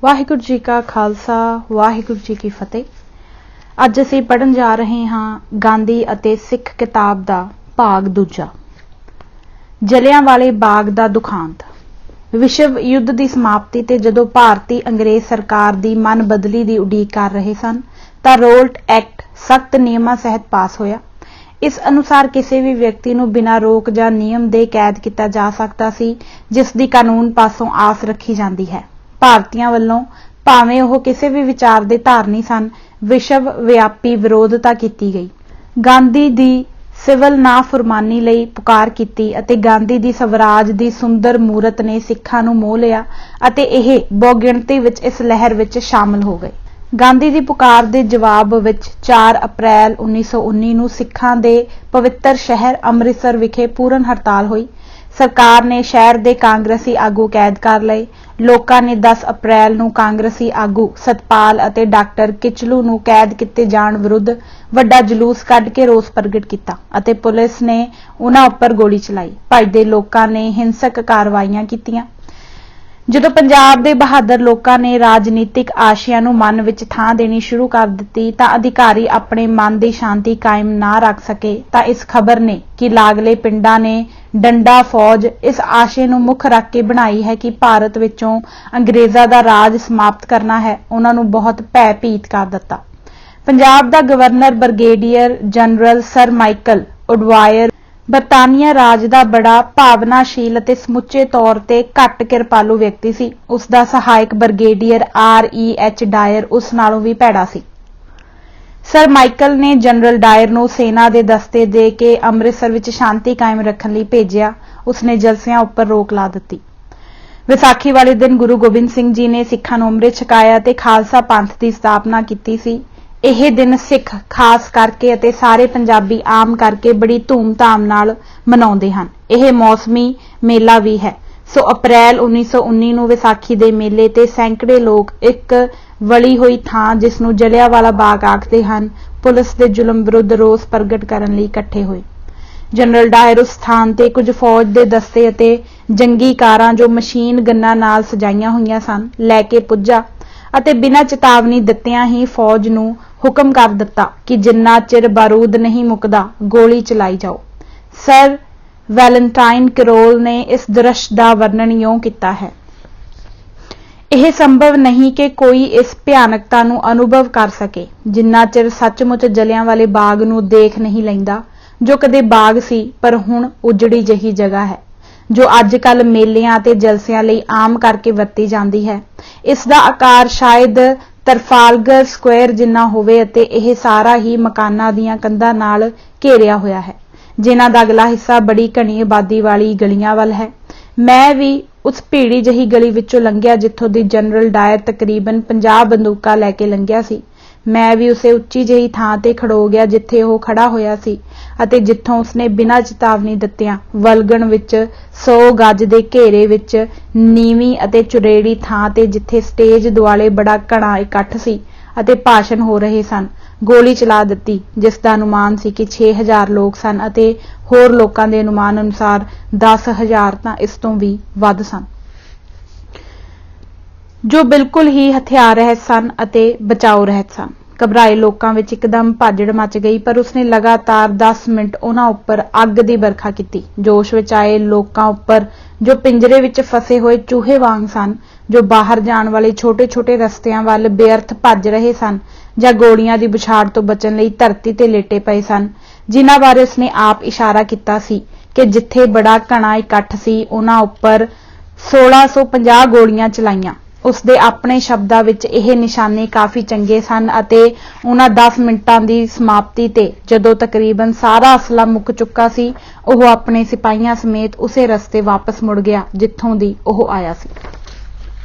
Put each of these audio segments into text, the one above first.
ਵਾਹਿਗੁਰੂ ਜੀ ਕਾ ਖਾਲਸਾ ਵਾਹਿਗੁਰੂ ਜੀ ਕੀ ਫਤਿਹ। ਅੱਜ ਅਸੀਂ ਪੜ੍ਹਨ ਜਾ ਰਹੇ ਹਾਂ ਗਾਂਧੀ ਅਤੇ ਸਿੱਖ ਕਿਤਾਬ ਦਾ ਭਾਗ ਦੂਜਾ, ਜਲਿਆਂਵਾਲੇ ਬਾਗ ਦਾ ਦੁਖਾਂਤ। ਵਿਸ਼ਵ ਯੁੱਧ ਦੀ ਸਮਾਪਤੀ ਤੇ ਜਦੋਂ ਭਾਰਤੀ ਅੰਗਰੇਜ਼ ਸਰਕਾਰ ਦੀ ਮਨ ਬਦਲੀ ਦੀ ਉਡੀਕ ਕਰ ਰਹੇ ਸਨ ਤਾਂ ਰੋਲਟ ਐਕਟ ਸਖਤ ਨਿਯਮਾਂ ਸਹਿਤ ਪਾਸ ਹੋਇਆ। ਇਸ ਅਨੁਸਾਰ ਕਿਸੇ ਵੀ ਵਿਅਕਤੀ ਨੂੰ ਬਿਨਾਂ ਰੋਕ ਜਾਂ ਨਿਯਮ ਦੇ ਕੈਦ ਕੀਤਾ ਜਾ ਸਕਦਾ ਸੀ ਜਿਸ ਦੀ ਕਾਨੂੰਨ ਪਾਸੋਂ ਆਸ ਰੱਖੀ ਜਾਂਦੀ ਹੈ। ਭਾਰਤੀਆਂ ਵੱਲੋਂ ਭਾਵੇਂ ਉਹ ਕਿਸੇ ਵੀ ਵਿਚਾਰ ਦੇ ਧਾਰਨੀ ਸਨ, ਵਿਸ਼ਵ ਵਿਆਪੀ ਵਿਰੋਧਤਾ ਕੀਤੀ ਗਈ। ਗਾਂਧੀ ਦੀ ਸਿਵਲ ਨਾਫਰਮਾਨੀ ਲਈ ਪੁਕਾਰ ਕੀਤੀ ਅਤੇ ਗਾਂਧੀ ਦੀ ਸਵਰਾਜ ਦੀ ਸੁੰਦਰ ਮੂਰਤ ਨੇ ਸਿੱਖਾਂ ਨੂੰ ਮੋਹ ਲਿਆ ਅਤੇ ਇਹ ਬਹੁਗਿਣਤੀ ਵਿੱਚ ਇਸ ਲਹਿਰ ਵਿੱਚ ਸ਼ਾਮਲ ਹੋ ਗਏ। ਗਾਂਧੀ ਦੀ ਪੁਕਾਰ ਦੇ ਜਵਾਬ ਵਿੱਚ 4 ਅਪ੍ਰੈਲ 1919 ਨੂੰ ਸਿੱਖਾਂ ਦੇ ਪਵਿੱਤਰ ਸ਼ਹਿਰ ਅੰਮ੍ਰਿਤਸਰ ਵਿਖੇ ਪੂਰਨ ਹੜਤਾਲ ਹੋਈ। ਸਰਕਾਰ ਨੇ ਸ਼ਹਿਰ ਦੇ ਕਾਂਗਰਸੀ ਆਗੂ ਕੈਦ ਕਰ ਲਏ। ਲੋਕਾਂ ਨੇ 10 ਅਪ੍ਰੈਲ ਨੂੰ ਕਾਂਗਰਸੀ ਆਗੂ ਸਤਪਾਲ ਅਤੇ ਡਾਕਟਰ ਕਿਚਲੂ ਨੂੰ ਕੈਦ ਕੀਤੇ ਜਾਣ ਵਿਰੁੱਧ ਵੱਡਾ ਜਲੂਸ ਕੱਢ ਕੇ ਰੋਸ ਪ੍ਰਗਟ ਕੀਤਾ ਅਤੇ ਪੁਲਿਸ ਨੇ ਉਨ੍ਹਾਂ ਉੱਪਰ ਗੋਲੀ ਚਲਾਈ। ਭੱਜਦੇ ਲੋਕਾਂ ਨੇ ਹਿੰਸਕ ਕਾਰਵਾਈਆਂ ਕੀਤੀਆਂ। ਜਦੋਂ ਪੰਜਾਬ ਦੇ ਬਹਾਦਰ ਲੋਕਾਂ ਨੇ ਰਾਜਨੀਤਿਕ ਆਸ਼ਿਆਂ ਨੂੰ ਮਨ ਵਿੱਚ ਥਾਂ ਦੇਣੀ ਸ਼ੁਰੂ ਕਰ ਦਿੱਤੀ ਤਾਂ ਅਧਿਕਾਰੀ ਆਪਣੇ ਮਨ ਦੀ ਸ਼ਾਂਤੀ ਕਾਇਮ ਨਾ ਰੱਖ ਸਕੇ ਤਾਂ ਇਸ ਖਬਰ ਨੇ ਕਿ ਲਾਗਲੇ ਪਿੰਡਾਂ ਨੇ ਡੰਡਾ ਫੌਜ ਇਸ ਆਸ਼ੇ ਨੂੰ ਮੁੱਖ ਰੱਖ ਕੇ ਬਣਾਈ ਹੈ ਕਿ ਭਾਰਤ ਵਿੱਚੋਂ ਅੰਗਰੇਜ਼ਾਂ ਦਾ ਰਾਜ ਸਮਾਪਤ ਕਰਨਾ ਹੈ, ਉਹਨਾਂ ਨੂੰ ਬਹੁਤ ਭੈ-ਭੀਤ ਕਰ ਦਿੱਤਾ। ਪੰਜਾਬ ਦਾ governor brigadier general sir Michael O'Dwyer ਬਰਤਾਨੀਆ ਰਾਜ ਦਾ ਬੜਾ ਭਾਵਨਾਸ਼ੀਲ ਅਤੇ ਸਮੁੱਚੇ ਤੌਰ ਤੇ ਘੱਟ ਕਿਰਪਾਲੂ ਵਿਅਕਤੀ ਸੀ। ਉਸ ਦਾ ਸਹਾਇਕ ਬ੍ਰਿਗੇਡੀਅਰ R.E.H. ਡਾਇਰ ਉਸ ਨਾਲੋਂ ਵੀ ਭੈੜਾ ਸੀ। ਸਰ ਮਾਈਕਲ ਨੇ ਜਨਰਲ ਡਾਇਰ ਨੂੰ ਸੈਨਾ ਦੇ ਦਸਤੇ ਦੇ ਕੇ ਅੰਮ੍ਰਿਤਸਰ ਵਿੱਚ ਸ਼ਾਂਤੀ ਕਾਇਮ ਰੱਖਣ ਲਈ ਭੇਜਿਆ। ਉਸਨੇ ਜਲਸਿਆਂ ਉੱਪਰ ਰੋਕ ਲਾ ਦਿੱਤੀ। ਵਿਸਾਖੀ ਵਾਲੇ ਦਿਨ ਗੁਰੂ ਗੋਬਿੰਦ ਸਿੰਘ ਜੀ ਨੇ ਸਿੱਖਾਂ ਨੂੰ ਅੰਮ੍ਰਿਤ ਛਕਾਇਆ ਤੇ ਖਾਲਸਾ ਪੰਥ ਦੀ ਸਥਾਪਨਾ ਕੀਤੀ ਸੀ। ਇਹ ਦਿਨ ਸਿੱਖ ਖਾਸ ਕਰਕੇ ਅਤੇ ਸਾਰੇ ਪੰਜਾਬੀ ਆਮ ਕਰਕੇ ਬੜੀ ਧੂਮ-ਧਾਮ ਨਾਲ ਮਨਾਉਂਦੇ ਹਨ। ਇਹ ਮੌਸਮੀ ਮੇਲਾ ਵੀ ਹੈ। ਸੋ ਅਪ੍ਰੈਲ 1919 ਨੂੰ ਵਿਸਾਖੀ ਦੇ ਮੇਲੇ ਤੇ ਸੈਂਕੜੇ ਲੋਕ ਇੱਕ ਵਲੀ ਹੋਈ ਥਾਂ ਜਿਸ ਨੂੰ ਜਲਿਆਂਵਾਲਾ ਬਾਗ ਆਖਦੇ ਹਨ, ਪੁਲਿਸ ਦੇ ਜ਼ੁਲਮ ਵਿਰੁੱਧ ਰੋਸ ਪ੍ਰਗਟ ਕਰਨ ਲਈ ਇਕੱਠੇ ਹੋਏ। ਜਨਰਲ ਡਾਇਰ ਉਸ ਸਥਾਨ ਤੇ ਕੁਝ ਫੌਜ ਦੇ ਦਸਤੇ ਅਤੇ ਜੰਗੀ ਕਾਰਾਂ ਜੋ ਮਸ਼ੀਨ ਗੰਨਾਂ ਨਾਲ ਸਜਾਈਆਂ ਹੋਈਆਂ ਸਨ ਲੈ ਕੇ ਪੁੱਜਾ ਅਤੇ ਬਿਨਾਂ ਚੇਤਾਵਨੀ ਦਿੱਤਿਆਂ ਹੀ ਫੌਜ ਨੂੰ ਹੁਕਮ ਕਰ ਦਿੱਤਾ ਕਿ ਜਿੰਨਾ ਚਿਰ ਬਾਰੂਦ ਨਹੀਂ ਮੁੱਕਦਾ ਗੋਲੀ ਚਲਾਈ ਜਾਓ। ਸਰ ਵੈਲੇਂਟਾਈਨ ਕਰੋਲ ਨੇ ਇਸ ਦ੍ਰਿਸ਼ ਦਾ ਵਰਣਨ ਇਉਂ ਕੀਤਾ ਹੈ, ਇਹ ਸੰਭਵ ਨਹੀਂ ਕਿ ਕੋਈ ਇਸ ਭਿਆਨਕਤਾ ਨੂੰ ਅਨੁਭਵ ਕਰ ਸਕੇ ਜਿੰਨਾ ਚਿਰ ਸੱਚਮੁੱਚ ਜਲਿਆਂਵਾਲੇ ਬਾਗ ਨੂੰ ਦੇਖ ਨਹੀਂ ਲੈਂਦਾ, ਜੋ ਕਦੇ ਬਾਗ ਸੀ ਪਰ ਹੁਣ ਉਜੜੀ ਜਿਹੀ ਜਗ੍ਹਾ ਹੈ, ਜੋ ਅੱਜ ਕੱਲ੍ਹ ਮੇਲਿਆਂ ਅਤੇ ਜਲਸਿਆਂ ਲਈ ਆਮ ਕਰਕੇ ਵਰਤੀ ਜਾਂਦੀ ਹੈ। ਇਸ ਦਾ ਆਕਾਰ ਸ਼ਾਇਦ ਤਰਫਾਲਗਰ ਸਕੁਆਇਰ ਜਿੰਨਾ ਹੋਵੇ ਅਤੇ ਇਹ ਸਾਰਾ ਹੀ ਮਕਾਨਾਂ ਦੀਆਂ ਕੰਧਾਂ ਨਾਲ ਘੇਰਿਆ ਹੋਇਆ ਹੈ, ਜਿਨ੍ਹਾਂ ਦਾ ਅਗਲਾ ਹਿੱਸਾ ਬੜੀ ਘਣੀ ਆਬਾਦੀ ਵਾਲੀ ਗਲੀਆਂ ਵੱਲ ਹੈ। ਮੈਂ ਵੀ ਉਸ ਭੀੜੀ ਜਿਹੀ ਗਲੀ ਵਿੱਚੋਂ ਲੰਘਿਆ ਜਿੱਥੋਂ ਦੀ ਜਨਰਲ ਡਾਇਰ ਤਕਰੀਬਨ 50 ਬੰਦੂਕਾਂ ਲੈ ਕੇ ਲੰਘਿਆ ਸੀ। ਮੈਂ ਵੀ ਉਸੇ ਉੱਚੀ ਜਿਹੀ ਥਾਂ ਤੇ ਖੜੋ ਗਿਆ ਜਿੱਥੇ ਉਹ ਖੜਾ ਹੋਇਆ ਸੀ ਅਤੇ ਜਿੱਥੋਂ ਉਸਨੇ ਬਿਨਾਂ ਚੇਤਾਵਨੀ ਦਿੱਤਿਆਂ ਵਲਗਣ ਵਿੱਚ 100 ਗਜ ਦੇ ਘੇਰੇ ਵਿੱਚ ਨੀਵੀਂ ਅਤੇ ਚੁਰੇੜੀ ਥਾਂ ਤੇ ਜਿੱਥੇ ਸਟੇਜ ਦੁਆਲੇ ਬੜਾ ਘਣਾ ਇਕੱਠ ਸੀ ਅਤੇ ਭਾਸ਼ਣ ਹੋ ਰਹੇ ਸਨ, ਗੋਲੀ ਚਲਾ ਦਿੱਤੀ, ਜਿਸ ਦਾ ਅਨੁਮਾਨ ਸੀ ਕਿ 6000 ਲੋਕ ਸਨ ਅਤੇ ਹੋਰ ਲੋਕਾਂ ਦੇ ਅਨੁਮਾਨ ਅਨੁਸਾਰ 10,000 ਤਾਂ ਇਸ ਤੋਂ ਵੀ ਵੱਧ ਸਨ, ਜੋ ਬਿਲਕੁਲ ਹੀ ਹਥਿਆਰ ਰਹਿਤ ਸਨ ਅਤੇ ਬਚਾਓ ਰਹਿਤ ਸਨ। ਘਬਰਾਏ ਲੋਕਾਂ ਵਿੱਚ ਇੱਕਦਮ ਭਾਜੜ ਮਚ ਗਈ, ਪਰ ਉਸਨੇ ਲਗਾਤਾਰ 10 ਮਿੰਟ ਉਹਨਾਂ ਉੱਪਰ ਅੱਗ ਦੀ ਵਰਖਾ ਕੀਤੀ। ਜੋਸ਼ ਵਿੱਚ ਆਏ ਲੋਕਾਂ ਉੱਪਰ ਜੋ ਪਿੰਜਰੇ ਵਿੱਚ ਫਸੇ ਹੋਏ ਚੂਹੇ ਵਾਂਗ ਸਨ, ਜੋ ਬਾਹਰ ਜਾਣ ਵਾਲੇ ਛੋਟੇ-ਛੋਟੇ ਰਸਤਿਆਂ ਵੱਲ ਬੇਅਰਥ ਭੱਜ ਰਹੇ ਸਨ ਜਾਂ ਗੋਲੀਆਂ ਦੀ ਬੁਛਾੜ ਤੋਂ ਬਚਣ ਲਈ ਧਰਤੀ ਤੇ ਲੇਟੇ ਪਏ ਸਨ, ਜਿਨ੍ਹਾਂ ਬਾਰੇ ਉਸਨੇ ਆਪ ਇਸ਼ਾਰਾ ਕੀਤਾ ਸੀ ਕਿ ਜਿੱਥੇ ਬੜਾ ਘਣਾ ਇਕੱਠ ਸੀ ਉਹਨਾਂ ਉੱਪਰ 1650 ਗੋਲੀਆਂ ਚਲਾਈਆਂ। ਉਸਦੇ ਆਪਣੇ ਸ਼ਬਦਾਂ ਵਿੱਚ ਇਹ ਨਿਸ਼ਾਨੇ ਕਾਫੀ ਚੰਗੇ ਸਨ ਅਤੇ ਉਹਨਾਂ 10 ਮਿੰਟਾਂ ਦੀ ਸਮਾਪਤੀ ਤੇ ਜਦੋਂ ਤਕਰੀਬਨ ਸਾਰਾ ਅਸਲਾ ਮੁੱਕ ਚੁੱਕਾ ਸੀ, ਉਹ ਆਪਣੇ ਸਿਪਾਹੀਆਂ ਸਮੇਤ ਉਸੇ ਰਸਤੇ ਵਾਪਸ ਮੁੜ ਗਿਆ ਜਿੱਥੋਂ ਦੀ ਉਹ ਆਇਆ ਸੀ।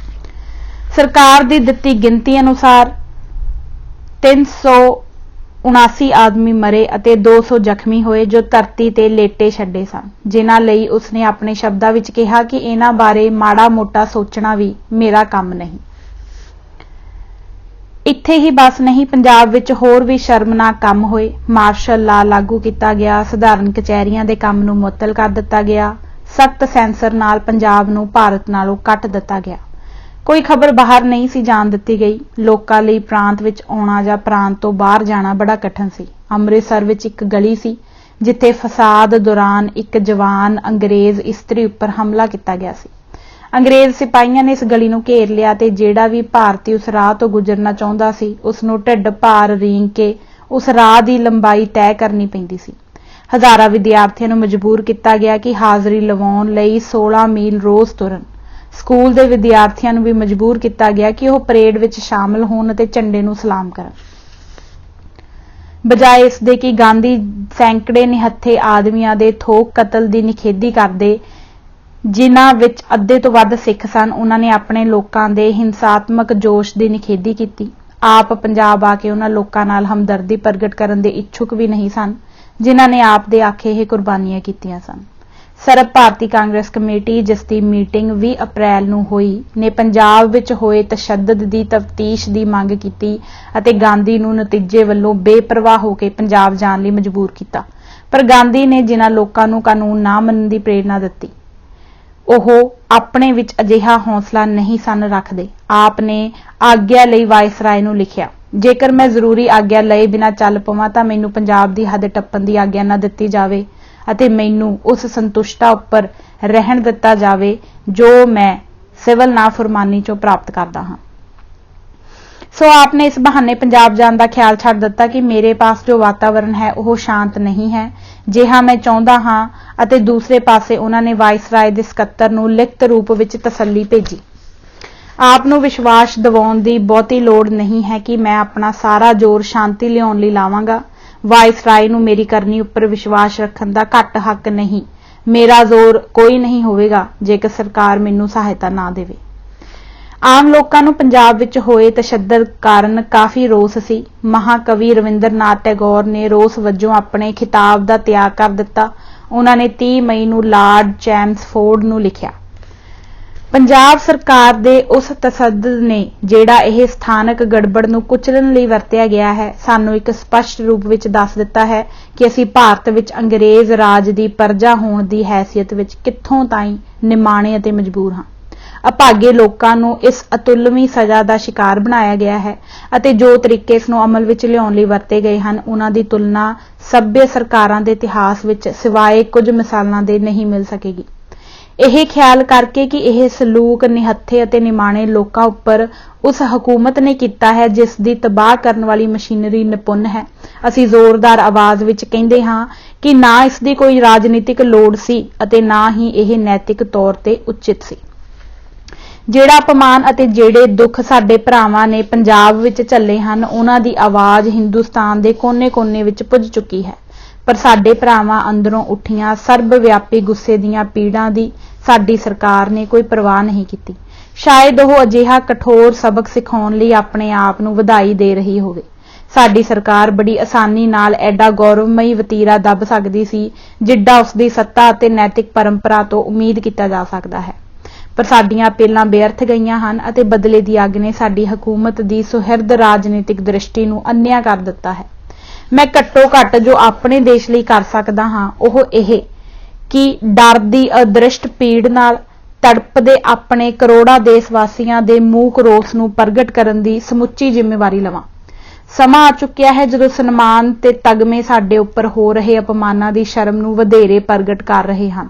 ਸਰਕਾਰ ਦੀ ਦਿੱਤੀ ਗਿਣਤੀ ਅਨੁਸਾਰ 379 ਆਦਮੀ ਮਰੇ ਅਤੇ 200 ਜ਼ਖਮੀ ਹੋਏ ਜੋ ਧਰਤੀ ਤੇ ਲੇਟੇ ਛੱਡੇ ਸਨ, ਜਿਨ੍ਹਾਂ ਲਈ ਉਸਨੇ ਆਪਣੇ ਸ਼ਬਦਾਂ ਵਿੱਚ ਕਿਹਾ ਕਿ ਇਹਨਾਂ ਬਾਰੇ ਮਾੜਾ ਮੋਟਾ ਸੋਚਣਾ ਵੀ ਮੇਰਾ ਕੰਮ ਨਹੀਂ। ਇੱਥੇ ਹੀ ਬਸ ਨਹੀਂ, ਪੰਜਾਬ ਵਿੱਚ ਹੋਰ ਵੀ ਸ਼ਰਮਨਾਕ ਕੰਮ ਹੋਏ। ਮਾਰਸ਼ਲ ਲਾ ਲਾਗੂ ਕੀਤਾ ਗਿਆ, ਸਧਾਰਨ ਕਚਹਿਰੀਆਂ ਦੇ ਕੰਮ ਨੂੰ ਮੁਅੱਤਲ ਕਰ ਦਿੱਤਾ ਗਿਆ, ਸਖਤ ਸੈਂਸਰ ਨਾਲ ਪੰਜਾਬ ਨੂੰ ਭਾਰਤ ਨਾਲੋਂ ਕੱਟ ਦਿੱਤਾ ਗਿਆ। ਕੋਈ ਖਬਰ ਬਾਹਰ ਨਹੀਂ ਸੀ ਜਾਣ ਦਿੱਤੀ ਗਈ। ਲੋਕਾਂ ਲਈ ਪ੍ਰਾਂਤ ਵਿੱਚ ਆਉਣਾ ਜਾਂ ਪ੍ਰਾਂਤ ਤੋਂ ਬਾਹਰ ਜਾਣਾ ਬੜਾ ਕਠਿਨ ਸੀ। ਅੰਮ੍ਰਿਤਸਰ ਵਿੱਚ ਇੱਕ ਗਲੀ ਸੀ ਜਿੱਥੇ ਫਸਾਦ ਦੌਰਾਨ ਇੱਕ ਜਵਾਨ ਅੰਗਰੇਜ਼ ਇਸਤਰੀ ਉੱਪਰ ਹਮਲਾ ਕੀਤਾ ਗਿਆ ਸੀ। ਅੰਗਰੇਜ਼ ਸਿਪਾਹੀਆਂ ਨੇ ਇਸ ਗਲੀ ਨੂੰ ਘੇਰ ਲਿਆ ਤੇ ਜਿਹੜਾ ਵੀ ਭਾਰਤੀ ਉਸ ਰਾਹ ਤੋਂ ਗੁਜ਼ਰਨਾ ਚਾਹੁੰਦਾ ਸੀ ਉਸ ਨੂੰ ਢਿੱਡ ਭਾਰ ਰੀਂਗ ਕੇ ਉਸ ਰਾਹ ਦੀ ਲੰਬਾਈ ਤੈਅ ਕਰਨੀ ਪੈਂਦੀ ਸੀ। ਹਜ਼ਾਰਾਂ ਵਿਦਿਆਰਥੀਆਂ ਨੂੰ ਮਜਬੂਰ ਕੀਤਾ ਗਿਆ ਕਿ ਹਾਜ਼ਰੀ ਲਵਾਉਣ ਲਈ 16 ਮੀਲ ਰੋਜ਼ ਤੁਰਨ। ਸਕੂਲ ਦੇ ਵਿਦਿਆਰਥੀਆਂ ਨੂੰ ਵੀ ਮਜਬੂਰ ਕੀਤਾ ਗਿਆ ਕਿ ਉਹ ਪਰੇਡ ਵਿੱਚ ਸ਼ਾਮਲ ਹੋਣ ਅਤੇ ਝੰਡੇ ਨੂੰ ਸਲਾਮ ਕਰਨ। ਬਜਾਏ ਇਸ ਦੇ ਕਿ ਗਾਂਧੀ ਸੈਂਕੜੇ ਨਿਹੱਥੇ ਆਦਮੀਆਂ ਦੇ ਥੋਕ ਕਤਲ ਦੀ ਨਿਖੇਧੀ ਕਰਦੇ ਜਿਨ੍ਹਾਂ ਵਿੱਚ ਅੱਧੇ ਤੋਂ ਵੱਧ ਸਿੱਖ ਸਨ, ਉਹਨਾਂ ਨੇ ਆਪਣੇ ਲੋਕਾਂ ਦੇ ਹਿੰਸਾਤਮਕ ਜੋਸ਼ ਦੀ ਨਿਖੇਧੀ ਕੀਤੀ। ਆਪ ਪੰਜਾਬ ਆ ਕੇ ਉਹਨਾਂ ਲੋਕਾਂ ਨਾਲ ਹਮਦਰਦੀ ਪ੍ਰਗਟ ਕਰਨ ਦੇ ਇੱਛੁਕ ਵੀ ਨਹੀਂ ਸਨ ਜਿਨ੍ਹਾਂ ਨੇ ਆਪ ਦੇ ਆਖੇ ਇਹ ਕੁਰਬਾਨੀਆਂ ਕੀਤੀਆਂ ਸਨ। ਸਰਬ ਭਾਰਤੀ ਕਾਂਗਰਸ ਕਮੇਟੀ, ਜਿਸ ਦੀ ਮੀਟਿੰਗ 20 ਅਪ੍ਰੈਲ ਨੂੰ ਹੋਈ, ਨੇ ਪੰਜਾਬ ਵਿੱਚ ਹੋਏ ਤਸ਼ੱਦਦ ਦੀ ਤਫਤੀਸ਼ ਦੀ ਮੰਗ ਕੀਤੀ ਅਤੇ ਗਾਂਧੀ ਨੂੰ ਨਤੀਜੇ ਵੱਲੋਂ ਬੇਪਰਵਾਹ ਹੋ ਕੇ ਪੰਜਾਬ ਜਾਣ ਲਈ ਮਜਬੂਰ ਕੀਤਾ। ਪਰ ਗਾਂਧੀ ਨੇ ਜਿਨ੍ਹਾਂ ਲੋਕਾਂ ਨੂੰ ਕਾਨੂੰਨ ਨਾ ਮੰਨਣ ਦੀ ਪ੍ਰੇਰਣਾ ਦਿੱਤੀ, ਉਹ ਆਪਣੇ ਵਿੱਚ ਅਜਿਹਾ ਹੌਸਲਾ ਨਹੀਂ ਸਨ ਰੱਖਦੇ। ਆਪ ਨੇ ਆਗਿਆ ਲਈ ਵਾਇਸਰਾਏ ਨੂੰ ਲਿਖਿਆ, ਜੇਕਰ ਮੈਂ ਜ਼ਰੂਰੀ ਆਗਿਆ ਲਏ ਬਿਨਾਂ ਚੱਲ ਪਵਾਂ ਤਾਂ ਮੈਨੂੰ ਪੰਜਾਬ ਦੀ ਹੱਦ ਟੱਪਣ ਦੀ ਆਗਿਆ ਨਾ ਦਿੱਤੀ ਜਾਵੇ ਅਤੇ ਮੈਨੂੰ ਉਸ ਸੰਤੁਸ਼ਟਤਾ ਉੱਪਰ ਰਹਿਣ ਦਿੱਤਾ ਜਾਵੇ ਜੋ ਮੈਂ ਸਿਵਲ ਨਾਫਰਮਾਨੀ ਚੋਂ ਪ੍ਰਾਪਤ ਕਰਦਾ ਹਾਂ। ਸੋ ਆਪ ਨੇ ਇਸ ਬਹਾਨੇ ਪੰਜਾਬ ਜਾਣ ਦਾ ਖਿਆਲ ਛੱਡ ਦਿੱਤਾ ਕਿ ਮੇਰੇ ਪਾਸ ਜੋ ਵਾਤਾਵਰਣ ਹੈ ਉਹ ਸ਼ਾਂਤ ਨਹੀਂ ਹੈ ਜਿਹਾ ਮੈਂ ਚਾਹੁੰਦਾ ਹਾਂ ਅਤੇ ਦੂਸਰੇ ਪਾਸੇ ਉਹਨਾਂ ਨੇ ਵਾਇਸਰਾਏ ਦੇ ਸਕੱਤਰ ਨੂੰ ਲਿਖਤ ਰੂਪ ਵਿੱਚ ਤਸੱਲੀ ਭੇਜੀ। ਆਪ ਨੂੰ ਵਿਸ਼ਵਾਸ ਦਿਵਾਉਣ ਦੀ ਬਹੁਤੀ ਲੋੜ ਨਹੀਂ ਹੈ ਕਿ ਮੈਂ ਆਪਣਾ ਸਾਰਾ ਜ਼ੋਰ ਸ਼ਾਂਤੀ ਲਿਆਉਣ ਲਈ ਲਾਵਾਂਗਾ। ਵਾਇਸਰਾਏ ਨੂੰ ਮੇਰੀ ਕਰਨੀ ਉੱਪਰ ਵਿਸ਼ਵਾਸ ਰੱਖਣ ਦਾ ਘੱਟ ਹੱਕ ਨਹੀਂ। ਮੇਰਾ ਜ਼ੋਰ ਕੋਈ ਨਹੀਂ ਹੋਵੇਗਾ ਜੇਕਰ ਸਰਕਾਰ ਮੈਨੂੰ ਸਹਾਇਤਾ ਨਾ ਦੇਵੇ। ਆਮ ਲੋਕਾਂ ਨੂੰ ਪੰਜਾਬ ਵਿੱਚ ਹੋਏ ਤਸ਼ੱਦਦ ਕਾਰਨ ਕਾਫੀ ਰੋਸ ਸੀ। ਮਹਾਕਵੀ ਰਵਿੰਦਰਨਾਥ ਟੈਗੋਰ ਨੇ ਰੋਸ ਵਜੋਂ ਆਪਣੇ ਖਿਤਾਬ ਦਾ ਤਿਆਗ ਕਰ ਦਿੱਤਾ। ਉਹਨਾਂ ਨੇ 30 ਮਈ ਨੂੰ ਲਾਰਡ ਚੈਮਸਫੋਰਡ ਨੂੰ ਲਿਖਿਆ, ਪੰਜਾਬ ਸਰਕਾਰ ਦੇ ਉਸ ਤਸ਼ੱਦਦ ਨੇ ਜਿਹੜਾ ਇਹ ਸਥਾਨਕ ਗੜਬੜ ਨੂੰ ਕੁਚਲਣ ਲਈ ਵਰਤਿਆ ਗਿਆ ਹੈ, ਸਾਨੂੰ ਇੱਕ ਸਪਸ਼ਟ ਰੂਪ ਵਿੱਚ ਦੱਸ ਦਿੱਤਾ ਹੈ ਕਿ ਅਸੀਂ ਭਾਰਤ ਵਿੱਚ ਅੰਗਰੇਜ਼ ਰਾਜ ਦੀ ਪਰਜਾ ਹੋਣ ਦੀ ਹੈਸੀਅਤ ਵਿੱਚ ਕਿੱਥੋਂ ਤਾਈਂ ਨਿਮਾਣੇ ਅਤੇ ਮਜਬੂਰ ਹਾਂ। ਅਭਾਗੇ ਲੋਕਾਂ ਨੂੰ ਇਸ ਅਤੁੱਲਵੀਂ ਸਜ਼ਾ ਦਾ ਸ਼ਿਕਾਰ ਬਣਾਇਆ ਗਿਆ ਹੈ ਅਤੇ ਜੋ ਤਰੀਕੇ ਇਸ ਨੂੰ ਅਮਲ ਵਿੱਚ ਲਿਆਉਣ ਲਈ ਵਰਤੇ ਗਏ ਹਨ, ਉਹਨਾਂ ਦੀ ਤੁਲਨਾ ਸੱਭਿਅ ਸਰਕਾਰਾਂ ਦੇ ਇਤਿਹਾਸ ਵਿੱਚ ਸਿਵਾਏ ਕੁਝ ਮਿਸਾਲਾਂ ਦੇ ਨਹੀਂ ਮਿਲ ਸਕੇਗੀ। ਇਹ ਖਿਆਲ ਕਰਕੇ ਕਿ ਇਹ ਸਲੂਕ ਨਿਹੱਥੇ ਅਤੇ ਨਿਮਾਣੇ ਲੋਕਾਂ ਉੱਪਰ ਉਸ ਹਕੂਮਤ ਨੇ ਕੀਤਾ ਹੈ ਜਿਸ ਦੀ ਤਬਾਹ ਕਰਨ ਵਾਲੀ ਮਸ਼ੀਨਰੀ ਨਿਪੁੰਨ ਹੈ, ਅਸੀਂ ਜ਼ੋਰਦਾਰ ਆਵਾਜ਼ ਵਿੱਚ ਕਹਿੰਦੇ ਹਾਂ ਕਿ ਨਾ ਇਸ ਦੀ ਕੋਈ ਰਾਜਨੀਤਿਕ ਲੋੜ ਸੀ ਅਤੇ ਨਾ ਹੀ ਇਹ ਨੈਤਿਕ ਤੌਰ ਤੇ ਉਚਿਤ ਸੀ। ਜਿਹੜਾ ਅਪਮਾਨ ਅਤੇ ਜਿਹੜੇ ਦੁੱਖ ਸਾਡੇ ਭਰਾਵਾਂ ਨੇ ਪੰਜਾਬ ਵਿੱਚ ਝੱਲੇ ਹਨ, ਉਹਨਾਂ ਦੀ ਆਵਾਜ਼ ਹਿੰਦੁਸਤਾਨ ਦੇ ਕੋਨੇ-ਕੋਨੇ ਵਿੱਚ ਪੁੱਜ ਚੁੱਕੀ ਹੈ। ਪਰ ਸਾਡੇ ਭਰਾਵਾਂ ਅੰਦਰੋਂ ਉੱਠੀਆਂ ਸਰਬ ਵਿਆਪੀ ਗੁੱਸੇ ਦੀਆਂ ਪੀੜਾਂ ਦੀ ਸਾਡੀ ਸਰਕਾਰ ਨੇ ਕੋਈ ਪਰਵਾਹ ਨਹੀਂ ਕੀਤੀ। ਸ਼ਾਇਦ ਉਹ ਅਜਿਹਾ ਕਠੋਰ ਸਬਕ ਸਿਖਾਉਣ ਲਈ ਆਪਣੇ ਆਪ ਨੂੰ ਵਧਾਈ ਦੇ ਰਹੀ ਹੋਵੇ। ਸਾਡੀ ਸਰਕਾਰ ਬੜੀ ਆਸਾਨੀ ਨਾਲ ਐਡਾ ਗੌਰਵਮਈ ਵਤੀਰਾ ਦੱਬ ਸਕਦੀ ਸੀ ਜਿੱਡਾ ਉਸਦੀ ਸੱਤਾ ਅਤੇ ਨੈਤਿਕ ਪਰੰਪਰਾ ਤੋਂ ਉਮੀਦ ਕੀਤਾ ਜਾ ਸਕਦਾ ਹੈ। ਪਰ ਸਾਡੀਆਂ ਅਪੀਲਾਂ ਬੇਅਰਥ ਗਈਆਂ ਹਨ ਅਤੇ ਬਦਲੇ ਦੀ ਅੱਗ ਨੇ ਸਾਡੀ ਹਕੂਮਤ ਦੀ ਸੁਹਿਰਦ ਰਾਜਨੀਤਿਕ ਦ੍ਰਿਸ਼ਟੀ ਨੂੰ ਅੰਨ੍ਹਿਆ ਕਰ ਦਿੱਤਾ ਹੈ। ਮੈਂ ਘੱਟੋ ਘੱਟ ਜੋ ਆਪਣੇ ਦੇਸ਼ ਲਈ ਕਰ ਸਕਦਾ ਹਾਂ ਉਹ ਇਹ ਕਿ ਡਰ ਦੀ ਅਦ੍ਰਿਸ਼ਟ ਪੀੜ ਨਾਲ ਤੜਪਦੇ ਆਪਣੇ ਕਰੋੜਾਂ ਦੇਸ਼ ਵਾਸੀਆਂ ਦੇ ਮੂਕ ਰੋਸ ਨੂੰ ਪ੍ਰਗਟ ਕਰਨ ਦੀ ਸਮੁੱਚੀ ਜ਼ਿੰਮੇਵਾਰੀ ਲਵਾਂ। ਸਮਾਂ ਆ ਚੁੱਕਿਆ ਹੈ ਜਦੋਂ ਸਨਮਾਨ ਤੇ ਤਗਮੇ ਸਾਡੇ ਉੱਪਰ ਹੋ ਰਹੇ ਅਪਮਾਨਾਂ ਦੀ ਸ਼ਰਮ ਨੂੰ ਵਧੇਰੇ ਪ੍ਰਗਟ ਕਰ ਰਹੇ ਹਨ।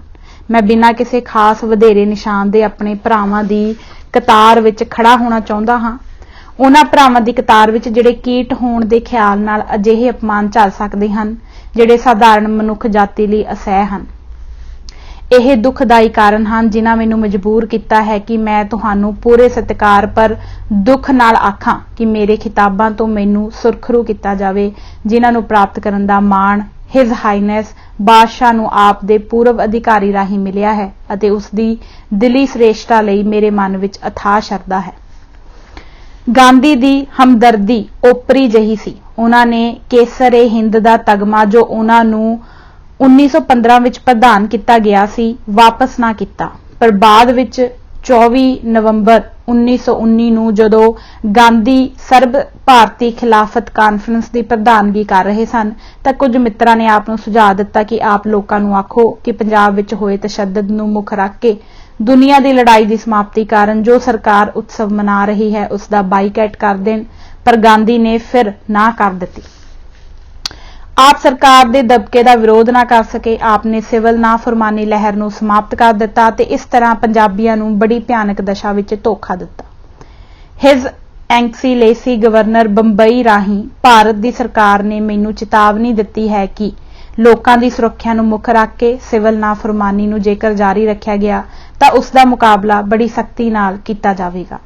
ਮੈਂ ਬਿਨਾਂ ਕਿਸੇ ਖਾਸ ਵਧੇਰੇ ਨਿਸ਼ਾਨ ਦੇ ਆਪਣੇ ਭਰਾਵਾਂ ਦੀ ਕਤਾਰ ਵਿੱਚ ਖੜਾ ਹੋਣਾ ਚਾਹੁੰਦਾ ਹਾਂ, ਉਹਨਾਂ ਭਰਾਵਾਂ ਦੀ ਕਤਾਰ ਵਿੱਚ ਜਿਹੜੇ ਕੀਟ ਹੋਣ ਦੇ ਖਿਆਲ ਨਾਲ ਅਜਿਹੇ ਅਪਮਾਨ ਝੱਲ ਸਕਦੇ ਹਨ ਜਿਹੜੇ ਸਾਧਾਰਨ ਮਨੁੱਖ ਜਾਤੀ ਲਈ ਅਸਹਿ ਹਨ। ਇਹ ਦੁਖਦਾਈ ਕਾਰਨ ਹਨ ਜਿਨ੍ਹਾਂ ਮੈਨੂੰ ਮਜਬੂਰ ਕੀਤਾ ਹੈ ਕਿ ਮੈਂ ਤੁਹਾਨੂੰ ਪੂਰੇ ਸਤਿਕਾਰ ਪਰ ਦੁੱਖ ਨਾਲ ਆਖਾਂ ਕਿ ਮੇਰੇ ਖਿਤਾਬਾਂ ਤੋਂ ਮੈਨੂੰ ਸੁਰਖਰੂ ਕੀਤਾ ਜਾਵੇ, ਜਿਨ੍ਹਾਂ ਨੂੰ ਪ੍ਰਾਪਤ ਕਰਨ ਦਾ ਮਾਣ ਹਿਜ਼ ਹਾਈਨੈਸ ਬਾਦਸ਼ਾਹ ਨੂੰ ਆਪ ਦੇ ਪੂਰਵ ਅਧਿਕਾਰੀ ਰਾਹੀਂ ਮਿਲਿਆ ਹੈ ਅਤੇ ਉਸ ਦੀ ਦਿਲੀ ਸ੍ਰੇਸ਼ਟਤਾ ਲਈ ਮੇਰੇ ਮਨ ਵਿੱਚ ਅਥਾਹ ਸ਼ਰਧਾ ਹੈ। ਗਾਂਧੀ ਦੀ ਹਮਦਰਦੀ ਓਪਰੀ ਜਿਹੀ ਸੀ। ਉਹਨਾਂ ਨੇ ਕੇਸਰ-ਏ-ਹਿੰਦ ਦਾ ਤਗਮਾ ਜੋ ਉਹਨਾਂ ਨੂੰ 1915 ਵਿੱਚ ਪ੍ਰਦਾਨ ਕੀਤਾ ਗਿਆ ਸੀ ਵਾਪਸ ਨਾ ਕੀਤਾ, ਪਰ ਬਾਅਦ ਵਿੱਚ 24 ਨਵੰਬਰ 1919 ਨੂੰ ਜਦੋਂ ਗਾਂਧੀ ਸਰਬ ਭਾਰਤੀ ਖਿਲਾਫਤ ਕਾਨਫਰੰਸ ਦੀ ਪ੍ਰਧਾਨਗੀ ਕਰ ਰਹੇ ਸਨ ਤਾਂ ਕੁਝ ਮਿੱਤਰਾਂ ਨੇ ਆਪ ਨੂੰ ਸੁਝਾਅ ਦਿੱਤਾ ਕਿ ਆਪ ਲੋਕਾਂ ਨੂੰ ਆਖੋ ਕਿ ਪੰਜਾਬ ਵਿੱਚ ਹੋਏ ਤਸ਼ੱਦਦ ਨੂੰ ਮੁੱਖ ਰੱਖ ਕੇ दुनिया की लड़ाई की समाप्ति कारण जो सरकार उत्सव मना रही है उसका बाईकैट कर देन, पर गांधी ने फिर ना कर दी। आप सरकार के दबके का विरोध ना कर सके। आपने सिविल नाफरमानी लहर नूं समाप्त कर दिता ते इस तरह पंजाबियों नूं बड़ी भयानक दशा विच धोखा दिता। हिज एक्सीलेंसी गवर्नर बंबई राही भारत की सरकार ने मैनूं चेतावनी दी है कि लोकां दी सुरक्षा नूं मुख रख के सिविल नाफरमानी नूं जेकर जारी रखिया गया तां उसका मुकाबला बड़ी सख्ती नाल कीता जावेगा।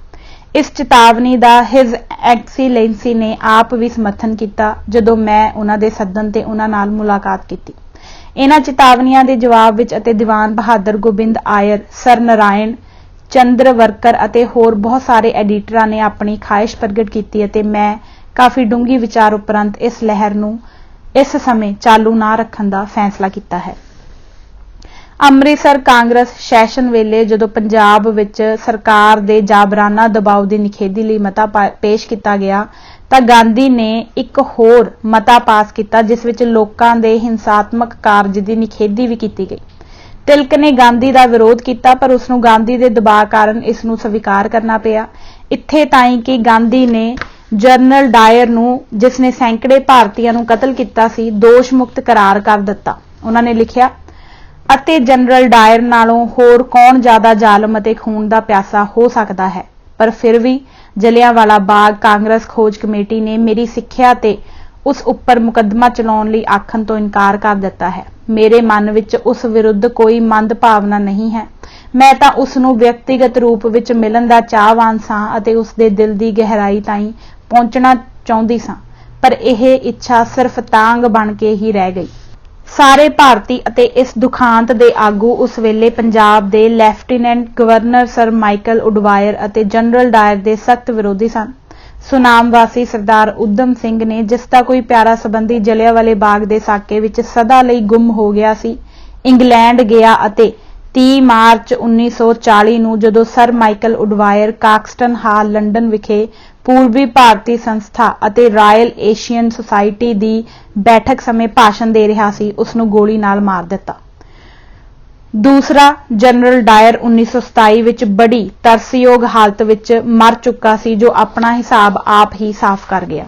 इस चेतावनी का हिज एक्सीलेंसी ने आप भी समर्थन किया जदों मैं उन्हां दे सदन ते उन्हां नाल मुलाकात की। इन्हां चेतावनियां दे जवाब विच अते दीवान बहादुर गोबिंद आयर, सर नारायण चंद्रवरकर अते होर बहुत सारे एडिटरां ने अपनी ख्वाहिश प्रगट की अते मैं काफ़ी डूंगी विचार उपरंत इस लहर नूं इस समय चालू ना रखण दा फैसला किया है। अमृतसर कांग्रेस सैशन वेले जदों पंजाब विच सरकार दे जाबराना दबाव की निखेधी लई मता पेश किया गया तां गांधी ने एक होर मता पास किया जिस विच लोकां दे हिंसात्मक कारज की निखेधी भी की गई। तिलक ने गांधी का विरोध किया पर उसनूं गांधी के दबाव कारण इसनूं स्वीकार करना पिया। इत्थे ताईं कि गांधी ने जनरल डायर नूं जिसने सैकड़े भारतीयों नूं कतल किया सी दोष मुक्त करार कर दिता। उन्होंने लिखिया अते जनरल डायर नालों होर कौन ज्यादा जालम अते खून का प्यासा हो सकता है, पर फिर भी जलियांवाला बाग कांग्रेस खोज कमेटी ने मेरी सिक्ख्या ते उस उपर मुकदमा चलाउण लई आखण तो इनकार कर दिता है। मेरे मन विच उस विरुद्ध कोई मंद भावना नहीं है। मैं तां उसनूं व्यक्तिगत रूप विच मिलण दा चाहवान सां अते उसदे दिल दी गहराई ताईं पहुंचना चाहुंदी सां, पर यह इच्छा सिर्फ तांग बन के ही रह गई। सारे भारती अते इस दुखांत दे आगू उस वेले पंजाब दे लैफ्टिनेंट गवर्नर सर माइकल उडवायर अते जनरल डायर दे सख्त विरोधी सन। सुनामवासी सरदार उधम सिंह ने जिसका कोई प्यारा संबंधी जलियांवाले बाग दे साके विच सदा लई गुम हो गया सी, इंग्लैंड गया अते 30 मार्च 1940 नूं जदों सर माइकल उडवायर काक्सटन हाल लंडन विखे पूर्वी भारती संस्था अते रॉयल एशियन सोसाइटी दी बैठक समय भाषण दे रहा सी, उसनूं गोली नाल मार दिता। दूसरा जनरल डायर 1927 विच बड़ी तरसयोग हालत विच मर चुका सी जो अपना हिसाब आप ही साफ कर गया।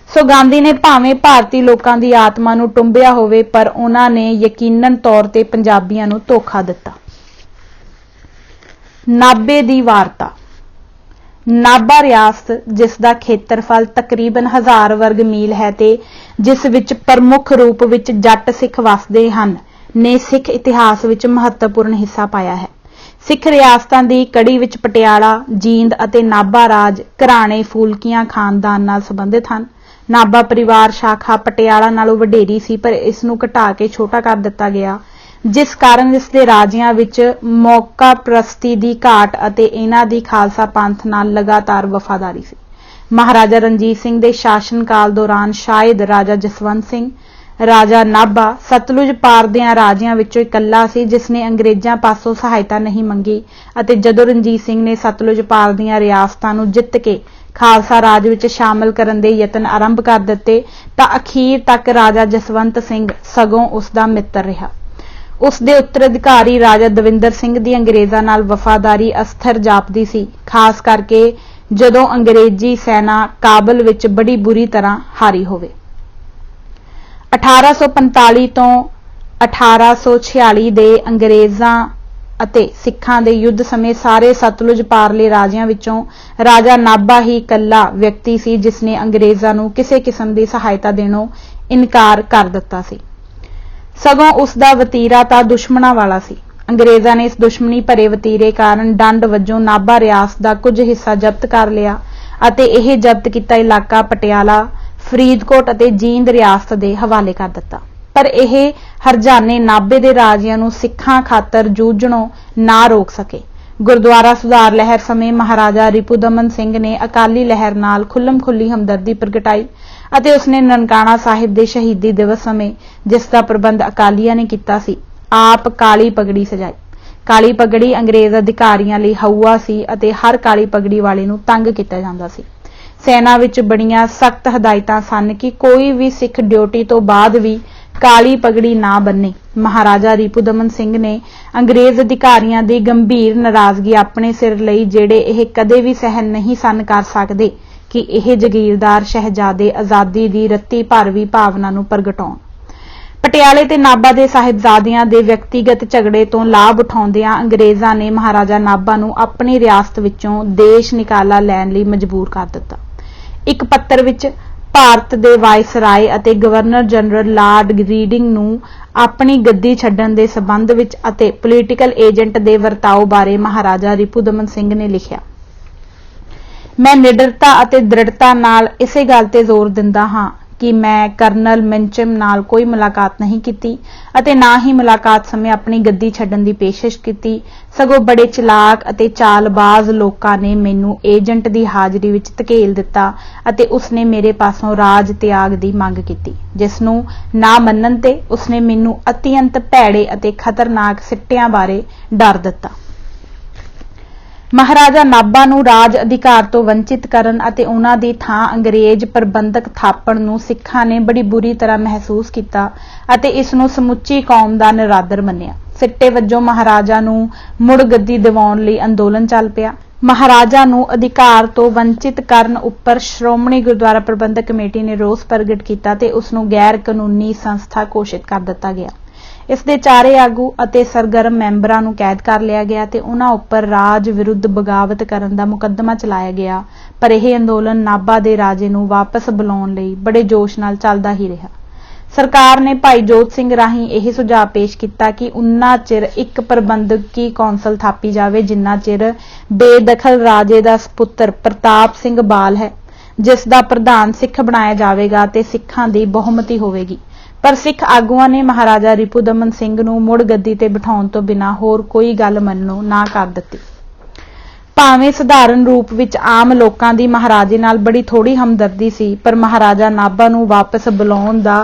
सो गांधी ने भावें भारती लोकां दी आत्मा नूं टुंबिया होवे पर उन्हां ने यकीनन तौर ते पंजाबियां नूं धोखा दिता। नाभे दी वार्ता। नाभा रियासत जिसका खेत्रफल तकरीबन 1000 वर्ग मील है ते जिस विच प्रमुख रूप विच जट सिख वसदे हन ने सिख इतिहास विच महत्वपूर्ण हिस्सा पाया है। सिख रियासतां दी कड़ी विच पटियाला, जींद अते नाभा राज घराणे फूलकियां खानदान नाल संबंधित हन। नाभा परिवार शाखा पटियाला नालों वडेरी सी पर इसनूं घटा के छोटा कर दिता गया जिस कारण इसके राजियां विच मौका प्रस्ती दी घाट अते इन्हां दी खालसा पंथ नाल लगातार वफादारी सी। महाराजा रणजीत सिंह दे शासन काल दौरान शायद राजा जसवंत सिंह राजा नाभा सतलुज पार दियां राजियां विचों इकल्ला सी जिसने अंग्रेजां पासों सहायता नहीं मंगी अते जदों रणजीत सिंह ने सतलुज पार दियां रियासतां नूं जित के खालसा राज विच शामिल करन दे यतन आरंभ कर दिते तां अखीर तक राजा जसवंत सिंह सगों उसदा मित्र रहा। उसदे उत्तराधिकारी राजा दविंदर सिंह दी अंग्रेजां नाल वफादारी अस्थिर जापदी सी, खास करके जदों अंग्रेजी सेना काबल विच बड़ी बुरी तरह हारी होवे। 1845 तो 1846 दे अंग्रेजां ਅਤੇ ਸਿੱਖਾਂ ਦੇ युद्ध ਸਮੇਂ ਸਾਰੇ ਸਤਲੁਜ ਪਾਰਲੇ ਰਾਜਿਆਂ ਵਿੱਚੋਂ ਰਾਜਾ ਨਾਭਾ ਹੀ ਇਕੱਲਾ ਵਿਅਕਤੀ ਸੀ ਜਿਸਨੇ ਅੰਗਰੇਜ਼ਾਂ ਨੂੰ ਕਿਸੇ ਕਿਸਮ ਦੀ ਸਹਾਇਤਾ ਦੇਣੋਂ ਇਨਕਾਰ ਕਰ ਦਿੱਤਾ ਸੀ। ਸਗੋਂ ਉਸ ਦਾ ਵਤੀਰਾ ਤਾਂ ਦੁਸ਼ਮਣਾਂ ਵਾਲਾ ਸੀ। ਅੰਗਰੇਜ਼ਾਂ ਨੇ ਇਸ ਦੁਸ਼ਮਣੀ ਭਰੇ ਵਤੀਰੇ ਕਾਰਨ ਡੰਡ ਵਜੋਂ ਨਾਭਾ ਰਿਆਸਤ ਦਾ ਕੁਝ ਹਿੱਸਾ ਜ਼ਬਤ ਕਰ ਲਿਆ ਅਤੇ ਇਹ ਜ਼ਬਤ ਕੀਤਾ ਇਲਾਕਾ ਪਟਿਆਲਾ, ਫਰੀਦਕੋਟ ਅਤੇ ਜੀਂਦ ਰਿਆਸਤ ਦੇ ਹਵਾਲੇ ਕਰ ਦਿੱਤਾ। पर यह हरजाने नाभे दे राजियां नूं सिखां खातर जूझणों ना रोक सके। गुरुद्वारा सुधार लहर समय महाराजा रिपुदमन सिंह ने अकाली लहर नाल खुल्लम खुल्ली हमदर्दी प्रगटाई अते उसने ननकाना साहिब दे शहीदी दिवस समय जिसका प्रबंध अकालियां ने कीता सी आप काली पगड़ी सजाई। काली पगड़ी अंग्रेज अधिकारियों लई हौआ सी अते हर काली पगड़ी वाले नूं तंग कीता जांदा सी। सेना विच बड़ियां सख्त हदायतां सन कि कोई भी सिख ड्यूटी तो बाद भी काली पगड़ी ना बन्ने। महाराजा रिपुदमन सिंह ने अंग्रेज अधिकारियों की गंभीर नाराजगी अपने सिर लई जेड़े यह कदे भी सहन नहीं सन कर सकते कि यह जगीरदार शहजादे आज़ादी की रत्ती भर भी भावना नूं प्रगटाउण। पटियाले ते नाभा दे साहिबजादियां दे व्यक्तिगत झगड़े तो लाभ उठाउंदियां अंग्रेजां ने महाराजा नाभा नूं अपनी रियासत विचों देश निकाला लैण लई मजबूर कर दिता। एक पत्र विच भारत दे वायसराय अते गवर्नर जनरल लॉर्ड रीडिंग नूं अपनी गद्दी छड्डण दे संबंध विच अते पोलीटिकल एजेंट दे वर्ताओ बारे महाराजा रिपुदमन सिंह ने लिखिया, मैं निडरता अते दृढ़ता नाल इसे गल ते जोर दिंदा हां कि मैं कर्नल मिंचम नाल कोई मुलाकात नहीं की अते ना ही मुलाकात समय अपनी गद्दी छड्डण दी पेशकश की, सगों बड़े चलाक अते चालबाज लोकां ने मैनू एजेंट दी हाजरी विच धकेल दिता अते उसने मेरे पासों राज त्याग दी मंग की, जिसनू ना मन्नण ते उसने मैनू अत्यंत भैड़े अते खतरनाक सिट्टियां बारे डर दिता। महाराजा नाभा नूं राज अधिकार तो वंचित करन अते उन्हां दी थां अंग्रेज प्रबंधक थापण नूं सिखां ने बड़ी बुरी तरह महसूस कीता अते इस नूं समुची कौम दा निरादर मन्निया। सिट्टे वजों महाराजा नूं मुड़ गद्दी दिवाउण लई अंदोलन चल पिया। महाराजा नूं अधिकार तो वंचित करन उपर श्रोमणी गुरुद्वारा प्रबंधक कमेटी ने रोस प्रगट कीता ते उस नूं गैर कानूनी संस्था घोषित कर दिता गया। इस दे चारे आगू अते सरगर्म मैंबरां नूं कैद कर लिया गया ते उन्हां उपर राज विरुद्ध बगावत करन दा मुकदमा चलाया गया, पर यह अंदोलन नाभा दे राजे नूं वापस बुलाउण लई बड़े जोश नाल चलदा ही रहा। सरकार ने भाई जोत सिंह राही यह सुझाव पेश किया कि उन्ना चिर एक प्रबंधकी कौंसल थापी जावे जिन्ना चिर बेदखल राजे दा सपुत्र प्रताप सिंह बाल है, जिस दा प्रधान सिख बनाया जाएगा ते सिखां दी बहुमती होवेगी। पर सिख आगुआं ने महाराजा रिपुदमन सिंह नूं मुड़ गद्दी ते बिठाउण तो बिना होर कोई गल मन्नणों ना कर दित्ती। भावें सधारण रूप विच आम लोकां दी महाराजे नाल बड़ी थोड़ी हमदर्दी सी, पर महाराजा नाभा नूं वापस बुलाउण दा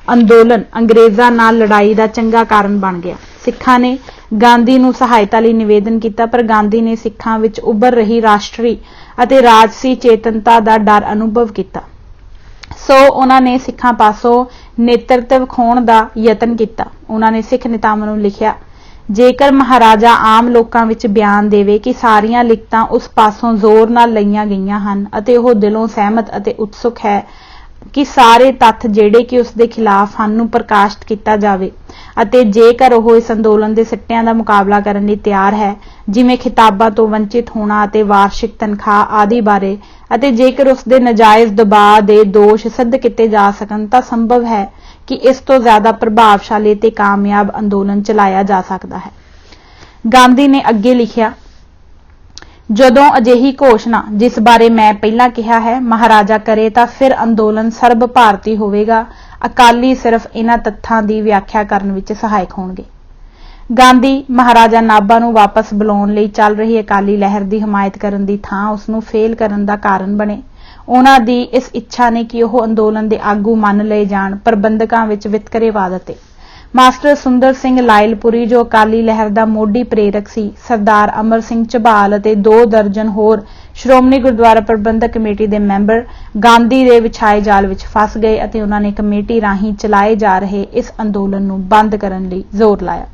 अंदोलन अंग्रेजां नाल लड़ाई दा चंगा कारण बन गया। सिखां ने गांधी नूं सहायता लई निवेदन किया, पर गांधी ने सिखां विच उभर रही राष्ट्री अते राजसी चेतनता दा डर अनुभव किया, सो उन्हां ने सिखां पासों नेतृत्व विखाउण दा यतन किया। उन्हां ने सिख नेतावां नूं लिखिया, जेकर महाराजा आम लोकां विच बयान देवे कि सारियां लिखतां उस पासों जोर नाल लईआं गईआं हन अते ओह दिलों सहमत अते उत्सुक है कि सारे तत्थ जेड़े कि उस दे खिलाफ ਹਨ ਨੂੰ ਪ੍ਰਕਾਸ਼ਿਤ ਕੀਤਾ ਜਾਵੇ ਅਤੇ ਜੇਕਰ ਉਹ ਇਸ ਅੰਦੋਲਨ ਦੇ ਸਿੱਟਿਆਂ ਦਾ ਮੁਕਾਬਲਾ ਕਰਨ ਲਈ ਤਿਆਰ ਹੈ, ਜਿਵੇਂ ਖਿਤਾਬਾਂ ਤੋਂ ਵੰਚਿਤ ਹੋਣਾ ਅਤੇ ਵਾਰਸ਼ਿਕ ਤਨਖਾਹ ਆਦਿ ਬਾਰੇ, ਅਤੇ ਜੇਕਰ ਉਸ ਦੇ ਨਜਾਇਜ਼ ਦਬਾਅ ਦੇ ਦੋਸ਼ ਸਿੱਧ ਕੀਤੇ ਜਾ ਸਕਣ ਤਾਂ ਸੰਭਵ ਹੈ ਕਿ ਇਸ ਤੋਂ ਜ਼ਿਆਦਾ ਪ੍ਰਭਾਵਸ਼ਾਲੀ ਤੇ ਕਾਮਯਾਬ ਅੰਦੋਲਨ ਚਲਾਇਆ ਜਾ ਸਕਦਾ ਹੈ। ਗਾਂਧੀ ਨੇ ਅੱਗੇ ਲਿਖਿਆ, ਜਦੋਂ ਅਜਿਹੀ ਘੋਸ਼ਣਾ ਜਿਸ ਬਾਰੇ ਮੈਂ ਪਹਿਲਾਂ ਕਿਹਾ ਹੈ ਮਹਾਰਾਜਾ ਕਰੇ ਤਾਂ ਫਿਰ ਅੰਦੋਲਨ ਸਰਬ ਭਾਰਤੀ ਹੋਵੇਗਾ। ਅਕਾਲੀ ਸਿਰਫ ਇਹਨਾਂ ਤੱਥਾਂ ਦੀ ਵਿਆਖਿਆ ਕਰਨ ਵਿੱਚ ਸਹਾਇਕ ਹੋਣਗੇ। ਗਾਂਧੀ ਮਹਾਰਾਜਾ ਨਾਭਾ ਨੂੰ ਵਾਪਸ ਬੁਲਾਉਣ ਲਈ ਚੱਲ ਰਹੀ ਅਕਾਲੀ ਲਹਿਰ ਦੀ ਹਮਾਇਤ ਕਰਨ ਦੀ ਥਾਂ ਉਸ ਨੂੰ ਫੇਲ ਕਰਨ ਦਾ ਕਾਰਨ ਬਣੇ। ਉਹਨਾਂ ਦੀ ਇਸ ਇੱਛਾ ਨੇ ਕਿ ਉਹ ਅੰਦੋਲਨ ਦੇ ਆਗੂ ਮੰਨ ਲਏ ਜਾਣ। ਪ੍ਰਬੰਧਕਾਂ ਵਿੱਚ ਵਿਤਕਰੇ ਪਾ ਦਿੱਤੇ। ਮਾਸਟਰ ਸੁੰਦਰ ਸਿੰਘ ਲਾਇਲਪੁਰੀ ਜੋ ਅਕਾਲੀ ਲਹਿਰ ਦਾ ਮੋਢੀ ਪ੍ਰੇਰਕ ਸੀ, ਸਰਦਾਰ ਅਮਰ ਸਿੰਘ ਝਬਾਲ ਅਤੇ 2 ਦਰਜਨ ਹੋਰ ਸ਼੍ਰੋਮਣੀ ਗੁਰਦੁਆਰਾ ਪ੍ਰਬੰਧਕ ਕਮੇਟੀ ਦੇ ਮੈਂਬਰ ਗਾਂਧੀ ਦੇ ਵਿਛਾਏ ਜਾਲ ਵਿੱਚ ਫਸ ਗਏ ਅਤੇ ਉਹਨਾਂ ਨੇ ਕਮੇਟੀ ਰਾਹੀਂ ਚਲਾਏ ਜਾ ਰਹੇ ਇਸ ਅੰਦੋਲਨ ਨੂੰ ਬੰਦ ਕਰਨ ਲਈ ਜ਼ੋਰ ਲਾਇਆ।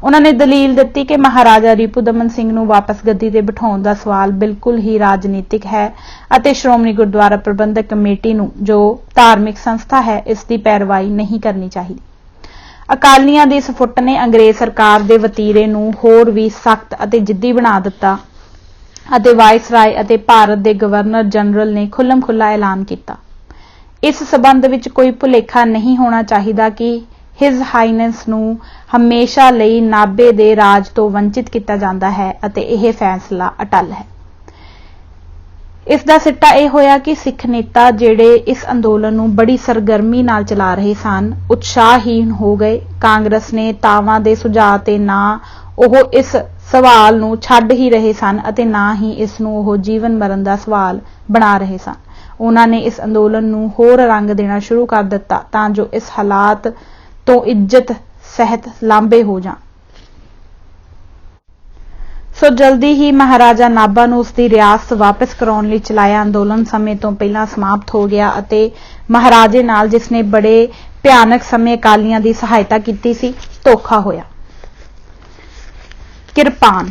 ਉਹਨਾਂ ਨੇ ਦਲੀਲ ਦਿੱਤੀ ਕਿ ਮਹਾਰਾਜਾ ਰਿਪੁਦਮਨ ਸਿੰਘ ਨੂੰ ਵਾਪਸ ਗੱਦੀ ਤੇ ਬਿਠਾਉਣ ਦਾ ਸਵਾਲ ਬਿਲਕੁਲ ਹੀ ਰਾਜਨੀਤਿਕ ਹੈ ਅਤੇ ਸ਼੍ਰੋਮਣੀ ਗੁਰਦੁਆਰਾ ਪ੍ਰਬੰਧਕ ਕਮੇਟੀ ਨੂੰ ਜੋ ਧਾਰਮਿਕ ਸੰਸਥਾ ਹੈ ਇਸ ਦੀ ਪੈਰਵਾਈ ਨਹੀਂ ਕਰਨੀ ਚਾਹੀਦੀ। ਅਕਾਲੀਆਂ ਦੀ ਇਸ ਫੁੱਟ ਨੇ ਅੰਗਰੇਜ਼ ਸਰਕਾਰ ਦੇ ਵਤੀਰੇ ਨੂੰ ਹੋਰ ਵੀ ਸਖਤ ਅਤੇ ਜਿੱਦੀ ਬਣਾ ਦਿੱਤਾ ਅਤੇ ਵਾਇਸਰਾਏ ਅਤੇ ਭਾਰਤ ਦੇ ਗਵਰਨਰ ਜਨਰਲ ਨੇ ਖੁੱਲ੍ਹਮ ਖੁੱਲ੍ਹਾ ਐਲਾਨ ਕੀਤਾ। ਇਸ ਸਬੰਧ ਵਿੱਚ ਕੋਈ ਭੁਲੇਖਾ ਨਹੀਂ ਹੋਣਾ ਚਾਹੀਦਾ ਕਿ ਹਿਜ਼ ਹਾਈਨੈਸ ਨੂੰ ਹਮੇਸ਼ਾ ਲਈ ਨਾਭੇ ਦੇ ਰਾਜ ਤੋਂ ਵੰਚਿਤ ਕੀਤਾ ਜਾਂਦਾ ਹੈ ਅਤੇ ਇਹ ਫੈਸਲਾ ਅਟੱਲ ਹੈ। ਇਸ ਦਾ ਸਿੱਟਾ ਇਹ ਹੋਇਆ ਕਿ ਸਿੱਖ ਨੇਤਾ ਜਿਹੜੇ ਇਸ ਅੰਦੋਲਨ ਨੂੰ ਬੜੀ ਸਰਗਰਮੀ ਨਾਲ ਚਲਾ ਰਹੇ ਸਨ ਉਤਸ਼ਾਹਹੀਣ ਹੋ ਗਏ। ਕਾਂਗਰਸ ਨੇ ਤਾਵਾਂ ਦੇ ਸੁਝਾਅ ਤੇ ਨਾ ਉਹ ਇਸ ਸਵਾਲ ਨੂੰ ਛੱਡ ਹੀ ਰਹੇ ਸਨ ਅਤੇ ਨਾ ਹੀ ਇਸ ਨੂੰ ਉਹ ਜੀਵਨ ਮਰਨ ਦਾ ਸਵਾਲ ਬਣਾ ਰਹੇ ਸਨ। ਉਹਨਾਂ ਨੇ ਇਸ ਅੰਦੋਲਨ ਨੂੰ ਹੋਰ ਰੰਗ ਦੇਣਾ ਸ਼ੁਰੂ ਕਰ ਦਿੱਤਾ ਤਾਂ ਜੋ ਇਸ ਹਾਲਾਤ ਤੋਂ ਇੱਜ਼ਤ ਸਹਿਤ ਲਾਂਭੇ ਹੋ ਜਾਣ। ਸੋ ਜਲਦੀ ਹੀ ਮਹਾਰਾਜਾ ਨਾਭਾ ਨੂੰ ਉਸਦੀ ਰਿਆਸਤ ਵਾਪਸ ਕਰਾਉਣ ਲਈ ਚਲਾਇਆ ਅੰਦੋਲਨ ਸਮੇਂ ਤੋਂ ਪਹਿਲਾਂ ਸਮਾਪਤ ਹੋ ਗਿਆ ਅਤੇ ਮਹਾਰਾਜੇ ਨਾਲ ਜਿਸਨੇ ਬੜੇ ਭਿਆਨਕ ਸਮੇਂ ਅਕਾਲੀਆਂ ਦੀ ਸਹਾਇਤਾ ਕੀਤੀ ਸੀ ਧੋਖਾ ਹੋਇਆ। ਕਿਰਪਾਨ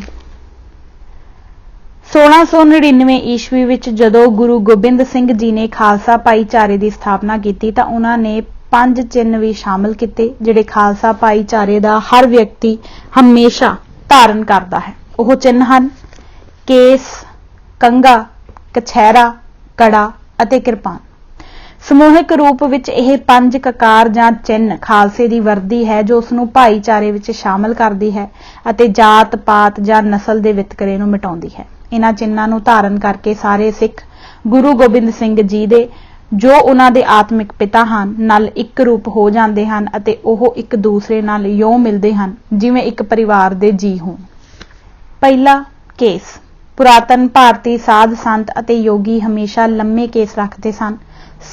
1699 ਈਸਵੀ ਵਿੱਚ ਜਦੋਂ ਗੁਰੂ ਗੋਬਿੰਦ ਸਿੰਘ ਜੀ ਨੇ ਖਾਲਸਾ ਭਾਈਚਾਰੇ ਦੀ ਸਥਾਪਨਾ ਕੀਤੀ ਤਾਂ ਉਹਨਾਂ ਨੇ 5 ਚਿੰਨ੍ਹ ਵੀ ਸ਼ਾਮਲ ਕੀਤੇ ਜਿਹੜੇ ਖਾਲਸਾ ਭਾਈਚਾਰੇ ਦਾ ਹਰ ਵਿਅਕਤੀ ਹਮੇਸ਼ਾ ਧਾਰਨ ਕਰਦਾ ਹੈ। ਉਹ ਚਿੰਨ੍ਹ ਹਨ ਕੇਸ, ਕੰਘਾ, ਕਛਹਿਰਾ, ਕੜਾ ਅਤੇ ਕਿਰਪਾਨ। ਸਮੂਹਿਕ ਰੂਪ ਵਿੱਚ ਇਹ 5 ਕਕਾਰ ਜਾਂ ਚਿੰਨ੍ਹ ਖਾਲਸੇ ਦੀ ਵਰਦੀ ਹੈ ਜੋ ਉਸ ਨੂੰ ਭਾਈਚਾਰੇ ਵਿੱਚ ਸ਼ਾਮਲ ਕਰਦੀ ਹੈ ਅਤੇ ਜਾਤ ਪਾਤ ਜਾਂ ਨਸਲ ਦੇ ਵਿਤਕਰੇ ਨੂੰ ਮਿਟਾਉਂਦੀ ਹੈ। ਇਹਨਾਂ ਚਿੰਨ੍ਹਾਂ ਨੂੰ ਧਾਰਨ ਕਰਕੇ ਸਾਰੇ ਸਿੱਖ ਗੁਰੂ ਗੋਬਿੰਦ ਸਿੰਘ ਜੀ ਦੇ ਜੋ ਉਹਨਾਂ ਦੇ ਆਤਮਿਕ ਪਿਤਾ ਹਨ ਨਾਲ ਇੱਕ ਰੂਪ ਹੋ ਜਾਂਦੇ ਹਨ ਅਤੇ ਉਹ ਇੱਕ ਦੂਸਰੇ ਨਾਲ ਇਉਂ ਮਿਲਦੇ ਹਨ ਜਿਵੇਂ ਇੱਕ ਪਰਿਵਾਰ ਦੇ ਜੀਅ ਹੋਣ। ਪਹਿਲਾ, ਕੇਸ। ਪੁਰਾਤਨ ਭਾਰਤੀ ਸਾਧ ਸੰਤ ਅਤੇ ਯੋਗੀ ਹਮੇਸ਼ਾ ਲੰਮੇ ਕੇਸ ਰੱਖਦੇ ਸਨ।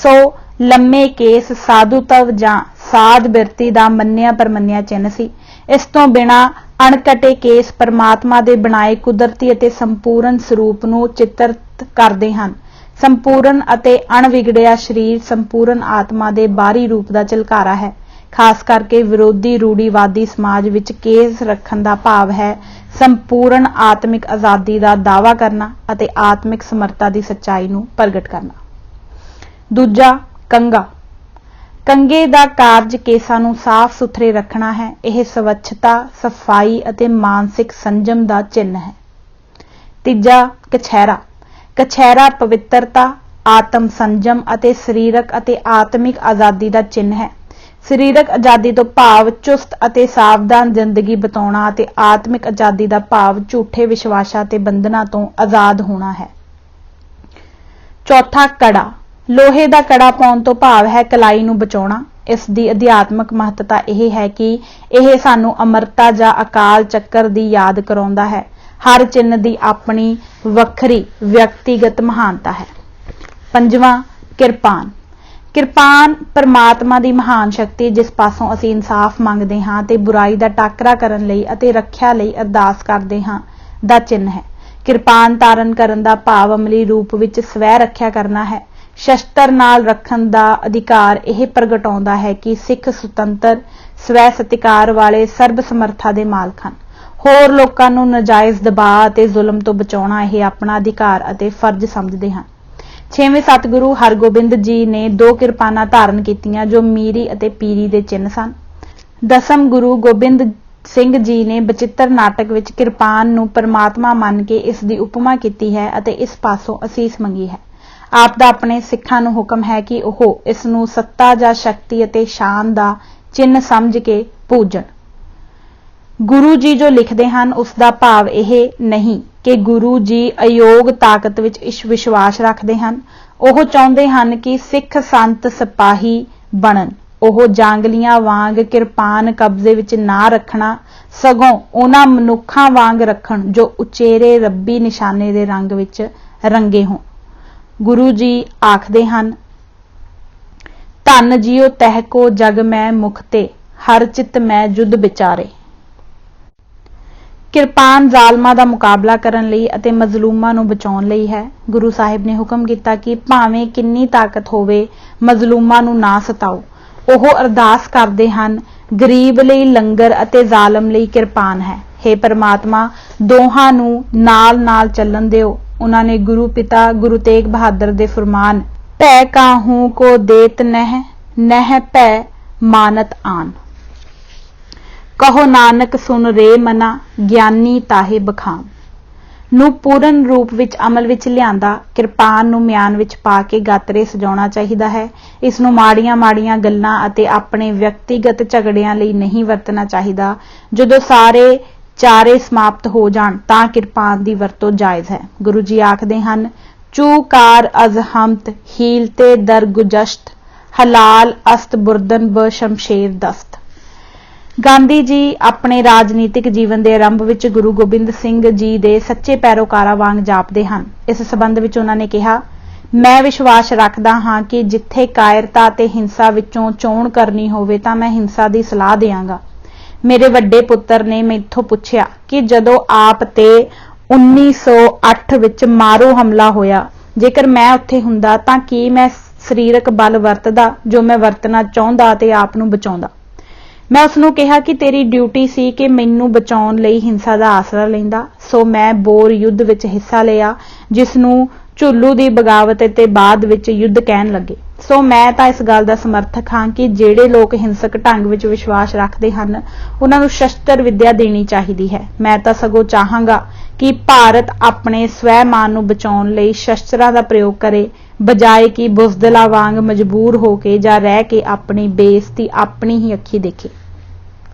ਸੋ ਲੰਮੇ ਕੇਸ ਸਾਧੂਤਵ ਜਾਂ ਸਾਧ ਬਿਰਤੀ ਦਾ ਮੰਨਿਆ ਪਰਮੰਨਿਆ ਚਿੰਨ੍ਹ ਸੀ। ਇਸ ਤੋਂ ਬਿਨਾਂ ਅਣਕਟੇ ਕੇਸ ਪਰਮਾਤਮਾ ਦੇ ਬਣਾਏ ਕੁਦਰਤੀ ਅਤੇ ਸੰਪੂਰਨ ਸਰੂਪ ਨੂੰ ਚਿਤਰਿਤ ਕਰਦੇ ਹਨ। ਸੰਪੂਰਨ ਅਤੇ ਅਣਵਿਗੜਿਆ ਸਰੀਰ ਸੰਪੂਰਨ ਆਤਮਾ ਦੇ ਬਾਹਰੀ ਰੂਪ ਦਾ ਝਲਕਾਰਾ ਹੈ। ਖਾਸ ਕਰਕੇ ਵਿਰੋਧੀ ਰੂੜੀਵਾਦੀ ਸਮਾਜ ਵਿੱਚ ਕੇਸ ਰੱਖਣ ਦਾ ਭਾਵ ਹੈ ਸੰਪੂਰਨ ਆਤਮਿਕ ਆਜ਼ਾਦੀ ਦਾ ਦਾਅਵਾ ਕਰਨਾ ਅਤੇ ਆਤਮਿਕ ਸਮਰੱਥਾ ਦੀ ਸੱਚਾਈ ਨੂੰ ਪ੍ਰਗਟ ਕਰਨਾ। ਦੂਜਾ, ਕੰਘਾ। ਕੰਘੇ ਦਾ ਕਾਰਜ ਕੇਸਾਂ ਨੂੰ ਸਾਫ਼ ਸੁਥਰੇ ਰੱਖਣਾ ਹੈ। ਇਹ ਸਵੱਛਤਾ, ਸਫਾਈ ਅਤੇ ਮਾਨਸਿਕ ਸੰਜਮ ਦਾ ਚਿੰਨ੍ਹ ਹੈ। ਤੀਜਾ, ਕਛਹਿਰਾ। ਕਛਹਿਰਾ ਪਵਿੱਤਰਤਾ, ਆਤਮ ਸੰਜਮ ਅਤੇ ਸਰੀਰਕ ਅਤੇ ਆਤਮਿਕ ਆਜ਼ਾਦੀ ਦਾ ਚਿੰਨ੍ਹ ਹੈ। ਸਰੀਰਕ ਆਜ਼ਾਦੀ ਤੋਂ ਭਾਵ ਚੁਸਤ ਅਤੇ ਸਾਵਧਾਨ ਜ਼ਿੰਦਗੀ ਬਿਤਾਉਣਾ ਅਤੇ ਆਤਮਿਕ ਆਜ਼ਾਦੀ ਦਾ ਭਾਵ ਝੂਠੇ ਵਿਸ਼ਵਾਸਾਂ ਤੇ ਬੰਧਨਾਂ ਤੋਂ ਆਜ਼ਾਦ ਹੋਣਾ ਹੈ। ਚੌਥਾ, ਕੜਾ। ਲੋਹੇ ਦਾ ਕੜਾ ਪਾਉਣ ਤੋਂ ਭਾਵ ਹੈ ਕਲਾਈ ਨੂੰ ਬਚਾਉਣਾ। ਇਸ ਦੀ ਅਧਿਆਤਮਕ ਮਹੱਤਤਾ ਇਹ ਹੈ ਕਿ ਇਹ ਸਾਨੂੰ ਅਮਰਤਾ ਜਾਂ ਅਕਾਲ ਚੱਕਰ ਦੀ ਯਾਦ ਕਰਾਉਂਦਾ ਹੈ। ਹਰ ਚਿੰਨ੍ਹ ਦੀ ਆਪਣੀ ਵੱਖਰੀ ਵਿਅਕਤੀਗਤ ਮਹਾਨਤਾ ਹੈ। ਪੰਜਵਾਂ, ਕਿਰਪਾਨ। ਕਿਰਪਾਨ ਪਰਮਾਤਮਾ ਦੀ ਮਹਾਨ ਸ਼ਕਤੀ ਜਿਸ ਪਾਸੋਂ ਅਸੀਂ ਇਨਸਾਫ ਮੰਗਦੇ ਹਾਂ ਤੇ ਬੁਰਾਈ ਦਾ ਟਾਕਰਾ ਕਰਨ ਲਈ ਅਤੇ ਰੱਖਿਆ ਲਈ ਅਰਦਾਸ ਕਰਦੇ ਹਾਂ ਦਾ ਚਿੰਨ੍ਹ ਹੈ। ਕਿਰਪਾਨ ਧਾਰਨ ਕਰਨ ਦਾ ਭਾਵ ਅਮਲੀ ਰੂਪ ਵਿੱਚ ਸਵੈ ਰੱਖਿਆ ਕਰਨਾ ਹੈ। ਸ਼ਸਤਰ ਨਾਲ ਰੱਖਣ ਦਾ ਅਧਿਕਾਰ ਇਹ ਪ੍ਰਗਟਾਉਂਦਾ ਹੈ ਕਿ ਸਿੱਖ ਸੁਤੰਤਰ ਸਵੈ ਸਤਿਕਾਰ ਵਾਲੇ ਸਰਬ ਸਮਰੱਥਾ ਦੇ ਮਾਲਕ ਹਨ। ਹੋਰ ਲੋਕਾਂ ਨੂੰ ਨਾਜਾਇਜ਼ ਦਬਾਅ ਅਤੇ ਜ਼ੁਲਮ ਤੋਂ ਬਚਾਉਣਾ ਇਹ ਆਪਣਾ ਅਧਿਕਾਰ ਅਤੇ ਫਰਜ਼ ਸਮਝਦੇ ਹਨ। ਛੇਵੇਂ ਸਤਿਗੁਰੂ ਹਰਗੋਬਿੰਦ ਜੀ ਨੇ 2 ਕਿਰਪਾਨਾਂ ਧਾਰਨ ਕੀਤੀਆਂ ਜੋ ਮੀਰੀ ਅਤੇ ਪੀਰੀ ਦੇ ਚਿੰਨ੍ਹ ਸਨ। ਦਸਮ ਗੁਰੂ ਗੋਬਿੰਦ ਸਿੰਘ ਜੀ ਨੇ ਬਚਿੱਤਰ ਨਾਟਕ ਵਿੱਚ ਕਿਰਪਾਨ ਨੂੰ ਪਰਮਾਤਮਾ ਮੰਨ ਕੇ ਇਸ ਦੀ ਉਪਮਾ ਕੀਤੀ ਹੈ ਅਤੇ ਇਸ ਪਾਸੋਂ ਅਸੀਸ ਮੰਗੀ ਹੈ। ਆਪ ਦਾ ਆਪਣੇ ਸਿੱਖਾਂ ਨੂੰ ਹੁਕਮ ਹੈ ਕਿ ਉਹ ਇਸ ਨੂੰ ਸੱਤਾ ਜਾਂ ਸ਼ਕਤੀ ਅਤੇ ਸ਼ਾਨ ਦਾ ਚਿੰਨ੍ਹ ਸਮਝ ਕੇ ਪੂਜਣ। ਗੁਰੂ ਜੀ ਜੋ ਲਿਖਦੇ ਹਨ ਉਸ ਦਾ ਭਾਵ ਇਹ ਨਹੀਂ ਕਿ ਗੁਰੂ ਜੀ ਅਯੋਗ ਤਾਕਤ ਵਿੱਚ ਵਿਸ਼ਵਾਸ ਰੱਖਦੇ ਹਨ। ਉਹ ਚਾਹੁੰਦੇ ਹਨ ਕਿ ਸਿੱਖ ਸੰਤ ਸਿਪਾਹੀ ਬਣਨ। ਉਹ ਜਾਂਗਲੀਆਂ ਵਾਂਗ ਕਿਰਪਾਨ ਕਬਜ਼ੇ ਵਿੱਚ ਨਾ ਰੱਖਣਾ ਸਗੋਂ ਉਹਨਾਂ ਮਨੁੱਖਾਂ ਵਾਂਗ ਰੱਖਣ ਜੋ ਉਚੇਰੇ ਰੱਬੀ ਨਿਸ਼ਾਨੇ ਦੇ ਰੰਗ ਵਿੱਚ ਰੰਗੇ ਹੋਣ। ਗੁਰੂ ਜੀ ਆਖਦੇ ਹਨ, ਧੰਨ ਜੀਓ ਤਹਿ ਕੋ ਜਗ ਮੈਂ ਮੁਖਤੇ ਹਰ ਚਿਤ ਮੈਂ ਜੁਦ ਵਿਚਾਰੇ। ਕਿਰਪਾਨ ਜ਼ਾਲਮਾਂ ਦਾ ਮੁਕਾਬਲਾ ਕਰਨ ਲਈ ਅਤੇ ਮਜ਼ਲੂਮਾਂ ਨੂੰ ਬਚਾਉਣ ਲਈ ਹੈ। ਗੁਰੂ ਸਾਹਿਬ ਨੇ ਹੁਕਮ ਕੀਤਾ ਕਿ ਭਾਵੇਂ ਕਿੰਨੀ ਤਾਕਤ ਹੋਵੇ ਮਜ਼ਲੂਮਾਂ ਨੂੰ ਨਾ ਸਤਾਓ। ਉਹ ਅਰਦਾਸ ਕਰਦੇ ਹਨ, ਗਰੀਬ ਲਈ ਲੰਗਰ ਅਤੇ ਜ਼ਾਲਮ ਲਈ ਕਿਰਪਾਨ ਹੈ। ਹੇ ਪਰਮਾਤਮਾ, ਦੋਹਾਂ ਨੂੰ ਨਾਲ-ਨਾਲ ਚੱਲਣ ਦਿਓ। ਉਹਨਾਂ ਨੇ ਗੁਰੂ ਪਿਤਾ ਗੁਰੂ ਤੇਗ ਬਹਾਦਰ ਦੇ ਫਰਮਾਨ ਭੈ ਕਾਹੂ ਕੋ ਦੇਤ ਨਹਿ ਭੈ ਮਾਨਤ ਆਨ। ਕਹੋ ਨਾਨਕ ਸੁਨ ਰੇ ਮਨਾ ਗਿਆਨੀ ਤਾਹੇ ਬਖਾਨ ਨੂੰ ਪੂਰਨ ਰੂਪ ਵਿੱਚ ਅਮਲ ਵਿੱਚ ਲਿਆਂਦਾ। ਕਿਰਪਾਨ ਨੂੰ ਮਿਆਨ ਵਿੱਚ ਪਾ ਕੇ ਗਾਤਰੇ ਸਜਾਉਣਾ ਚਾਹੀਦਾ ਹੈ। ਇਸ ਨੂੰ ਮਾੜੀਆਂ ਗੱਲਾਂ ਅਤੇ ਆਪਣੇ ਵਿਅਕਤੀਗਤ ਝਗੜਿਆਂ ਲਈ ਨਹੀਂ ਵਰਤਣਾ ਚਾਹੀਦਾ। ਜਦੋਂ ਸਾਰੇ ਚਾਰੇ ਸਮਾਪਤ ਹੋ ਜਾਣ ਤਾਂ ਕਿਰਪਾਨ ਦੀ ਵਰਤੋਂ ਜਾਇਜ਼ ਹੈ। ਗੁਰੂ ਜੀ ਆਖਦੇ ਹਨ, ਚੂ ਕਾਰ ਅਜ਼ ਹਮਤ ਹੀਲਤੇ ਦਰ ਗੁਜਸ਼ਤ ਹਲਾਲ ਅਸਤ ਬੁਰਦਨ ਬ ਸ਼ਮਸ਼ੇਰ ਦਸਤ। ਗਾਂਧੀ ਜੀ ਆਪਣੇ ਰਾਜਨੀਤਿਕ ਜੀਵਨ ਦੇ ਆਰੰਭ ਵਿੱਚ ਗੁਰੂ ਗੋਬਿੰਦ ਸਿੰਘ ਜੀ ਦੇ ਸੱਚੇ ਪੈਰੋਕਾਰਾਂ ਵਾਂਗ ਜਾਪਦੇ ਹਨ। ਇਸ ਸਬੰਧ ਵਿੱਚ ਉਹਨਾਂ ਨੇ ਕਿਹਾ, ਮੈਂ ਵਿਸ਼ਵਾਸ ਰੱਖਦਾ ਹਾਂ ਕਿ ਜਿੱਥੇ ਕਾਇਰਤਾ ਅਤੇ ਹਿੰਸਾ ਵਿੱਚੋਂ ਚੋਣ ਕਰਨੀ ਹੋਵੇ ਤਾਂ ਮੈਂ ਹਿੰਸਾ ਦੀ ਸਲਾਹ ਦਿਆਂਗਾ। ਮੇਰੇ ਵੱਡੇ ਪੁੱਤਰ ਨੇ ਮੈਥੋਂ ਪੁੱਛਿਆ ਕਿ ਜਦੋਂ ਆਪ ਤੇ 1908 ਵਿੱਚ ਮਾਰੋ ਹਮਲਾ ਹੋਇਆ, ਜੇਕਰ ਮੈਂ ਉੱਥੇ ਹੁੰਦਾ ਤਾਂ ਕੀ ਮੈਂ ਸਰੀਰਕ ਬਲ ਵਰਤਦਾ ਜੋ ਮੈਂ ਵਰਤਣਾ ਚਾਹੁੰਦਾ ਅਤੇ ਆਪ ਨੂੰ ਬਚਾਉਂਦਾ। मैं उसनूं कहा कि तेरी ड्यूटी सी कि मैनू बचाउण लई हिंसा का आसरा लैंदा, सो मैं बोर युद्ध विच हिस्सा लिया, जिसनूं झुल्लू की बगावत ते बाद विच युद्ध कहण लगे। सो मैं तां इस गल दा समर्थक हाँ कि ਜਿਹੜੇ लोग हिंसक ढंग विच विश्वास रखते हैं उन्हां नूं शस्त्र विद्या देनी चाहिदी है। मैं तां सगों चाहांगा कि भारत अपने स्वैमान नूं बचाउण लई शस्त्रां दा प्रयोग करे, बजाए कि बुज़दिला वांग मजबूर होके जां रह के अपनी बेइज्जती अपनी ही अखी देखे।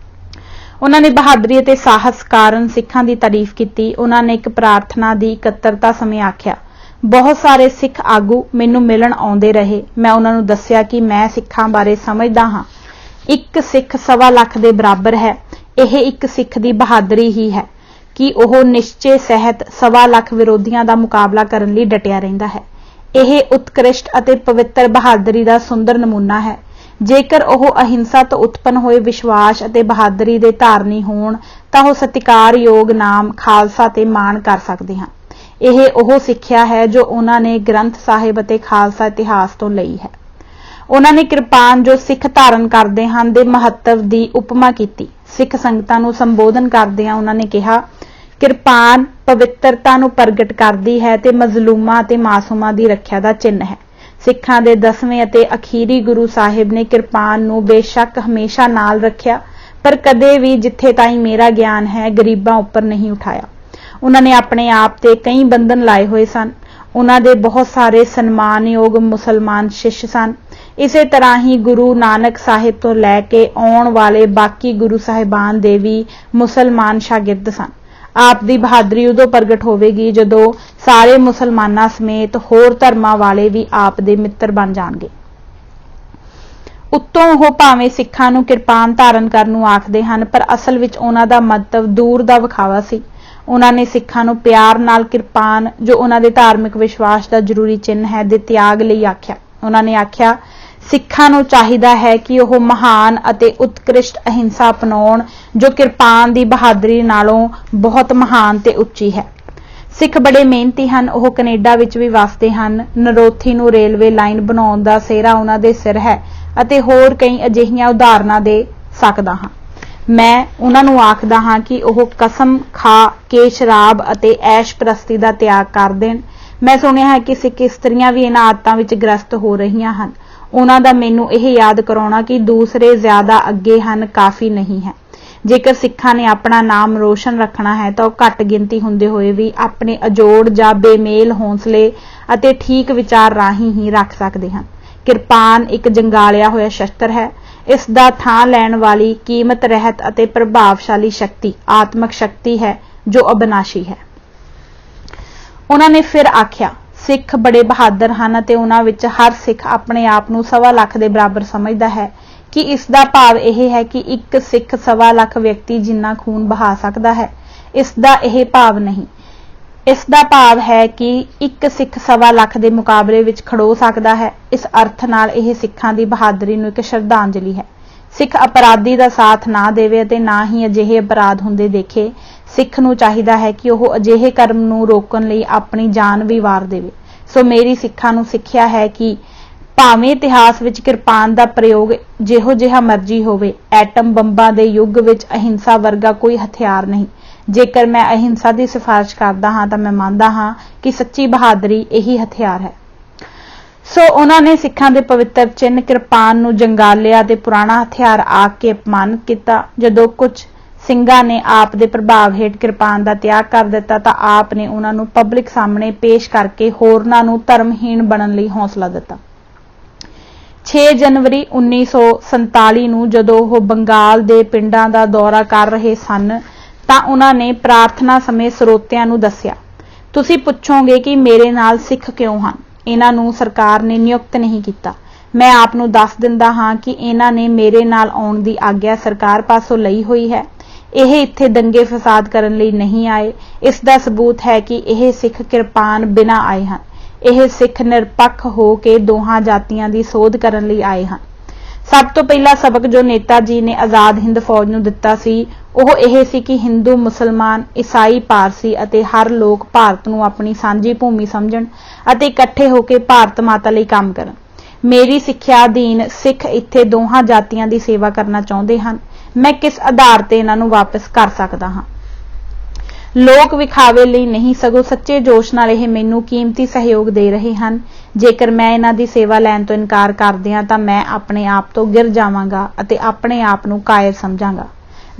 उन्होंने बहादरी और साहस कारण सिखां की तारीफ की। उन्होंने एक प्रार्थना की इकत्तरता समय आख्या, बहुत सारे सिख आगू मैनू मिलन आउंदे रहे। मैं उन्होंने दस्सिया कि मैं सिखां बारे समझदा हाँ, एक सिख 1.25 लाख के बराबर है। यह एक सिख की बहादरी ही है कि वह निश्चय सहित 1.25 लाख विरोधियों का मुकाबला करने लई डटिया रहिंदा है। यह उत्कृष्ट और पवित्र बहादरी का सुंदर नमूना है। जेकर वह अहिंसा तो उत्पन्न होए विश्वास और बहादरी के धारनी होण तां ओह सत्कारयोग नाम खालसा ते माण कर सकते हैं। यह ओह सिक्ख्या है जो उन्होंने ग्रंथ साहिब और खालसा इतिहास तो लई है। उन्होंने किरपान जो सिख धारण करते हैं दे महत्व की उपमा की। सिख संगतां नूं संबोधन करदिआं उन्होंने कहा, किरपान पवित्रता नूं प्रगट करती है ते मजलूमां ते मासूमां की रखिया का चिन्ह है। सिखां दे 10वें अते अखीरी गुरु साहिब ने किरपान नूं बेशक हमेशा नाल रखिया, पर कदे भी जिथे ताईं मेरा ज्ञान है गरीबां उपर नहीं उठाया। उन्होंने अपने आप ते कई बंधन लाए हुए सन। उन्हां दे बहुत सारे सन्मानयोग मुसलमान शिष्य सन। इसे तरह ही गुरु नानक साहिब तो लैके आउण वाले बाकी गुरु साहिबान दे भी मुसलमान शागिर्द सन। आप दी बहादरी उदों प्रगट होवेगी जदों सारे मुसलमानां समेत होर धर्मां वाले भी आप दे मित्र बन जाणगे। उत्तों ओह भावें सिखां नूं किरपान धारण करन नूं आखदे हन, पर असल विच उन्हां दा मतलब दूर दा विखावा सी। उन्हां ने सिखां नूं प्यार नाल किरपान जो उन्हां दे धार्मिक विश्वास दा जरूरी चिन्ह है दे त्याग लई आख्या। उन्हां ने आख्या, सिखां नूं चाहिदा है कि ओह महान अते उत्कृष्ट अहिंसा अपनाउण जो किरपान दी बहादरी नालों बहुत महान ते उच्ची है। सिख बड़े मेहनती हन। ओह कनेडा विच भी वसदे हन। नरोथी नूं रेलवे लाइन बनाउण दा सेहरा उन्हां दे सिर है अते होर कई अजिहियां उदाहरणां दे सकदा हां। मैं उन्हां नूं आखदा हां कि ओह कसम खा के शराब अते ऐश प्रस्ती दा त्याग कर देण। मैं सुनिया है कि सिख इस्त्रियां भी इन्हां आदतां विच ग्रस्त हो रहीआं हन। उन्हां दा मैनूं यह याद कराउणा कि दूसरे ज्यादा अगे हन काफ़ी नहीं है। जेकर सिखां ने अपना नाम रोशन रखना है तो घट गिनती हुंदे होए भी अपने अजोड़ जां बेमेल हौसले अते ठीक विचार राही ही रख सकते हैं। किरपान एक जंगालिया होया शस्त्र है। इस दा थां लैण वाली कीमत रहत अते प्रभावशाली शक्ति आत्मक शक्ति है जो अविनाशी है। उन्होंने फिर आख्या, सिख बड़े बहादुर हैं ते उन्हां विच हर सिख अपने आप नूं 1.25 लाख के बराबर समझदा है कि इसका भाव यह है कि एक सिख 1.25 लाख व्यक्ति जिन्ना खून बहा सकता है। इसका यह भाव नहीं। इसका भाव है कि एक सिख 1.25 लाख के मुकाबले विच खड़ो सकता है। इस अर्थ नाल यह सिखां दी बहादरी नूं एक श्रद्धांजलि है। सिख अपराधी का साथ ना देवे ते ना ही अजिहे अपराध हुंदे देखे। सिख नूं चाहिदा है कि वह अजिहे कर्म नूं रोकण लई अपनी जान भी वार देवे। सो मेरी सिखां नूं सिक्ख्या है कि भावें इतिहास विच किरपान का प्रयोग जिहो जिहा मर्जी होवे, एटम बंबां दे युग विच अहिंसा वर्गा कोई हथियार नहीं। जेकर मैं अहिंसा की सिफारिश करदा हाँ तां मैं मानदा हाँ कि सच्ची बहादरी यही हथियार है। सो उन्होंने सिखां दे पवित्र चिन्ह किरपान नूं जंगालिया ते पुराना हथियार आख के अपमानित किया। जदों कुछ ਸਿੰਘਾਂ ने आप दे प्रभाव हेठ किरपान का त्याग कर दिता तां आप ने उन्हां नूं पब्लिक सामने पेश करके होरनां नूं धर्महीन बनन लई हौसला दिता। 6 जनवरी 1947 नूं जदों ओह बंगाल दे पिंडां दा दौरा कर रहे सन तां उन्हां ने प्रार्थना समय ਸਰੋਤਿਆਂ नूं दस्सिया, तुसीं पुछोगे कि मेरे नाल सिख क्यों हन? इन्हां नूं सरकार ने नियुक्त नहीं किया। मैं आप नूं दस दिंदा हाँ कि इन्हां ने मेरे नाल आउण दी आग्या सरकार पासों लई होई है। यह इत्थे दंगे फसाद करन लई नहीं आए। इसका सबूत है कि यह सिख किरपान बिना आए हैं। यह सिख निरपक्ष हो के दोहां जातियां दी सोध करन लई आए हैं। सब तो पहला सबक जो नेता जी ने आजाद हिंद फौज नूं दिता सी ओह यह सी कि हिंदू मुसलमान ईसाई पारसी अते हर लोग भारत नूं अपनी सांझी भूमि समझण अते इकट्ठे होकर भारत माता लई काम करन। मेरी सिक्ख्या अधीन सिख इत्थे दोहां जातियां दी सेवा करना चाहुंदे हन। मैं किस आधार ते इन्हां नूं वापस कर सकदा हां। लोक विखावे लई नहीं सगों सच्चे जोश नाल इह मैनूं कीमती सहयोग दे रहे हन। जेकर मैं इन्हां दी सेवा लैण तो इनकार करदी हां तां मैं अपने आप तो गिर जावांगा अते अपने आप नूं कायर समझांगा।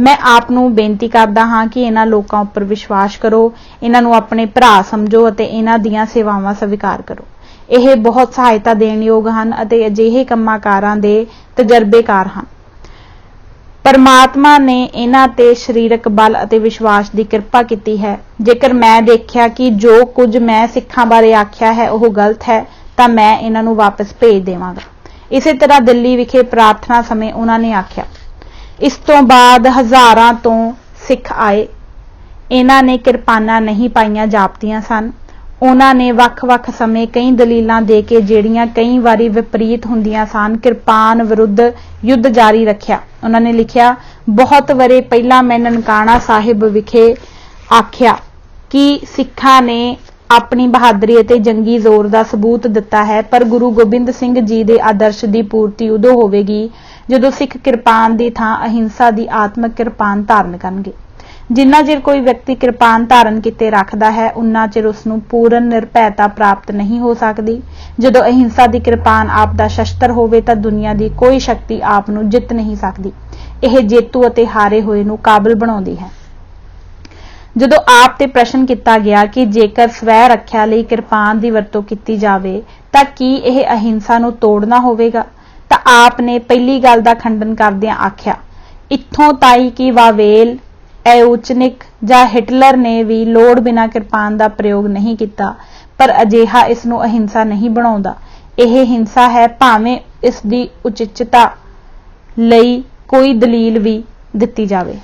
मैं आप नूं बेनती करदा हां कि इन्हां लोकां उपर विश्वास करो, इन्हां नूं अपने भरा समझो अते इन्हां दीयां सेवावां स्वीकार करो। ਇਹ बहुत सहायता देण योग ਹਨ ਅਤੇ ਅਜਿਹੇ ਕੰਮਾਂਕਾਰਾਂ ਦੇ ਤਜਰਬੇਕਾਰ ਹਨ। परमात्मा ने इन्हां ते शरीरक बल अते विश्वास की कृपा की है। जेकर मैं देखिया कि जो कुछ मैं सिखां बारे आख्या है वह गलत है तां मैं इन्हां नूं वापस भेज देवांगा। इसे तरह दिल्ली विखे प्रार्थना समय उन्होंने आख्या। इस तो बाद हज़ारां तो सिख आए। इन्हां ने किरपानां नहीं पाईयां जापदियां सन। उन्होंने वख-वख समय कई दलीलां दे के ਜਿਹੜੀਆਂ कई वारी विपरीत ਹੁੰਦੀਆਂ सन किरपान विरुद्ध युद्ध जारी रखिया। उन्होंने लिखिया, बहुत वरे पहला मैं ननकाना साहिब विखे आख्या कि सिखां ने अपनी बहादरी ਅਤੇ जंगी जोर का सबूत दिता है, पर गुरु गोबिंद सिंह जी के आदर्श की पूर्ति उदों होवेगी जदों सिख किरपान की थां अहिंसा की आत्मक किरपान धारण करनगे। जिन्ना चिर कोई व्यक्ति किरपान धारण किते रखदा है उन्ना चिर उसनूं पूर्ण निर्भयता प्राप्त नहीं हो सकती। जदों अहिंसा की किरपान आप दा शस्त्र होवे तां दुनिया की कोई शक्ति आप नूं जित नहीं सकती। यह जेतू अते हारे होए नूं काबिल बनाउंदी है। जदों आप ते प्रश्न किया गया कि जेकर स्वै रखिया लई किरपान की वरतों की जावे तां की यह अहिंसा नूं तोड़ना होवेगा, तां आप ने पहली गल दा खंडन करदिआं आख्या, इत्थों ताई कि वावेल एउचनिक जां हिटलर ने भी लोड़ बिना किरपान का प्रयोग नहीं किया, पर अजिहा इसनूं अहिंसा नहीं बनाउंदा। यह हिंसा है भावें इसकी उचितता लई कोई दलील भी दिती जावे।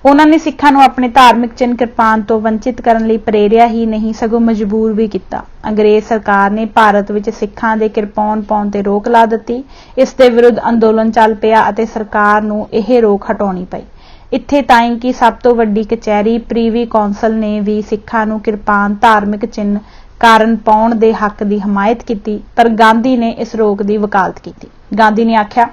उन्होंने सिखां नूं अपने धार्मिक चिन्ह किरपान तो वंचित करन लई प्रेरिया ही नहीं सगों मजबूर भी किया। अंग्रेज सरकार ने भारत विच सिखां दे किरपान पाउण ते रोक ला दित्ती। इस दे विरुद्ध अंदोलन चल पिया अते सरकार नूं यह रोक हटाउणी पई। इत्थे ताईं कि सब तो वड्डी कचहरी प्रीवी कौंसल ने भी सिखां नूं किरपान धार्मिक चिन्ह कारण पाउण दे हक की हमायत की, पर गांधी ने इस रोक की वकालत की। गांधी ने आख्या,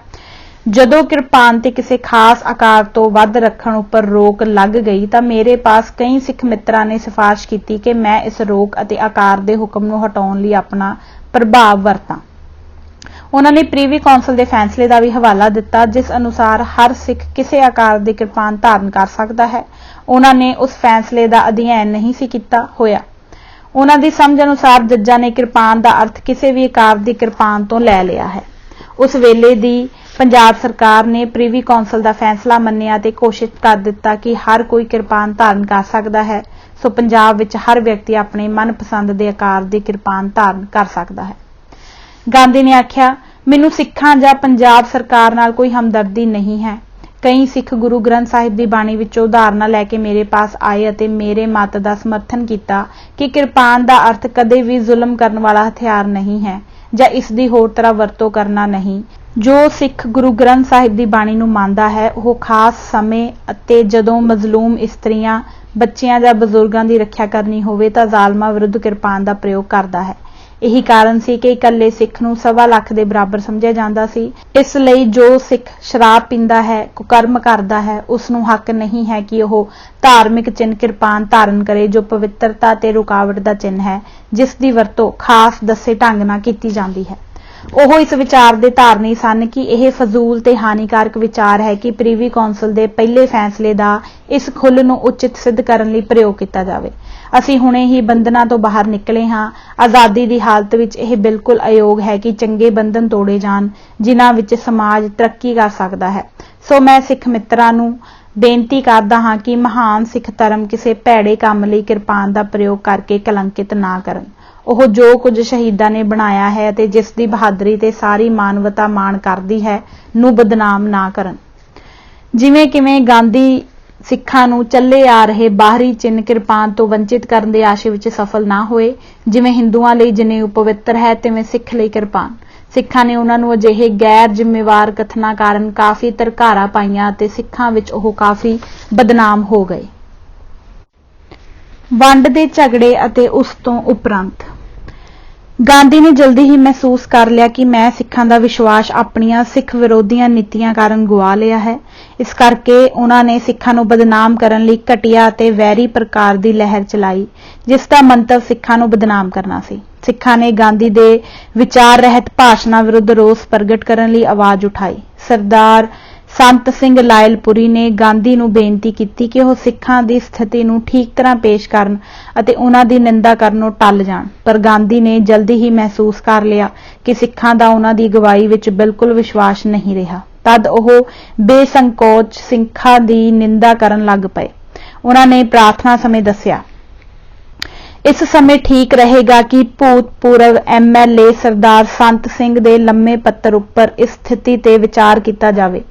जदों किरपान ते किसी खास आकार तो वध रखण उपर रोक लग गई तां मेरे पास कई सिख मित्रां ने सिफारिश की कि मैं इस रोक अते आकार दे हुक्म नूं हटाउण लई अपना प्रभाव वरतां। उन्होंने प्रीवी कौंसल के फैसले का भी हवाला दिता जिस अनुसार हर सिख किसी आकार की किरपान धारण कर सकता है। उन्होंने उस फैसले का अध्ययन नहीं सी कीता होया। उन्हां दी समझ अनुसार जज्जां ने किरपान का अर्थ किसी भी आकार की किरपान तो लै लिया है। उस वेले दी पंजाब सरकार ने प्रीवी कौंसल का फैसला मन्निया ते घोषित कर दिता कि हर कोई किरपान धारण कर सकता है। सो पंजाब विच हर व्यक्ति अपने मनपसंद के आकार की किरपान धारण कर सकता है। गांधी ने आख्या, मैनूं सिखां जां पंजाब सरकार नाल कोई हमदर्दी नहीं है। कई सिख गुरु ग्रंथ साहिब की बाणी विचों उदाहरणां लैके मेरे पास आए अते मेरे मत का समर्थन किया कि किरपान का अर्थ कदे भी जुल्म करने वाला हथियार नहीं है जां इसदी होर तरह वरतों करना नहीं। जो सिख गुरु ग्रंथ साहिब की बाणी नूं मंनदा है वह खास समय अते जदों मजलूम इस्त्रियां बच्चियां जां बजुर्गां की रखिया करनी होवे तां ज़ालमां विरुद्ध किरपान का प्रयोग करता है। यही कारण सी कि इकल्ले सिख नूं 1.25 लाख के बराबर समझिया जांदा सी। इसलिए जो सिख शराब पींदा है, कुकर्म करदा है, उसनूं हक नहीं है कि वह धार्मिक चिन्ह किरपान धारण करे जो पवित्रता ते रुकावट का चिन्ह है, जिसकी वरतों खास दसे ढंग नाल कीती जांदी है। ਉਹ इस विचार के धारनी सन कि यह फजूल ते हानिकारक विचार है कि प्रीवी कौंसल के पहले फैसले का इस खुल नूं उचित सिद्ध करने लई प्रयोग किया जाए। असीं हुणे ही बंधनां तो बाहर निकले हाँ। आज़ादी की हालत विच यह बिल्कुल अयोग है कि चंगे बंधन तोड़े जाण जिन्हां विच समाज तरक्की कर सकता है। सो मैं सिख मित्रां नूं बेनती करदा हाँ कि महान सिख धर्म किसी भैड़े काम लई किरपान का प्रयोग करके कलंकित ना करन। ਉਹ जो कुछ शहीदां ने बनाया है ते जिस दी बहादरी ते सारी मानवता माण करदी है नूं बदनाम ना करन। जिवें किवें गांधी सिखां नूं ਚੱਲੇ आ रहे बाहरी चिन्ह किरपान तो वंचित करन दे आशे विच सफल ना होए, जिवें हिंदुआं लई जनेऊ पवित्र है तिवें सिख लई किरपान। सिखां ने उन्हां नूं अजिहे गैर जिम्मेवार कथनां काਰਨ काफ़ी धरकारा पाईयां ते सिखां विच ਉਹ काफ़ी बदनाम हो गए। वंड दे झगड़े अते उस तो उपरंत ਗਾਂਧੀ ਨੇ ਜਲਦੀ ਹੀ ਮਹਿਸੂਸ ਕਰ ਲਿਆ ਕਿ ਮੈਂ ਸਿੱਖਾਂ ਦਾ ਵਿਸ਼ਵਾਸ ਆਪਣੀਆਂ ਸਿੱਖ ਵਿਰੋਧੀਆਂ ਨੀਤੀਆਂ ਕਾਰਨ ਗੁਆ ਲਿਆ ਹੈ। ਇਸ ਕਰਕੇ ਉਹਨਾਂ ਨੇ ਸਿੱਖਾਂ ਨੂੰ ਬਦਨਾਮ ਕਰਨ ਲਈ ਘਟੀਆ ਅਤੇ ਵੈਰੀ ਪ੍ਰਕਾਰ ਦੀ ਲਹਿਰ ਚਲਾਈ, ਜਿਸ ਦਾ ਮੰਤਵ ਸਿੱਖਾਂ ਨੂੰ ਬਦਨਾਮ ਕਰਨਾ ਸੀ। ਸਿੱਖਾਂ ਨੇ ਗਾਂਧੀ ਦੇ ਵਿਚਾਰ ਰਹਿਤ ਭਾਸ਼ਣਾਂ ਵਿਰੁੱਧ ਰੋਸ ਪ੍ਰਗਟ ਕਰਨ ਲਈ ਆਵਾਜ਼ ਉਠਾਈ। ਸਰਦਾਰ ਸੰਤ ਸਿੰਘ ਲਾਇਲਪੁਰੀ ਨੇ ਗਾਂਧੀ ਨੂੰ ਬੇਨਤੀ ਕੀਤੀ ਕਿ ਉਹ ਸਿੱਖਾਂ ਦੀ ਸਥਿਤੀ ਨੂੰ ਠੀਕ ਤਰ੍ਹਾਂ ਪੇਸ਼ ਕਰਨ ਅਤੇ ਉਹਨਾਂ ਦੀ ਨਿੰਦਾ ਕਰਨੋਂ ਟਲ ਜਾਣ, ਪਰ ਗਾਂਧੀ ਨੇ ਜਲਦੀ ਹੀ ਮਹਿਸੂਸ ਕਰ ਲਿਆ ਕਿ ਸਿੱਖਾਂ ਦਾ ਉਹਨਾਂ ਦੀ ਅਗਵਾਈ ਵਿੱਚ ਬਿਲਕੁਲ ਵਿਸ਼ਵਾਸ ਨਹੀਂ ਰਿਹਾ। ਤਦ ਉਹ ਬੇਸੰਕੋਚ ਸਿੱਖਾਂ ਦੀ ਨਿੰਦਾ ਕਰਨ ਲੱਗ ਪਏ। ਉਹਨਾਂ ਨੇ ਪ੍ਰਾਰਥਨਾ ਸਮੇਂ ਦੱਸਿਆ, ਇਸ ਸਮੇਂ ਠੀਕ ਰਹੇਗਾ ਕਿ ਭੂਤਪੂਰਵ MLA ਸਰਦਾਰ ਸੰਤ ਸਿੰਘ ਦੇ ਲੰਮੇ ਪੱਤਰ ਉੱਪਰ ਇਸ ਸਥਿਤੀ ਤੇ ਵਿਚਾਰ ਕੀਤਾ ਜਾਵੇ।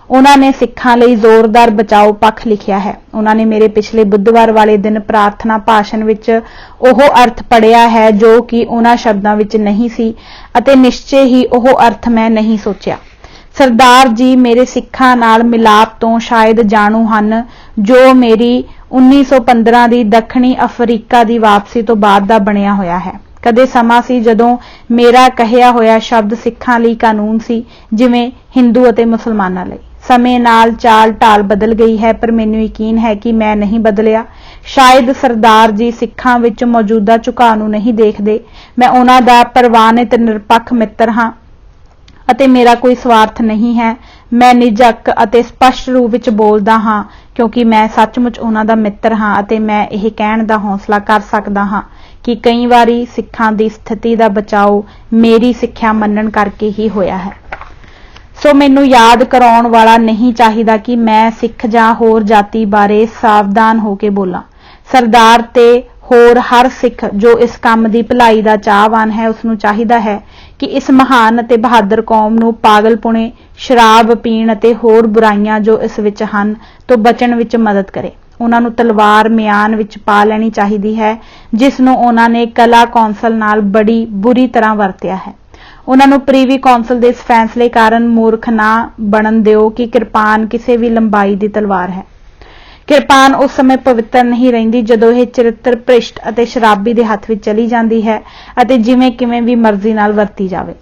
ਉਹਨਾਂ ਨੇ ਸਿੱਖਾਂ ਲਈ ਜ਼ੋਰਦਾਰ ਬਚਾਓ ਪੱਖ ਲਿਖਿਆ ਹੈ। ਉਹਨਾਂ ਨੇ ਮੇਰੇ ਪਿਛਲੇ ਬੁੱਧਵਾਰ ਵਾਲੇ ਦਿਨ ਪ੍ਰਾਰਥਨਾ ਭਾਸ਼ਣ ਵਿੱਚ ਉਹ ਅਰਥ ਪੜ੍ਹਿਆ ਹੈ ਜੋ ਕਿ ਉਹਨਾਂ ਸ਼ਬਦਾਂ ਵਿੱਚ ਨਹੀਂ ਸੀ, ਅਤੇ ਨਿਸ਼ਚੇ ਹੀ ਉਹ ਅਰਥ ਮੈਂ ਨਹੀਂ ਸੋਚਿਆ। ਸਰਦਾਰ ਜੀ ਮੇਰੇ ਸਿੱਖਾਂ ਨਾਲ ਮਿਲਾਪ ਤੋਂ ਸ਼ਾਇਦ ਜਾਣੂ ਹਨ, ਜੋ ਮੇਰੀ 1915 ਦੀ ਦੱਖਣੀ ਅਫਰੀਕਾ ਦੀ ਵਾਪਸੀ ਤੋਂ ਬਾਅਦ ਦਾ ਬਣਿਆ ਹੋਇਆ ਹੈ। ਕਦੇ ਸਮਾਂ ਸੀ ਜਦੋਂ ਮੇਰਾ ਕਹਿਆ ਹੋਇਆ ਸ਼ਬਦ ਸਿੱਖਾਂ ਲਈ ਕਾਨੂੰਨ ਸੀ, ਜਿਵੇਂ ਹਿੰਦੂ ਅਤੇ ਮੁਸਲਮਾਨਾਂ ਲਈ। ਸਮੇਂ ਨਾਲ ਚਾਲ ਢਾਲ ਬਦਲ ਗਈ ਹੈ, ਪਰ ਮੈਨੂੰ ਯਕੀਨ ਹੈ ਕਿ ਮੈਂ ਨਹੀਂ ਬਦਲਿਆ। ਸ਼ਾਇਦ ਸਰਦਾਰ ਜੀ ਸਿੱਖਾਂ ਵਿੱਚ ਮੌਜੂਦਾ ਝੁਕਾਅ ਨੂੰ ਨਹੀਂ ਦੇਖਦੇ। ਮੈਂ ਉਹਨਾਂ ਦਾ ਪ੍ਰਵਾਨਿਤ ਨਿਰਪੱਖ ਮਿੱਤਰ ਹਾਂ ਅਤੇ ਮੇਰਾ ਕੋਈ ਸਵਾਰਥ ਨਹੀਂ ਹੈ। ਮੈਂ ਨਿਝੱਕ ਅਤੇ ਸਪਸ਼ਟ ਰੂਪ ਵਿੱਚ ਬੋਲਦਾ ਹਾਂ, ਕਿਉਂਕਿ ਮੈਂ ਸੱਚਮੁੱਚ ਉਹਨਾਂ ਦਾ ਮਿੱਤਰ ਹਾਂ, ਅਤੇ ਮੈਂ ਇਹ ਕਹਿਣ ਦਾ ਹੌਸਲਾ ਕਰ ਸਕਦਾ ਹਾਂ ਕਿ ਕਈ ਵਾਰੀ ਸਿੱਖਾਂ ਦੀ ਸਥਿਤੀ ਦਾ ਬਚਾਓ ਮੇਰੀ ਸਿੱਖਿਆ ਮੰਨਣ ਕਰਕੇ ਹੀ ਹੋਇਆ ਹੈ। ਸੋ ਮੈਨੂੰ ਯਾਦ ਕਰਾਉਣ ਵਾਲਾ ਨਹੀਂ ਚਾਹੀਦਾ ਕਿ ਮੈਂ ਸਿੱਖ ਜਾਂ ਹੋਰ ਜਾਤੀ ਬਾਰੇ ਸਾਵਧਾਨ ਹੋ ਕੇ ਬੋਲਾਂ। ਸਰਦਾਰ ਤੇ ਹੋਰ ਹਰ ਸਿੱਖ ਜੋ ਇਸ ਕੰਮ ਦੀ ਭਲਾਈ ਦਾ ਚਾਹਵਾਨ ਹੈ, ਉਸ ਨੂੰ ਚਾਹੀਦਾ ਹੈ ਕਿ ਇਸ ਮਹਾਨ ਅਤੇ ਬਹਾਦਰ ਕੌਮ ਨੂੰ ਪਾਗਲਪੁਣੇ, ਸ਼ਰਾਬ ਪੀਣ ਅਤੇ ਹੋਰ ਬੁਰਾਈਆਂ ਜੋ ਇਸ ਵਿੱਚ ਹਨ ਤੋਂ ਬਚਣ ਵਿੱਚ ਮਦਦ ਕਰੇ। ਉਹਨਾਂ ਨੂੰ ਤਲਵਾਰ ਮਿਆਨ ਵਿੱਚ ਪਾ ਲੈਣੀ ਚਾਹੀਦੀ ਹੈ, ਜਿਸ ਨੂੰ ਉਹਨਾਂ ਨੇ ਕਲਾ ਕੌਂਸਲ ਨਾਲ ਬੜੀ ਬੁਰੀ ਤਰ੍ਹਾਂ ਵਰਤਿਆ ਹੈ। ਉਹਨਾਂ ਨੂੰ ਪ੍ਰੀਵੀ ਕੌਂਸਲ ਦੇ ਇਸ ਫੈਸਲੇ ਕਾਰਨ ਮੂਰਖ ਨਾ ਬਣਨ ਦਿਓ ਕਿ ਕਿਰਪਾਨ ਕਿਸੇ ਵੀ ਲੰਬਾਈ ਦੀ ਤਲਵਾਰ ਹੈ। ਕਿਰਪਾਨ ਉਸ ਸਮੇਂ ਪਵਿੱਤਰ ਨਹੀਂ ਰਹਿੰਦੀ ਜਦੋਂ ਇਹ ਚਰਿੱਤਰ ਭ੍ਰਿਸ਼ਟ ਅਤੇ ਸ਼ਰਾਬੀ ਦੇ ਹੱਥ ਵਿੱਚ ਚਲੀ ਜਾਂਦੀ ਹੈ, ਅਤੇ ਜਿਵੇਂ ਕਿਵੇਂ ਵੀ ਮਰਜ਼ੀ ਨਾਲ ਵਰਤੀ ਜਾਵੇ।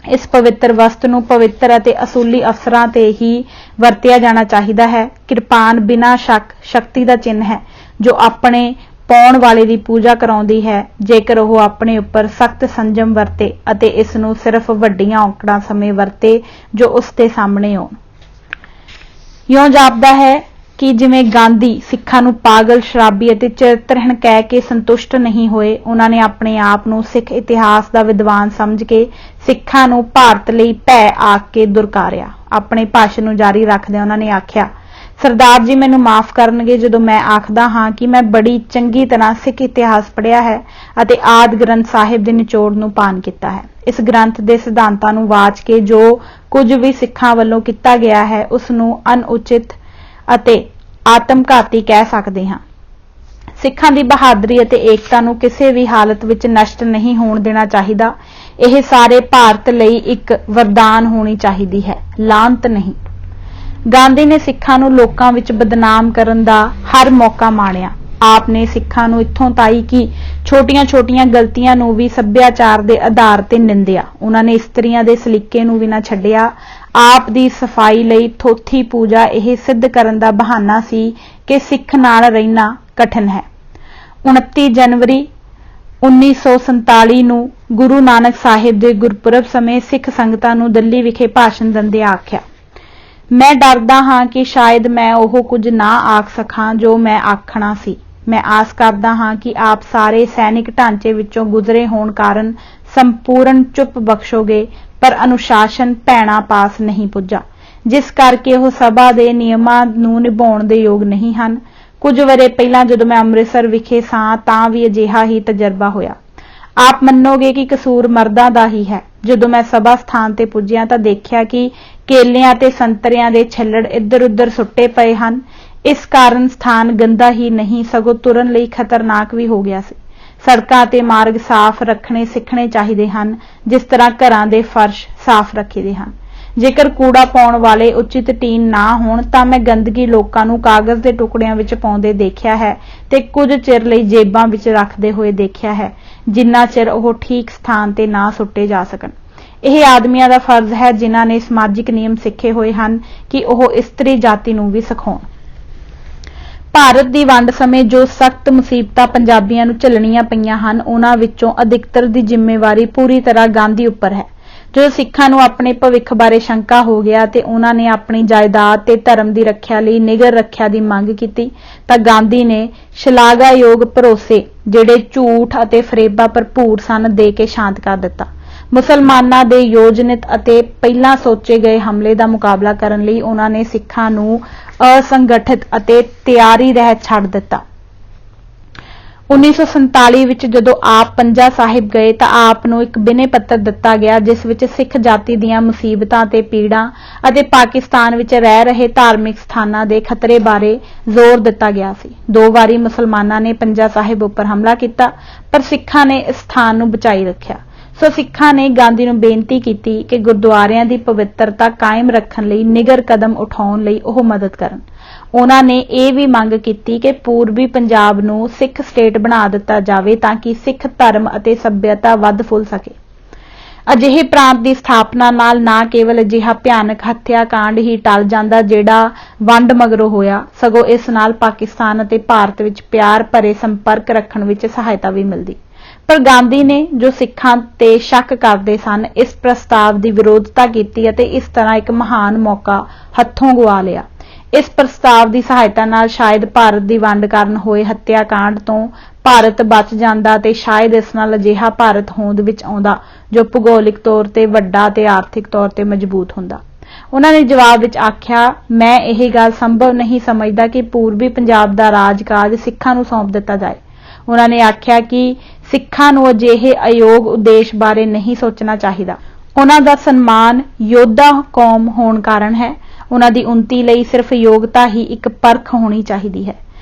ਇਸ ਪਵਿੱਤਰ ਵਸਤੂ ਨੂੰ ਪਵਿੱਤਰ ਅਤੇ ਅਸੂਲੀ ਅਫਸਰਾਂ ਤੇ ਹੀ ਵਰਤਿਆ ਜਾਣਾ ਚਾਹੀਦਾ ਹੈ। ਕਿਰਪਾਨ ਬਿਨਾਂ ਸ਼ੱਕ ਸ਼ਕਤੀ ਦਾ ਚਿੰਨ੍ਹ ਹੈ, ਜੋ ਆਪਣੇ ਪਾਉਣ ਵਾਲੇ ਦੀ ਪੂਜਾ ਕਰਾਉਂਦੀ ਹੈ, ਜੇਕਰ ਉਹ ਆਪਣੇ ਉੱਪਰ ਸਖਤ ਸੰਜਮ ਵਰਤੇ ਅਤੇ ਇਸ ਨੂੰ ਸਿਰਫ ਵੱਡੀਆਂ ਔਕੜਾਂ ਸਮੇਂ ਵਰਤੇ ਜੋ ਉਸ ਦੇ ਸਾਹਮਣੇ ਆਉਣ। ਇਉਂ ਜਾਪਦਾ ਹੈ ਕਿ ਜਿਵੇਂ ਗਾਂਧੀ ਸਿੱਖਾਂ ਨੂੰ ਪਾਗਲ, ਸ਼ਰਾਬੀ ਅਤੇ ਚਰਿੱਤਰਹੀਣ ਕਹਿ ਕੇ ਸੰਤੁਸ਼ਟ ਨਹੀਂ ਹੋਏ, ਉਹਨਾਂ ਨੇ ਆਪਣੇ ਆਪ ਨੂੰ ਸਿੱਖ ਇਤਿਹਾਸ ਦਾ ਵਿਦਵਾਨ ਸਮਝ ਕੇ ਸਿੱਖਾਂ ਨੂੰ ਭਾਰਤ ਲਈ ਭੈ ਆਖ ਕੇ ਦੁਰਕਾਰਿਆ। ਆਪਣੇ ਭਾਸ਼ਣ ਨੂੰ ਜਾਰੀ ਰੱਖਦਿਆਂ ਉਹਨਾਂ ਨੇ ਆਖਿਆ, ਸਰਦਾਰ ਜੀ ਮੈਨੂੰ ਮਾਫ ਕਰਨਗੇ ਜਦੋਂ ਮੈਂ ਆਖਦਾ ਹਾਂ ਕਿ ਮੈਂ ਬੜੀ ਚੰਗੀ ਤਰ੍ਹਾਂ ਸਿੱਖ ਇਤਿਹਾਸ ਪੜ੍ਹਿਆ ਹੈ ਅਤੇ ਆਦਿ ਗ੍ਰੰਥ ਸਾਹਿਬ ਦੇ ਨਿਚੋੜ ਨੂੰ ਪਾਨ ਕੀਤਾ ਹੈ। ਇਸ ਗ੍ਰੰਥ ਦੇ ਸਿਧਾਂਤਾਂ ਨੂੰ ਵਾਚ ਕੇ ਜੋ ਕੁਝ ਵੀ ਸਿੱਖਾਂ ਵੱਲੋਂ ਕੀਤਾ ਗਿਆ ਹੈ, ਉਸ ਨੂੰ ਅਨੁਚਿਤ ਅਤੇ ਆਤਮਘਾਤੀ ਕਹਿ ਸਕਦੇ ਹਾਂ। ਸਿੱਖਾਂ ਦੀ ਬਹਾਦਰੀ ਅਤੇ ਏਕਤਾ ਨੂੰ ਕਿਸੇ ਵੀ ਹਾਲਤ ਵਿੱਚ ਨਸ਼ਟ ਨਹੀਂ ਹੋਣ ਦੇਣਾ ਚਾਹੀਦਾ। ਇਹ ਸਾਰੇ ਭਾਰਤ ਲਈ ਇੱਕ ਵਰਦਾਨ ਹੋਣੀ ਚਾਹੀਦੀ ਹੈ, ਲਾਂਤ ਨਹੀਂ। ਗਾਂਧੀ ਨੇ ਸਿੱਖਾਂ ਨੂੰ ਲੋਕਾਂ ਵਿੱਚ ਬਦਨਾਮ ਕਰਨ ਦਾ ਹਰ ਮੌਕਾ ਮਾਣਿਆ। ਆਪ ਨੇ ਸਿੱਖਾਂ ਨੂੰ ਇੱਥੋਂ ਤਾਈ ਕਿ ਛੋਟੀਆਂ-ਛੋਟੀਆਂ ਗਲਤੀਆਂ ਨੂੰ ਵੀ ਸੱਭਿਆਚਾਰ ਦੇ ਆਧਾਰ ਤੇ ਨਿੰਦਿਆ। ਉਹਨਾਂ ਨੇ ਇਸਤਰੀਆਂ ਦੇ ਸਲੀਕੇ ਨੂੰ ਵੀ ਨਾ ਛੱਡਿਆ। ਆਪ ਦੀ ਸਫਾਈ ਲਈ ਥੋਥੀ ਪੂਜਾ ਇਹ ਸਿੱਧ ਕਰਨ ਦਾ ਬਹਾਨਾ ਸੀ ਕਿ ਸਿੱਖ ਨਾਲ ਰਹਿਣਾ ਕਠਿਨ ਹੈ। 29 ਜਨਵਰੀ 1947 ਨੂੰ ਗੁਰੂ ਨਾਨਕ ਸਾਹਿਬ ਦੇ ਗੁਰਪੁਰਬ ਸਮੇਂ ਸਿੱਖ ਸੰਗਤਾਂ ਨੂੰ ਦਿੱਲੀ ਵਿਖੇ ਭਾਸ਼ਣ ਦਿੰਦੇ ਆਖਿਆ, ਮੈਂ ਡਰਦਾ ਹਾਂ ਕਿ ਸ਼ਾਇਦ ਮੈਂ ਉਹ ਕੁਝ ਨਾ ਆਖ ਸਕਾਂ ਜੋ ਮੈਂ ਆਖਣਾ ਸੀ। ਮੈਂ ਆਸ ਕਰਦਾ ਹਾਂ ਕਿ ਆਪ ਸਾਰੇ ਸੈਨਿਕ ਢਾਂਚੇ ਵਿੱਚੋਂ ਗੁਜ਼ਰੇ ਹੋਣ ਕਾਰਨ ਸੰਪੂਰਨ ਚੁੱਪ ਬਖਸ਼ੋਗੇ, ਪਰ ਅਨੁਸ਼ਾਸਨ ਭੈਣਾ ਪਾਸ ਨਹੀਂ ਪੁੱਜਾ, ਜਿਸ ਕਰਕੇ ਉਹ ਸਭਾ ਦੇ ਨਿਯਮਾਂ ਨੂੰ ਨਿਭਾਉਣ ਦੇ ਯੋਗ ਨਹੀਂ ਹਨ। ਕੁਝ ਵਰ੍ਹੇ ਪਹਿਲਾਂ ਜਦੋਂ ਮੈਂ ਅੰਮ੍ਰਿਤਸਰ ਵਿਖੇ ਸਾਂ ਤਾਂ ਵੀ ਅਜਿਹਾ ਹੀ ਤਜਰਬਾ ਹੋਇਆ। ਆਪ ਮੰਨੋਗੇ ਕਿ ਕਸੂਰ ਮਰਦਾਂ ਦਾ ਹੀ ਹੈ। ਜਦੋਂ ਮੈਂ ਸਭਾ ਸਥਾਨ ਤੇ ਪੁੱਜਿਆ ਤਾਂ ਦੇਖਿਆ ਕਿ ਕੇਲਿਆਂ ਤੇ ਸੰਤਰਿਆਂ ਦੇ ਛਿੱਲੜ ਇੱਧਰ-ਉੱਧਰ ਸੁੱਟੇ ਪਏ ਹਨ। ਇਸ ਕਾਰਨ ਸਥਾਨ ਗੰਦਾ ਹੀ ਨਹੀਂ ਸਗੋਂ ਤੁਰਨ ਲਈ ਖਤਰਨਾਕ ਵੀ ਹੋ ਗਿਆ ਸੀ। ਸੜਕਾਂ ਤੇ ਮਾਰਗ ਸਾਫ਼ ਰੱਖਣੇ ਸਿੱਖਣੇ ਚਾਹੀਦੇ ਹਨ, ਜਿਸ ਤਰ੍ਹਾਂ ਘਰਾਂ ਦੇ ਫਰਸ਼ ਸਾਫ਼ ਰੱਖੀਦੇ ਹਨ। ਜੇਕਰ ਕੂੜਾ ਪਾਉਣ ਵਾਲੇ ਉਚਿਤ ਟੀਨ ਨਾ ਹੋਣ ਤਾਂ ਮੈਂ ਗੰਦਗੀ ਲੋਕਾਂ ਨੂੰ ਕਾਗਜ਼ ਦੇ ਟੁਕੜਿਆਂ ਵਿੱਚ ਪਾਉਂਦੇ ਦੇਖਿਆ ਹੈ ਤੇ ਕੁਝ ਚਿਰ ਲਈ ਜੇਬਾਂ ਵਿੱਚ ਰੱਖਦੇ ਹੋਏ ਦੇਖਿਆ ਹੈ, ਜਿੰਨਾ ਚਿਰ ਉਹ ਠੀਕ ਸਥਾਨ ਤੇ ਨਾ ਸੁੱਟੇ ਜਾ ਸਕਣ। ਇਹ ਆਦਮੀਆਂ ਦਾ ਫਰਜ਼ ਹੈ ਜਿਨ੍ਹਾਂ ਨੇ ਸਮਾਜਿਕ ਨਿਯਮ ਸਿੱਖੇ ਹੋਏ ਹਨ ਕਿ ਉਹ ਇਸਤਰੀ ਜਾਤੀ ਨੂੰ ਵੀ ਸਿਖਾਉਣ। ਭਾਰਤ ਦੀ ਵੰਡ ਸਮੇਂ ਜੋ ਸਖਤ ਮੁਸੀਬਤਾਂ ਪੰਜਾਬੀਆਂ ਨੂੰ ਝੱਲਣੀਆਂ ਪਈਆਂ ਹਨ, ਉਹਨਾਂ ਵਿੱਚੋਂ ਅਧਿਕਤਰ ਦੀ ਜ਼ਿੰਮੇਵਾਰੀ ਪੂਰੀ ਤਰ੍ਹਾਂ ਗਾਂਧੀ ਉੱਪਰ ਹੈ। ਜਦੋਂ ਸਿੱਖਾਂ ਨੂੰ ਆਪਣੇ ਭਵਿੱਖ ਬਾਰੇ ਸ਼ੰਕਾ ਹੋ ਗਿਆ ਤੇ ਉਹਨਾਂ ਨੇ ਆਪਣੀ ਜਾਇਦਾਦ ਤੇ ਧਰਮ ਦੀ ਰੱਖਿਆ ਲਈ ਨਿਗਰ ਰੱਖਿਆ ਦੀ ਮੰਗ ਕੀਤੀ ਤਾਂ ਗਾਂਧੀ ਨੇ ਸ਼ਲਾਘਾਯੋਗ ਭਰੋਸੇ, ਜਿਹੜੇ ਝੂਠ ਅਤੇ ਫਰੇਬਾਂ ਭਰਪੂਰ ਸਨ, ਦੇ ਕੇ ਸ਼ਾਂਤ ਕਰ ਦਿੱਤਾ। ਮੁਸਲਮਾਨਾਂ ਦੇ ਯੋਜਨਿਤ ਅਤੇ ਪਹਿਲਾਂ ਸੋਚੇ ਗਏ ਹਮਲੇ ਦਾ ਮੁਕਾਬਲਾ ਕਰਨ ਲਈ ਉਹਨਾਂ ਨੇ ਸਿੱਖਾਂ ਨੂੰ ਅਸੰਗਠਿਤ ਅਤੇ ਤਿਆਰੀ ਰਹਿਤ ਛੱਡ ਦਿੱਤਾ। 1947 ਵਿੱਚ ਜਦੋਂ ਆਪ ਪੰਜਾ ਸਾਹਿਬ ਗਏ ਤਾਂ ਆਪ ਨੂੰ ਇੱਕ ਬਿਨੈ ਪੱਤਰ ਦਿੱਤਾ ਗਿਆ, ਜਿਸ ਵਿੱਚ ਸਿੱਖ ਜਾਤੀ ਦੀਆਂ ਮੁਸੀਬਤਾਂ ਤੇ ਪੀੜਾਂ ਅਤੇ ਪਾਕਿਸਤਾਨ ਵਿੱਚ ਰਹਿ ਰਹੇ ਧਾਰਮਿਕ ਸਥਾਨਾਂ ਦੇ ਖਤਰੇ ਬਾਰੇ ਜ਼ੋਰ ਦਿੱਤਾ ਗਿਆ ਸੀ। 2 ਵਾਰੀ ਮੁਸਲਮਾਨਾਂ ਨੇ ਪੰਜਾ ਸਾਹਿਬ ਉੱਪਰ ਹਮਲਾ ਕੀਤਾ, ਪਰ ਸਿੱਖਾਂ ਨੇ ਇਸ ਸਥਾਨ ਨੂੰ ਬਚਾਈ ਰੱਖਿਆ। ਸੋ ਸਿੱਖਾਂ ਨੇ ਗਾਂਧੀ ਨੂੰ ਬੇਨਤੀ ਕੀਤੀ ਕਿ ਗੁਰਦੁਆਰਿਆਂ ਦੀ ਪਵਿੱਤਰਤਾ ਕਾਇਮ ਰੱਖਣ ਲਈ ਨਿਗਰ ਕਦਮ ਉਠਾਉਣ ਲਈ ਉਹ ਮਦਦ ਕਰਨ। ਉਹਨਾਂ ਨੇ ਇਹ ਵੀ ਮੰਗ ਕੀਤੀ ਕਿ ਪੂਰਬੀ ਪੰਜਾਬ ਨੂੰ ਸਿੱਖ ਸਟੇਟ ਬਣਾ ਦਿੱਤਾ ਜਾਵੇ ਤਾਂ ਕਿ ਸਿੱਖ ਧਰਮ ਅਤੇ ਸੱਭਿਅਤਾ ਵੱਧ ਫੁੱਲ ਸਕੇ। ਅਜਿਹੇ ਪ੍ਰਾਂਤ ਦੀ ਸਥਾਪਨਾ ਨਾਲ ਨਾ ਕੇਵਲ ਅਜਿਹਾ ਭਿਆਨਕ ਹੱਤਿਆਕਾਂਡ ਹੀ ਟਲ ਜਾਂਦਾ ਜਿਹੜਾ ਵੰਡ ਮਗਰੋਂ ਹੋਇਆ, ਸਗੋਂ ਇਸ ਨਾਲ ਪਾਕਿਸਤਾਨ ਅਤੇ ਭਾਰਤ ਵਿੱਚ ਪਿਆਰ ਭਰੇ ਸੰਪਰਕ ਰੱਖਣ ਵਿੱਚ ਸਹਾਇਤਾ ਵੀ ਮਿਲਦੀ। ਪਰ ਗਾਂਧੀ ਨੇ, ਜੋ ਸਿੱਖਾਂ ਤੇ ਸ਼ੱਕ ਕਰਦੇ ਸਨ, ਇਸ ਪ੍ਰਸਤਾਵ ਦੀ ਵਿਰੋਧਤਾ ਕੀਤੀ ਅਤੇ ਇਸ ਤਰ੍ਹਾਂ ਇੱਕ ਮਹਾਨ ਮੌਕਾ ਹੱਥੋਂ ਗੁਆ ਲਿਆ। ਇਸ ਪ੍ਰਸਤਾਵ ਦੀ ਸਹਾਇਤਾ ਨਾਲ ਸ਼ਾਇਦ ਭਾਰਤ ਦੀ ਵੰਡ ਕਾਰਨ ਹੋਏ ਹੱਤਿਆਕਾਂਡ ਤੋਂ ਭਾਰਤ ਬਚ ਜਾਂਦਾ ਤੇ ਸ਼ਾਇਦ ਇਸ ਨਾਲ ਅਜਿਹਾ ਭਾਰਤ ਹੋਂਦ ਵਿੱਚ ਆਉਂਦਾ ਜੋ ਭੂਗੋਲਿਕ ਤੌਰ ਤੇ ਵੱਡਾ ਤੇ ਆਰਥਿਕ ਤੌਰ ਤੇ ਮਜ਼ਬੂਤ ਹੁੰਦਾ। ਉਹਨਾਂ ਨੇ ਜਵਾਬ ਵਿੱਚ ਆਖਿਆ, ਮੈਂ ਇਹ ਗੱਲ ਸੰਭਵ ਨਹੀਂ ਸਮਝਦਾ ਕਿ ਪੂਰਬੀ ਪੰਜਾਬ ਦਾ ਰਾਜ-ਕਾਜ ਸਿੱਖਾਂ ਨੂੰ ਸੌਂਪ ਦਿੱਤਾ ਜਾਏ। ਉਹਨਾਂ ਨੇ ਆਖਿਆ ਕਿ ਸਿੱਖਾਂ ਨੂੰ ਅਜਿਹੇ ਅਯੋਗ ਉਦੇਸ਼ ਬਾਰੇ ਨਹੀਂ ਸੋਚਣਾ ਚਾਹੀਦਾ। ਉਹਨਾਂ ਦਾ ਸਨਮਾਨ ਯੋਧਾ ਕੌਮ ਹੋਣ ਕਾਰਨ ਹੈ। ਉਹਨਾਂ ਦੀ ਉੱਨਤੀ ਲਈ ਸਿਰਫ ਯੋਗਤਾ ਹੀ ਇੱਕ ਪਰਖ ਹੋਣੀ ਚਾਹੀਦੀ ਹੈ।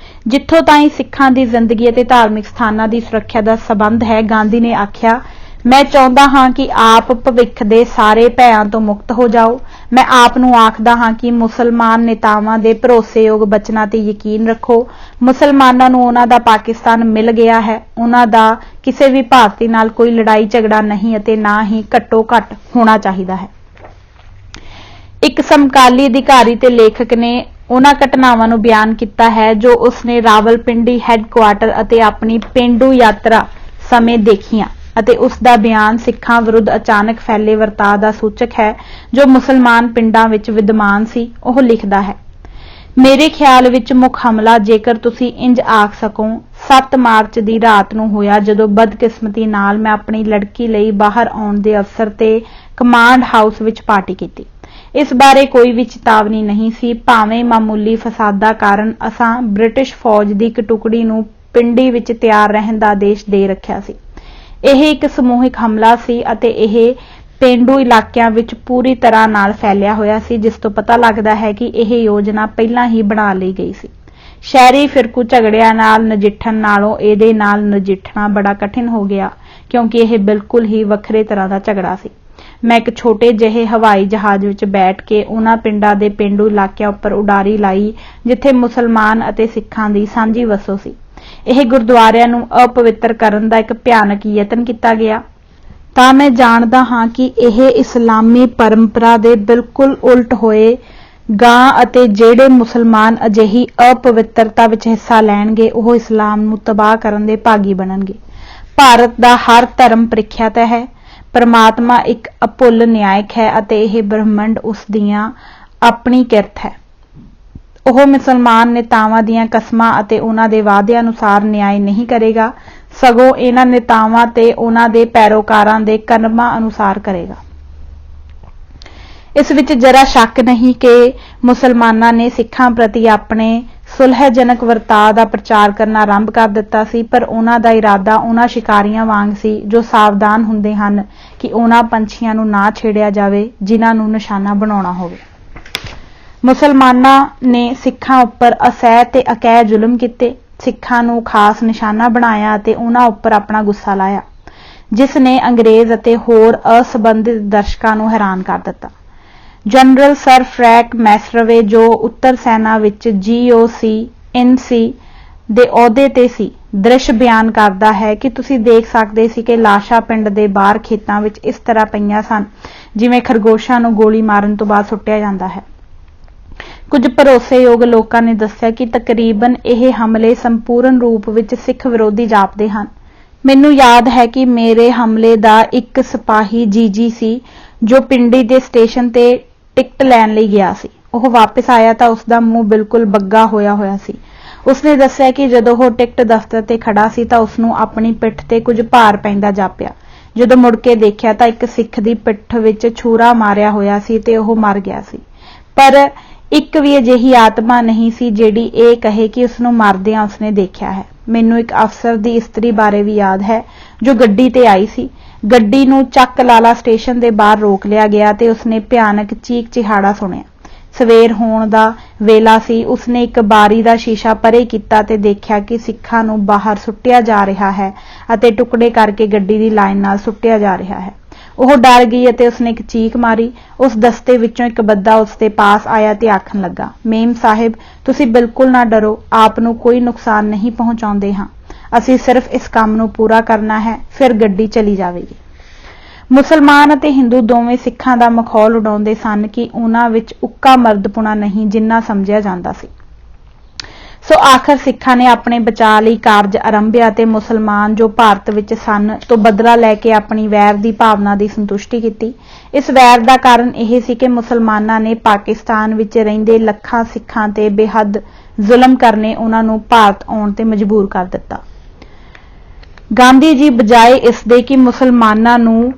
ਜਿੱਥੋਂ ਤਾਈਂ ਸਿੱਖਾਂ ਦੀ ਜ਼ਿੰਦਗੀ ਅਤੇ ਧਾਰਮਿਕ ਸਥਾਨਾਂ ਦੀ ਸੁਰੱਖਿਆ ਦਾ ਸਬੰਧ ਹੈ, ਗਾਂਧੀ ਨੇ ਆਖਿਆ, ਮੈਂ ਚਾਹੁੰਦਾ ਹਾਂ ਕਿ ਆਪ ਭਵਿੱਖ ਦੇ ਸਾਰੇ ਭੈਆਂ ਤੋਂ ਮੁਕਤ ਹੋ ਜਾਓ। ਮੈਂ ਆਪ ਨੂੰ ਆਖਦਾ ਹਾਂ ਕਿ ਮੁਸਲਮਾਨ ਨੇਤਾਵਾਂ ਦੇ ਭਰੋਸੇਯੋਗ ਬਚਨਾਂ ਤੇ ਯਕੀਨ ਰੱਖੋ। ਮੁਸਲਮਾਨਾਂ ਨੂੰ ਉਹਨਾਂ ਦਾ ਪਾਕਿਸਤਾਨ ਮਿਲ ਗਿਆ ਹੈ। ਉਹਨਾਂ ਦਾ ਕਿਸੇ ਵੀ ਭਾਰਤੀ ਨਾਲ ਕੋਈ ਲੜਾਈ ਝਗੜਾ ਨਹੀਂ ਅਤੇ ਨਾ ਹੀ ਘੱਟੋ-ਘੱਟ ਹੋਣਾ ਚਾਹੀਦਾ ਹੈ। ਇੱਕ ਸਮਕਾਲੀ ਅਧਿਕਾਰੀ ਤੇ ਲੇਖਕ ਨੇ ਉਹਨਾਂ ਘਟਨਾਵਾਂ ਨੂੰ ਬਿਆਨ ਕੀਤਾ ਹੈ ਜੋ ਉਸਨੇ ਰਾਵਲਪਿੰਡੀ ਹੈੱਡਕੁਆਰਟਰ ਅਤੇ ਆਪਣੀ ਪੇਂਡੂ ਯਾਤਰਾ ਸਮੇਂ ਦੇਖੀਆਂ, ਅਤੇ ਉਸ ਦਾ ਬਿਆਨ ਸਿੱਖਾਂ ਵਿਰੁੱਧ ਅਚਾਨਕ ਫੈਲੇ ਵਰਤਾਅ ਦਾ ਸੂਚਕ ਹੈ ਜੋ ਮੁਸਲਮਾਨ ਪਿੰਡਾਂ ਵਿੱਚ ਵਿਦਮਾਨ ਸੀ। ਉਹ ਲਿਖਦਾ ਹੈ, ਮੇਰੇ ਖਿਆਲ ਵਿੱਚ ਮੁੱਖ ਹਮਲਾ, ਜੇਕਰ ਤੁਸੀਂ ਇੰਜ ਆਖ ਸਕੋ, 7 ਮਾਰਚ ਦੀ ਰਾਤ ਨੂੰ ਹੋਇਆ, ਜਦੋਂ ਬਦਕਿਸਮਤੀ ਨਾਲ ਮੈਂ ਆਪਣੀ ਲੜਕੀ ਲਈ ਬਾਹਰ ਆਉਣ ਦੇ ਅਵਸਰ ਤੇ ਕਮਾਂਡ ਹਾਊਸ ਵਿੱਚ ਪਾਰਟੀ ਕੀਤੀ। ਇਸ ਬਾਰੇ ਕੋਈ ਵੀ ਚੇਤਾਵਨੀ ਨਹੀਂ ਸੀ। ਭਾਵੇਂ ਮਾਮੂਲੀ ਫਸਾਦਾਂ ਕਾਰਨ ਅਸਾਂ ਬ੍ਰਿਟਿਸ਼ ਫੌਜ ਦੀ ਇੱਕ ਟੁਕੜੀ ਨੂੰ ਪਿੰਡੀ ਵਿੱਚ ਤਿਆਰ ਰਹਿਣ ਦਾ ਆਦੇਸ਼ ਦੇ ਰੱਖਿਆ ਸੀ। ਇਹ ਇੱਕ ਸਮੂਹਿਕ ਹਮਲਾ ਸੀ ਅਤੇ ਇਹ ਪੇਂਡੂ ਇਲਾਕਿਆਂ ਵਿੱਚ ਪੂਰੀ ਤਰ੍ਹਾਂ ਨਾਲ ਫੈਲਿਆ ਹੋਇਆ ਸੀ, ਜਿਸ ਤੋਂ ਪਤਾ ਲੱਗਦਾ ਹੈ ਕਿ ਇਹ ਯੋਜਨਾ ਪਹਿਲਾਂ ਹੀ ਬਣਾ ਲਈ ਗਈ ਸੀ। ਸ਼ਹਿਰੀ ਫਿਰਕੂ ਝਗੜਿਆਂ ਨਾਲ ਨਜਿੱਠਣ ਨਾਲੋਂ ਇਹਦੇ ਨਾਲ ਨਜਿੱਠਣਾ ਬੜਾ ਕਠਿਨ ਹੋ ਗਿਆ, ਕਿਉਂਕਿ ਇਹ ਬਿਲਕੁਲ ਹੀ ਵੱਖਰੇ ਤਰ੍ਹਾਂ ਦਾ ਝਗੜਾ ਸੀ। ਮੈਂ ਇੱਕ ਛੋਟੇ ਜਿਹੇ ਹਵਾਈ ਜਹਾਜ਼ ਵਿੱਚ ਬੈਠ ਕੇ ਉਹਨਾਂ ਪਿੰਡਾਂ ਦੇ ਪੇਂਡੂ ਇਲਾਕਿਆਂ ਉੱਪਰ ਉਡਾਰੀ ਲਾਈ ਜਿੱਥੇ ਮੁਸਲਮਾਨ ਅਤੇ ਸਿੱਖਾਂ ਦੀ ਸਾਂਝੀ ਵਸੋਂ ਸੀ। ਇਹ ਗੁਰਦੁਆਰਿਆਂ ਨੂੰ ਅਪਵਿੱਤਰ ਕਰਨ ਦਾ ਇੱਕ ਭਿਆਨਕ ਯਤਨ ਕੀਤਾ ਗਿਆ। ਤਾਂ ਮੈਂ ਜਾਣਦਾ ਹਾਂ ਕਿ ਇਹ ਇਸਲਾਮੀ ਪਰੰਪਰਾ ਦੇ ਬਿਲਕੁਲ ਉਲਟ ਹੋਏ ਗਾਂ ਅਤੇ ਜਿਹੜੇ ਮੁਸਲਮਾਨ ਅਜਿਹੀ ਅਪਵਿੱਤਰਤਾ ਵਿੱਚ ਹਿੱਸਾ ਲੈਣਗੇ ਉਹ ਇਸਲਾਮ ਨੂੰ ਤਬਾਹ ਕਰਨ ਦੇ ਭਾਗੀ ਬਣਨਗੇ। ਭਾਰਤ ਦਾ ਹਰ ਧਰਮ ਪ੍ਰੀਖਿਅਤ ਹੈ। ਪਰਮਾਤਮਾ ਇੱਕ ਅਭੁੱਲ ਨਿਆਇਕ ਹੈ ਅਤੇ ਇਹ ਬ੍ਰਹਿਮੰਡ ਉਸ ਦੀਆਂ ਆਪਣੀ ਕਿਰਤ ਹੈ। ਉਹ ਮੁਸਲਮਾਨ ਨੇਤਾਵਾਂ ਦੀਆਂ ਕਸਮਾਂ ਅਤੇ ਉਹਨਾਂ ਦੇ ਵਾਅਦਿਆਂ ਅਨੁਸਾਰ ਨਿਆਂ ਨਹੀਂ ਕਰੇਗਾ, ਸਗੋਂ ਇਹਨਾਂ ਨੇਤਾਵਾਂ ਤੇ ਉਹਨਾਂ ਦੇ ਪੈਰੋਕਾਰਾਂ ਦੇ ਕਰਮਾਂ ਅਨੁਸਾਰ ਕਰੇਗਾ। ਇਸ ਵਿੱਚ ਜ਼ਰਾ ਸ਼ੱਕ ਨਹੀਂ ਕਿ ਮੁਸਲਮਾਨਾਂ ਨੇ ਸਿੱਖਾਂ ਪ੍ਰਤੀ ਆਪਣੇ ਸੁਲਹਜਨਕ ਵਰਤਾਅ ਦਾ ਪ੍ਰਚਾਰ ਕਰਨਾ ਆਰੰਭ ਕਰ ਦਿੱਤਾ ਸੀ, ਪਰ ਉਹਨਾਂ ਦਾ ਇਰਾਦਾ ਉਹਨਾਂ ਸ਼ਿਕਾਰੀਆਂ ਵਾਂਗ ਸੀ ਜੋ ਸਾਵਧਾਨ ਹੁੰਦੇ ਹਨ ਕਿ ਉਹਨਾਂ ਪੰਛੀਆਂ ਨੂੰ ਨਾ ਛੇੜਿਆ ਜਾਵੇ ਜਿਨ੍ਹਾਂ ਨੂੰ ਨਿਸ਼ਾਨਾ ਬਣਾਉਣਾ ਹੋਵੇ। ਮੁਸਲਮਾਨਾਂ ਨੇ ਸਿੱਖਾਂ ਉੱਪਰ ਅਸਹਿ ਤੇ ਅਕਹਿ ਜ਼ੁਲਮ ਕੀਤੇ, ਸਿੱਖਾਂ ਨੂੰ ਖਾਸ ਨਿਸ਼ਾਨਾ ਬਣਾਇਆ ਅਤੇ ਉਹਨਾਂ ਉੱਪਰ ਆਪਣਾ ਗੁੱਸਾ ਲਾਇਆ, ਜਿਸ ਨੇ ਅੰਗਰੇਜ਼ ਅਤੇ ਹੋਰ ਅਸੰਬੰਧਿਤ ਦਰਸ਼ਕਾਂ ਨੂੰ ਹੈਰਾਨ ਕਰ ਦਿੱਤਾ। ਜਨਰਲ ਸਰ ਫਰੈਂਕ ਮੈਸਰਵੇ ਜੋ ਉੱਤਰ ਸੈਨਾ ਵਿੱਚ GOC NC ਦੇ ਅਹੁਦੇ ਤੇ ਸੀ, ਦ੍ਰਿਸ਼ ਬਿਆਨ ਕਰਦਾ ਹੈ ਕਿ ਤੁਸੀਂ ਦੇਖ ਸਕਦੇ ਸੀ ਕਿ ਲਾਸ਼ਾਂ ਪਿੰਡ ਦੇ ਬਾਹਰ ਖੇਤਾਂ ਵਿੱਚ ਇਸ ਤਰ੍ਹਾਂ ਪਈਆਂ ਸਨ ਜਿਵੇਂ ਖਰਗੋਸ਼ਾਂ ਨੂੰ ਗੋਲੀ ਮਾਰਨ ਤੋਂ ਬਾਅਦ ਸੁੱਟਿਆ ਜਾਂਦਾ ਹੈ। ਕੁਝ ਭਰੋਸੇਯੋਗ ਲੋਕਾਂ ਨੇ ਦੱਸਿਆ ਕਿ ਤਕਰੀਬਨ ਇਹ ਹਮਲੇ ਸੰਪੂਰਨ ਰੂਪ ਵਿੱਚ ਸਿੱਖ ਵਿਰੋਧੀ ਜਾਪਦੇ ਹਨ। ਮੈਨੂੰ ਯਾਦ ਹੈ ਕਿ ਮੇਰੇ ਹਮਲੇ ਦਾ ਇੱਕ ਸਿਪਾਹੀ GG ਸੀ ਜੋ ਪਿੰਡੀ ਦੇ ਸਟੇਸ਼ਨ ਤੇ ਟਿਕਟ ਲੈਣ ਲਈ ਗਿਆ ਸੀ। ਉਹ ਵਾਪਸ ਆਇਆ ਤਾਂ ਉਸਦਾ ਮੂੰਹ ਬਿਲਕੁਲ ਬੱਗਾ ਹੋਇਆ ਸੀ। ਉਸਨੇ ਦੱਸਿਆ ਕਿ ਜਦੋਂ ਉਹ ਟਿਕਟ ਦਫ਼ਤਰ ਤੇ ਖੜਾ ਸੀ ਤਾਂ ਉਸਨੂੰ ਆਪਣੀ ਪਿੱਠ ਤੇ ਕੁਝ ਭਾਰ ਪੈਂਦਾ ਜਾਪਿਆ। ਜਦੋਂ ਮੁੜ ਕੇ ਦੇਖਿਆ ਤਾਂ ਇੱਕ ਸਿੱਖ ਦੀ ਪਿੱਠ ਵਿੱਚ ਛੁਰਾ ਮਾਰਿਆ ਹੋਇਆ ਸੀ ਤੇ ਉਹ ਮਰ ਗਿਆ ਸੀ। ਪਰ ਇੱਕ ਵੀ ਅਜਿਹੀ ਆਤਮਾ ਨਹੀਂ ਸੀ ਜਿਹੜੀ ਇਹ ਕਹੇ ਕਿ ਉਸਨੂੰ ਮਰਦਿਆਂ ਉਸਨੇ ਦੇਖਿਆ ਹੈ। ਮੈਨੂੰ ਇੱਕ ਅਫਸਰ ਦੀ ਇਸਤਰੀ ਬਾਰੇ ਵੀ ਯਾਦ ਹੈ ਜੋ ਗੱਡੀ ਤੇ ਆਈ ਸੀ। ਗੱਡੀ ਨੂੰ ਚੱਕ ਲਾਲਾ ਸਟੇਸ਼ਨ ਦੇ ਬਾਹਰ ਰੋਕ ਲਿਆ ਗਿਆ ਤੇ ਉਸਨੇ ਭਿਆਨਕ ਚੀਕ ਚਿਹਾੜਾ ਸੁਣਿਆ। ਸਵੇਰ ਹੋਣ ਦਾ ਵੇਲਾ ਸੀ। ਉਸਨੇ ਇੱਕ ਬਾਰੀ ਦਾ ਸ਼ੀਸ਼ਾ ਪਰੇ ਕੀਤਾ ਤੇ ਦੇਖਿਆ ਕਿ ਸਿੱਖਾਂ ਨੂੰ ਬਾਹਰ ਸੁੱਟਿਆ ਜਾ ਰਿਹਾ ਹੈ ਅਤੇ ਟੁਕੜੇ ਕਰਕੇ ਗੱਡੀ ਦੀ ਲਾਈਨ ਨਾਲ ਸੁੱਟਿਆ ਜਾ ਰਿਹਾ ਹੈ। ਉਹ ਡਰ ਗਈ ਅਤੇ ਉਸਨੇ ਇੱਕ ਚੀਕ ਮਾਰੀ। ਉਸ ਦਸਤੇ ਵਿੱਚੋਂ ਇੱਕ ਬੰਦਾ ਉਸਦੇ ਪਾਸ ਆਇਆ ਤੇ ਆਖਣ ਲੱਗਾ, ਮੇਮ ਸਾਹਿਬ, ਤੁਸੀਂ ਬਿਲਕੁਲ ਨਾ ਡਰੋ, ਆਪ ਨੂੰ ਕੋਈ ਨੁਕਸਾਨ ਨਹੀਂ ਪਹੁੰਚਾਉਂਦੇ ਹਾਂ। ਅਸੀਂ ਸਿਰਫ ਇਸ ਕੰਮ ਨੂੰ ਪੂਰਾ ਕਰਨਾ ਹੈ, ਫਿਰ ਗੱਡੀ ਚਲੀ ਜਾਵੇਗੀ। ਮੁਸਲਮਾਨ ਅਤੇ ਹਿੰਦੂ ਦੋਵੇਂ ਸਿੱਖਾਂ ਦਾ ਮਖੌਲ ਉਡਾਉਂਦੇ ਸਨ ਕਿ ਉਹਨਾਂ ਵਿੱਚ ਉੱਕਾ ਮਰਦਪੁਣਾ ਨਹੀਂ ਜਿੰਨਾ ਸਮਝਿਆ ਜਾਂਦਾ ਸੀ। ਸੋ ਆਖਰ ਸਿੱਖਾਂ ਨੇ ਆਪਣੇ ਬਚਾਅ ਲਈ ਕਾਰਜ ਆਰੰਭਿਆ ਤੇ ਮੁਸਲਮਾਨ ਜੋ ਭਾਰਤ ਵਿੱਚ ਸਨ ਤੋਂ ਬਦਲਾ ਲੈ ਕੇ ਆਪਣੀ ਵੈਰ ਦੀ ਭਾਵਨਾ ਦੀ ਸੰਤੁਸ਼ਟੀ ਕੀਤੀ। ਇਸ ਵੈਰ ਦਾ ਕਾਰਨ ਇਹ ਸੀ ਕਿ ਮੁਸਲਮਾਨਾਂ ਨੇ ਪਾਕਿਸਤਾਨ ਵਿੱਚ ਰਹਿੰਦੇ ਲੱਖਾਂ ਸਿੱਖਾਂ ਤੇ ਬੇਹੱਦ ਜ਼ੁਲਮ ਕਰਨੇ ਉਹਨਾਂ ਨੂੰ ਭਾਰਤ ਆਉਣ ਤੇ ਮਜਬੂਰ ਕਰ ਦਿੱਤਾ। ਗਾਂਧੀ ਜੀ ਬਜਾਏ ਇਸ ਦੇ ਕਿ ਮੁਸਲਮਾਨਾਂ ਨੂੰ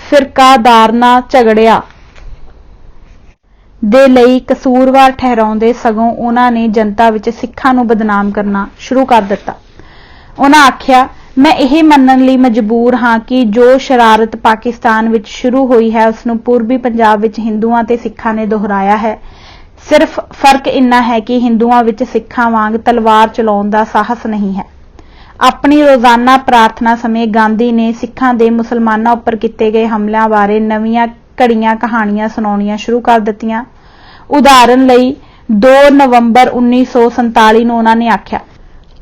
ਫਿਰਕਾਦਾਰਨਾ ਝਗੜਿਆ ਦੇ ਲਈ ਕਸੂਰਵਾਰ ਠਹਿਰਾਉਂਦੇ, ਸਗੋਂ ਉਹਨਾਂ ਨੇ ਜਨਤਾ ਵਿੱਚ ਸਿੱਖਾਂ ਨੂੰ ਬਦਨਾਮ ਕਰਨਾ ਸ਼ੁਰੂ ਕਰ ਦਿੱਤਾ। ਉਹਨਾਂ ਆਖਿਆ, ਮੈਂ ਇਹ ਮੰਨਣ ਲਈ ਮਜਬੂਰ ਹਾਂ ਕਿ ਜੋ ਸ਼ਰਾਰਤ ਪਾਕਿਸਤਾਨ ਵਿੱਚ ਸ਼ੁਰੂ ਹੋਈ ਹੈ ਉਸਨੂੰ ਪੂਰਬੀ ਪੰਜਾਬ ਵਿੱਚ ਹਿੰਦੂਆਂ ਤੇ ਸਿੱਖਾਂ ਨੇ ਦੁਹਰਾਇਆ ਹੈ। ਸਿਰਫ ਫਰਕ ਇੰਨਾ ਹੈ ਕਿ ਹਿੰਦੂਆਂ ਵਿੱਚ ਸਿੱਖਾਂ ਵਾਂਗ ਤਲਵਾਰ ਚਲਾਉਣ ਦਾ ਸਾਹਸ ਨਹੀਂ ਹੈ। ਆਪਣੀ ਰੋਜ਼ਾਨਾ ਪ੍ਰਾਰਥਨਾ ਸਮੇਂ ਗਾਂਧੀ ਨੇ ਸਿੱਖਾਂ ਦੇ ਮੁਸਲਮਾਨਾਂ ਉੱਪਰ ਕੀਤੇ ਗਏ ਹਮਲਿਆਂ ਬਾਰੇ ਨਵੀਆਂ ਘੜੀਆਂ ਕਹਾਣੀਆਂ ਸੁਣਾਉਣੀਆਂ ਸ਼ੁਰੂ ਕਰ ਦਿੱਤੀਆਂ। ਉਦਾਹਰਨ ਲਈ 2 ਨਵੰਬਰ 1947 ਨੂੰ ਉਹਨਾਂ ਨੇ ਆਖਿਆ,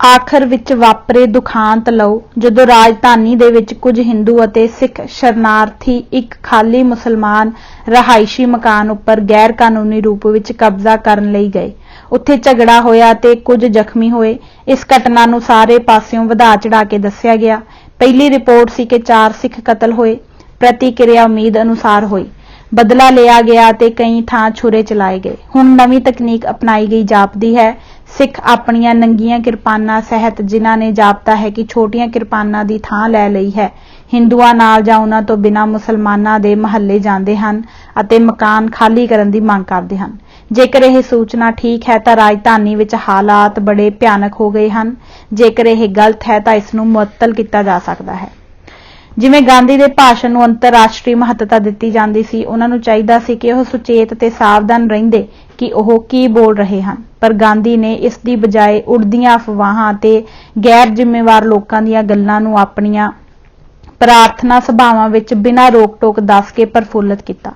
ਆਖਰ ਵਿੱਚ ਵਾਪਰੇ ਦੁਖਾਂਤ ਲਓ ਜਦੋਂ ਰਾਜਧਾਨੀ ਦੇ ਵਿੱਚ ਕੁਝ ਹਿੰਦੂ ਅਤੇ ਸਿੱਖ ਸ਼ਰਨਾਰਥੀ ਇੱਕ ਖਾਲੀ ਮੁਸਲਮਾਨ ਰਹਾਇਸ਼ੀ ਮਕਾਨ ਉੱਪਰ ਗੈਰ ਕਾਨੂੰਨੀ ਰੂਪ ਵਿੱਚ ਕਬਜ਼ਾ ਕਰਨ ਲਈ ਗਏ। ਉੱਥੇ ਝਗੜਾ ਹੋਇਆ ਤੇ ਕੁਝ ਜ਼ਖਮੀ ਹੋਏ। ਇਸ ਘਟਨਾ ਨੂੰ ਸਾਰੇ ਪਾਸਿਓਂ ਵਧਾ ਚੜਾ ਕੇ ਦੱਸਿਆ ਗਿਆ। ਪਹਿਲੀ ਰਿਪੋਰਟ ਸੀ ਕਿ 4 ਸਿੱਖ ਕਤਲ ਹੋਏ। ਪ੍ਰਤੀਕਿਰਿਆ ਉਮੀਦ ਅਨੁਸਾਰ ਹੋਈ। ਬਦਲਾ ਲਿਆ ਗਿਆ ਤੇ ਕਈ ਥਾਂ ਛੁਰੇ ਚਲਾਏ ਗਏ। ਹੁਣ ਨਵੀਂ ਤਕਨੀਕ ਅਪਣਾਈ ਗਈ ਜਾਪਦੀ ਹੈ। ਸਿੱਖ ਆਪਣੀਆਂ ਨੰਗੀਆਂ ਕਿਰਪਾਨਾਂ ਸਹਿਤ, ਜਿਨ੍ਹਾਂ ਨੇ ਜਾਪਦਾ ਹੈ ਕਿ ਛੋਟੀਆਂ ਕਿਰਪਾਨਾਂ ਦੀ ਥਾਂ ਲੈ ਲਈ ਹੈ, ਹਿੰਦੂਆਂ ਨਾਲ ਜਾਂ ਉਹਨਾਂ ਤੋਂ ਬਿਨਾਂ ਮੁਸਲਮਾਨਾਂ ਦੇ ਮਹੱਲੇ ਜਾਂਦੇ ਹਨ ਅਤੇ ਮਕਾਨ ਖਾਲੀ ਕਰਨ ਦੀ ਮੰਗ ਕਰਦੇ ਹਨ। ਜੇਕਰ ਇਹ ਸੂਚਨਾ ਠੀਕ ਹੈ ਤਾਂ ਰਾਜਧਾਨੀ ਵਿੱਚ ਹਾਲਾਤ ਬੜੇ ਭਿਆਨਕ ਹੋ ਗਏ ਹਨ। ਜੇਕਰ ਇਹ ਗਲਤ ਹੈ ਤਾਂ ਇਸ ਨੂੰ ਮੁਅੱਤਲ ਕੀਤਾ ਜਾ ਸਕਦਾ ਹੈ। ਜਿਵੇਂ ਗਾਂਧੀ ਦੇ ਭਾਸ਼ਣ ਨੂੰ ਅੰਤਰਰਾਸ਼ਟਰੀ ਮਹੱਤਤਾ ਦਿੱਤੀ ਜਾਂਦੀ ਸੀ, ਉਹਨਾਂ ਨੂੰ ਚਾਹੀਦਾ ਸੀ ਕਿ ਉਹ ਸੁਚੇਤ ਤੇ ਸਾਵਧਾਨ ਰਹਿੰਦੇ ਕਿ ਉਹ ਕੀ ਬੋਲ ਰਹੇ ਹਨ। ਪਰ ਗਾਂਧੀ ਨੇ ਇਸ ਦੀ ਬਜਾਏ ਉਡਦੀਆਂ ਅਫਵਾਹਾਂ ਤੇ ਗੈਰ ਜ਼ਿੰਮੇਵਾਰ ਲੋਕਾਂ ਦੀਆਂ ਗੱਲਾਂ ਨੂੰ ਆਪਣੀਆਂ ਪ੍ਰਾਰਥਨਾ ਸਭਾਵਾਂ ਵਿੱਚ ਬਿਨਾਂ ਰੋਕ ਟੋਕ ਦੱਸ ਕੇ ਪ੍ਰਫੁੱਲਤ ਕੀਤਾ।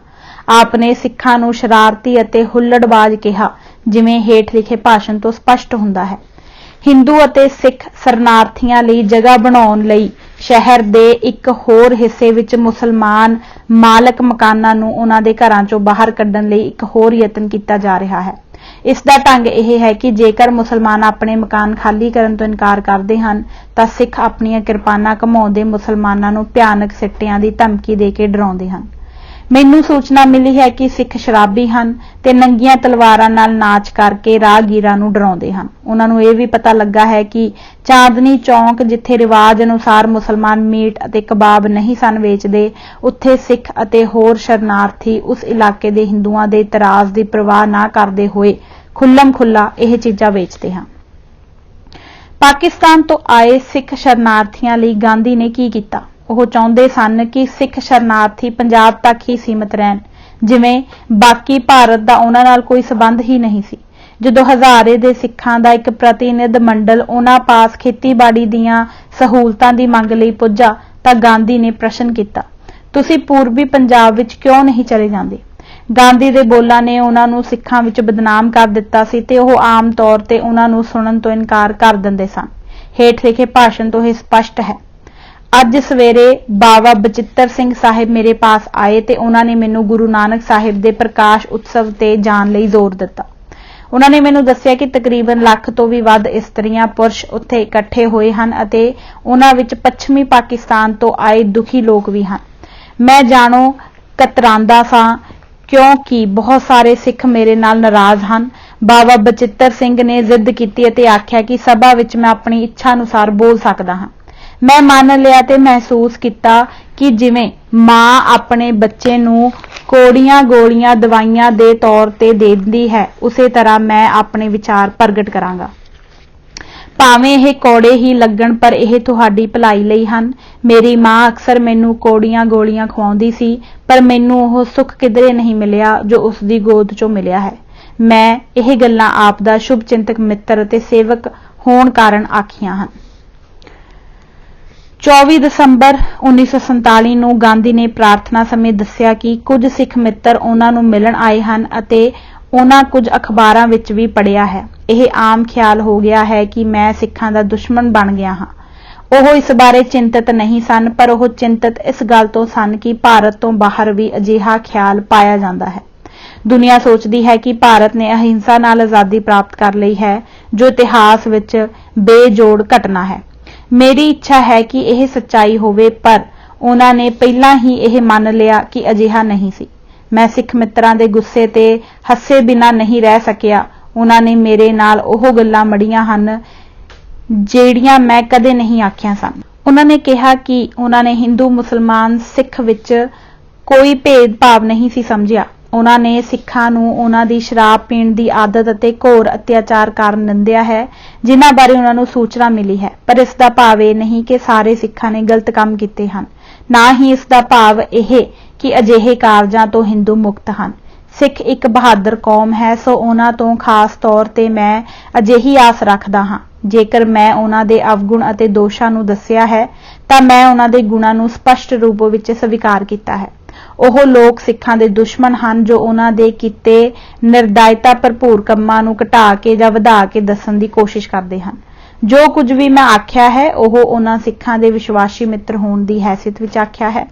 ਆਪ ਨੇ ਸਿੱਖਾਂ ਨੂੰ ਸ਼ਰਾਰਤੀ ਅਤੇ ਹੁੱਲੜਬਾਜ਼ ਕਿਹਾ, ਜਿਵੇਂ ਹੇਠ ਲਿਖੇ ਭਾਸ਼ਣ ਤੋਂ ਸਪਸ਼ਟ ਹੁੰਦਾ ਹੈ। ਹਿੰਦੂ ਅਤੇ ਸਿੱਖ ਸ਼ਰਨਾਰਥੀਆਂ ਲਈ ਜਗ੍ਹਾ ਬਣਾਉਣ ਲਈ ਸ਼ਹਿਰ ਦੇ ਇੱਕ ਹੋਰ ਹਿੱਸੇ ਵਿੱਚ ਮੁਸਲਮਾਨ ਮਾਲਕ ਮਕਾਨਾਂ ਨੂੰ ਉਹਨਾਂ ਦੇ ਘਰਾਂ ਚੋਂ ਬਾਹਰ ਕੱਢਣ ਲਈ ਇੱਕ ਹੋਰ ਯਤਨ ਕੀਤਾ ਜਾ ਰਿਹਾ ਹੈ। ਇਸ ਦਾ ਢੰਗ ਇਹ ਹੈ ਕਿ ਜੇਕਰ ਮੁਸਲਮਾਨ ਆਪਣੇ ਮਕਾਨ ਖਾਲੀ ਕਰਨ ਤੋਂ ਇਨਕਾਰ ਕਰਦੇ ਹਨ ਤਾਂ ਸਿੱਖ ਆਪਣੀਆਂ ਕਿਰਪਾਨਾਂ ਘੁਮਾਉਂਦੇ ਮੁਸਲਮਾਨਾਂ ਨੂੰ ਭਿਆਨਕ ਸਿੱਟਿਆਂ ਦੀ ਧਮਕੀ ਦੇ ਕੇ ਡਰਾਉਂਦੇ ਹਨ। ਮੈਨੂੰ ਸੂਚਨਾ ਮਿਲੀ ਹੈ ਕਿ ਸਿੱਖ ਸ਼ਰਾਬੀ ਹਨ ਤੇ ਨੰਗੀਆਂ ਤਲਵਾਰਾਂ ਨਾਲ ਨਾਚ ਕਰਕੇ ਰਾਹਗੀਰਾਂ ਨੂੰ ਡਰਾਉਂਦੇ ਹਨ। ਉਹਨਾਂ ਨੂੰ ਇਹ ਵੀ ਪਤਾ ਲੱਗਾ ਹੈ ਕਿ ਚਾਂਦਨੀ ਚੌਂਕ, ਜਿੱਥੇ ਰਿਵਾਜ ਅਨੁਸਾਰ ਮੁਸਲਮਾਨ ਮੀਟ ਅਤੇ ਕਬਾਬ ਨਹੀਂ ਸਨ ਵੇਚਦੇ, ਉੱਥੇ ਸਿੱਖ ਅਤੇ ਹੋਰ ਸ਼ਰਨਾਰਥੀ ਉਸ ਇਲਾਕੇ ਦੇ ਹਿੰਦੂਆਂ ਦੇ ਇਤਰਾਜ਼ ਦੀ ਪਰਵਾਹ ਨਾ ਕਰਦੇ ਹੋਏ ਖੁੱਲ੍ਹਮ ਖੁੱਲ੍ਹਾ ਇਹ ਚੀਜ਼ਾਂ ਵੇਚਦੇ ਹਨ। ਪਾਕਿਸਤਾਨ ਤੋਂ ਆਏ ਸਿੱਖ ਸ਼ਰਨਾਰਥੀਆਂ ਲਈ ਗਾਂਧੀ ਨੇ ਕੀ ਕੀਤਾ? ਉਹ ਚਾਹੁੰਦੇ ਸਨ ਕਿ ਸਿੱਖ ਸ਼ਰਨਾਰਥੀ ਪੰਜਾਬ ਤੱਕ ਹੀ ਸੀਮਿਤ ਰਹਿਣ, ਜਿਵੇਂ ਬਾਕੀ ਭਾਰਤ ਦਾ ਉਹਨਾਂ ਨਾਲ ਕੋਈ ਸਬੰਧ ਹੀ ਨਹੀਂ ਸੀ। ਜਦੋਂ ਹਜ਼ਾਰੇ ਦੇ ਸਿੱਖਾਂ ਦਾ ਇੱਕ ਪ੍ਰਤੀਨਿਧ ਮੰਡਲ ਉਹਨਾਂ ਪਾਸ ਖੇਤੀਬਾੜੀ ਦੀਆਂ ਸਹੂਲਤਾਂ ਦੀ ਮੰਗ ਲਈ ਪੁੱਜਾ ਤਾਂ ਗਾਂਧੀ ਨੇ ਪ੍ਰਸ਼ਨ ਕੀਤਾ, ਤੁਸੀਂ ਪੂਰਬੀ ਪੰਜਾਬ ਵਿੱਚ ਕਿਉਂ ਨਹੀਂ ਚਲੇ ਜਾਂਦੇ? ਗਾਂਧੀ ਦੇ ਬੋਲਾਂ ਨੇ ਉਹਨਾਂ ਨੂੰ ਸਿੱਖਾਂ ਵਿੱਚ ਬਦਨਾਮ ਕਰ ਦਿੱਤਾ ਸੀ ਤੇ ਉਹ ਆਮ ਤੌਰ ਤੇ ਉਹਨਾਂ ਨੂੰ ਸੁਣਨ ਤੋਂ ਇਨਕਾਰ ਕਰ ਦਿੰਦੇ ਸਨ। ਹੇਠ ਲਿਖੇ ਭਾਸ਼ਣ ਤੋਂ ਇਹ ਸਪਸ਼ਟ ਹੈ। ਅੱਜ ਸਵੇਰੇ ਬਾਬਾ ਬਚਿੱਤਰ ਸਿੰਘ ਸਾਹਿਬ ਮੇਰੇ ਪਾਸ ਆਏ ਤੇ ਉਹਨਾਂ ਨੇ ਮੈਨੂੰ ਗੁਰੂ ਨਾਨਕ ਸਾਹਿਬ ਦੇ ਪ੍ਰਕਾਸ਼ ਉਤਸਵ ਤੇ ਜਾਣ ਲਈ ਜ਼ੋਰ ਦਿੱਤਾ। ਉਹਨਾਂ ਨੇ ਮੈਨੂੰ ਦੱਸਿਆ ਕਿ ਤਕਰੀਬਨ ਲੱਖ ਤੋਂ ਵੀ ਵੱਧ ਇਸਤਰੀਆਂ ਪੁਰਸ਼ ਉੱਥੇ ਇਕੱਠੇ ਹੋਏ ਹਨ ਅਤੇ ਉਹਨਾਂ ਵਿੱਚ ਪੱਛਮੀ ਪਾਕਿਸਤਾਨ ਤੋਂ ਆਏ ਦੁਖੀ ਲੋਕ ਵੀ ਹਨ। ਮੈਂ ਜਾਣੋ ਕਤਰਾਂਦਾ ਸਾਂ ਕਿਉਂਕਿ ਬਹੁਤ ਸਾਰੇ ਸਿੱਖ ਮੇਰੇ ਨਾਲ ਨਾਰਾਜ਼ ਹਨ। ਬਾਬਾ ਬਚਿੱਤਰ ਸਿੰਘ ਨੇ ਜ਼ਿੱਦ ਕੀਤੀ ਅਤੇ ਆਖਿਆ ਕਿ ਸਭਾ ਵਿੱਚ ਮੈਂ ਆਪਣੀ ਇੱਛਾ ਅਨੁਸਾਰ ਬੋਲ ਸਕਦਾ ਹਾਂ। ਮੈਂ ਮੰਨ ਲਿਆ ਤੇ ਮਹਿਸੂਸ ਕੀਤਾ ਕਿ ਜਿਵੇਂ ਮਾਂ ਆਪਣੇ ਬੱਚੇ ਨੂੰ ਕੋੜੀਆਂ ਗੋਲੀਆਂ ਦਵਾਈਆਂ ਦੇ ਤੌਰ ਤੇ ਦੇ ਦਿੰਦੀ ਹੈ, ਉਸੇ ਤਰ੍ਹਾਂ ਮੈਂ ਆਪਣੇ ਵਿਚਾਰ ਪ੍ਰਗਟ ਕਰਾਂਗਾ। ਭਾਵੇਂ ਇਹ ਕੌੜੇ ਹੀ ਲੱਗਣ ਪਰ ਇਹ ਤੁਹਾਡੀ ਭਲਾਈ ਲਈ ਹਨ। ਮੇਰੀ ਮਾਂ ਅਕਸਰ ਮੈਨੂੰ ਕੋੜੀਆਂ ਗੋਲੀਆਂ ਖਵਾਉਂਦੀ ਸੀ ਪਰ ਮੈਨੂੰ ਉਹ ਸੁੱਖ ਕਿਧਰੇ ਨਹੀਂ ਮਿਲਿਆ ਜੋ ਉਸ ਦੀ ਗੋਦ ਚੋਂ ਮਿਲਿਆ ਹੈ। ਮੈਂ ਇਹ ਗੱਲਾਂ ਆਪ ਦਾ ਸ਼ੁਭ ਚਿੰਤਕ ਮਿੱਤਰ ਅਤੇ ਸੇਵਕ ਹੋਣ ਕਾਰਨ ਆਖੀਆਂ ਹਨ। 24 ਦਸੰਬਰ 1947 ਨੂੰ ਗਾਂਧੀ ਨੇ ਪ੍ਰਾਰਥਨਾ ਸਮੇਂ ਦੱਸਿਆ ਕਿ ਕੁਝ ਸਿੱਖ ਮਿੱਤਰ ਉਹਨਾਂ ਨੂੰ ਮਿਲਣ ਆਏ ਹਨ ਅਤੇ ਉਹਨਾਂ ਕੁਝ ਅਖਬਾਰਾਂ ਵਿੱਚ ਵੀ ਪੜ੍ਹਿਆ ਹੈ। ਇਹ ਆਮ ਖਿਆਲ ਹੋ ਗਿਆ ਹੈ ਕਿ ਮੈਂ ਸਿੱਖਾਂ ਦਾ ਦੁਸ਼ਮਣ ਬਣ ਗਿਆ ਹਾਂ। ਉਹ ਇਸ ਬਾਰੇ ਚਿੰਤਤ ਨਹੀਂ ਸਨ ਪਰ ਉਹ ਚਿੰਤਤ ਇਸ ਗੱਲ ਤੋਂ ਸਨ ਕਿ ਭਾਰਤ ਤੋਂ ਬਾਹਰ ਵੀ ਅਜਿਹਾ ਖਿਆਲ ਪਾਇਆ ਜਾਂਦਾ ਹੈ। ਦੁਨੀਆ ਸੋਚਦੀ ਹੈ ਕਿ ਭਾਰਤ ਨੇ ਅਹਿੰਸਾ ਨਾਲ ਆਜ਼ਾਦੀ ਪ੍ਰਾਪਤ ਕਰ ਲਈ ਹੈ, ਜੋ ਇਤਿਹਾਸ ਵਿੱਚ ਬੇਜੋੜ ਘਟਨਾ ਹੈ। ਮੇਰੀ ਇੱਛਾ ਹੈ ਕਿ ਇਹ ਸੱਚਾਈ ਹੋਵੇ ਪਰ ਉਹਨਾਂ ਨੇ ਪਹਿਲਾਂ ਹੀ ਇਹ ਮੰਨ ਲਿਆ ਕਿ ਅਜਿਹਾ ਨਹੀਂ ਸੀ। ਮੈਂ ਸਿੱਖ ਮਿੱਤਰਾਂ ਦੇ ਗੁੱਸੇ ਤੇ ਹੱਸੇ ਬਿਨਾਂ ਨਹੀਂ ਰਹਿ ਸਕਿਆ। ਉਹਨਾਂ ਨੇ ਮੇਰੇ ਨਾਲ ਉਹ ਗੱਲਾਂ ਮੜੀਆਂ ਹਨ ਜਿਹੜੀਆਂ ਮੈਂ ਕਦੇ ਨਹੀਂ ਆਖੀਆਂ ਸਨ। ਉਹਨਾਂ ਨੇ ਕਿਹਾ ਕਿ ਉਹਨਾਂ ਨੇ ਹਿੰਦੂ ਮੁਸਲਮਾਨ ਸਿੱਖ ਵਿੱਚ ਕੋਈ ਭੇਦਭਾਵ ਨਹੀਂ ਸੀ ਸਮਝਿਆ। ਉਹਨਾਂ ਨੇ ਸਿੱਖਾਂ ਨੂੰ ਉਹਨਾਂ ਦੀ ਸ਼ਰਾਬ ਪੀਣ ਦੀ ਆਦਤ ਅਤੇ ਘੋਰ ਅਤਿਆਚਾਰ ਕਾਰਨ ਨਿੰਦਿਆ ਹੈ ਜਿਨ੍ਹਾਂ ਬਾਰੇ ਉਹਨਾਂ ਨੂੰ ਸੂਚਨਾ ਮਿਲੀ ਹੈ, ਪਰ ਇਸ ਦਾ ਭਾਵ ਇਹ ਨਹੀਂ ਕਿ ਸਾਰੇ ਸਿੱਖਾਂ ਨੇ ਗਲਤ ਕੰਮ ਕੀਤੇ ਹਨ। ਨਾ ਹੀ ਇਸ ਦਾ ਭਾਵ ਇਹ ਕਿ ਅਜਿਹੇ ਕਾਰਜਾਂ ਤੋਂ ਹਿੰਦੂ ਮੁਕਤ ਹਨ। ਸਿੱਖ ਇੱਕ ਬਹਾਦਰ ਕੌਮ ਹੈ, ਸੋ ਉਹਨਾਂ ਤੋਂ ਖਾਸ ਤੌਰ ਤੇ ਮੈਂ ਅਜਿਹੀ ਆਸ ਰੱਖਦਾ ਹਾਂ। ਜੇਕਰ ਮੈਂ ਉਹਨਾਂ ਦੇ ਅਵਗੁਣ ਅਤੇ ਦੋਸ਼ਾਂ ਨੂੰ ਦੱਸਿਆ ਹੈ ਤਾਂ ਮੈਂ ਉਹਨਾਂ ਦੇ ਗੁਣਾਂ ਨੂੰ ਸਪਸ਼ਟ ਰੂਪ ਵਿੱਚ ਸਵੀਕਾਰ ਕੀਤਾ ਹੈ। ਉਹ ਲੋਕ ਸਿੱਖਾਂ ਦੇ ਦੁਸ਼ਮਣ ਹਨ ਜੋ ਉਹਨਾਂ ਦੇ ਕੀਤੇ ਨਿਰਦਇਤਾ ਭਰਪੂਰ ਕੰਮਾਂ ਨੂੰ ਘਟਾ ਕੇ ਜਾਂ ਵਧਾ ਕੇ ਦੱਸਣ ਦੀ ਕੋਸ਼ਿਸ਼ ਕਰਦੇ ਹਨ। ਜੋ ਕੁਝ ਵੀ ਮੈਂ ਆਖਿਆ ਹੈ ਉਹ ਉਹਨਾਂ ਸਿੱਖਾਂ ਦੇ ਵਿਸ਼ਵਾਸੀ ਮਿੱਤਰ ਹੋਣ ਦੀ ਹੈਸੀਅਤ ਵਿੱਚ ਆਖਿਆ ਹੈ।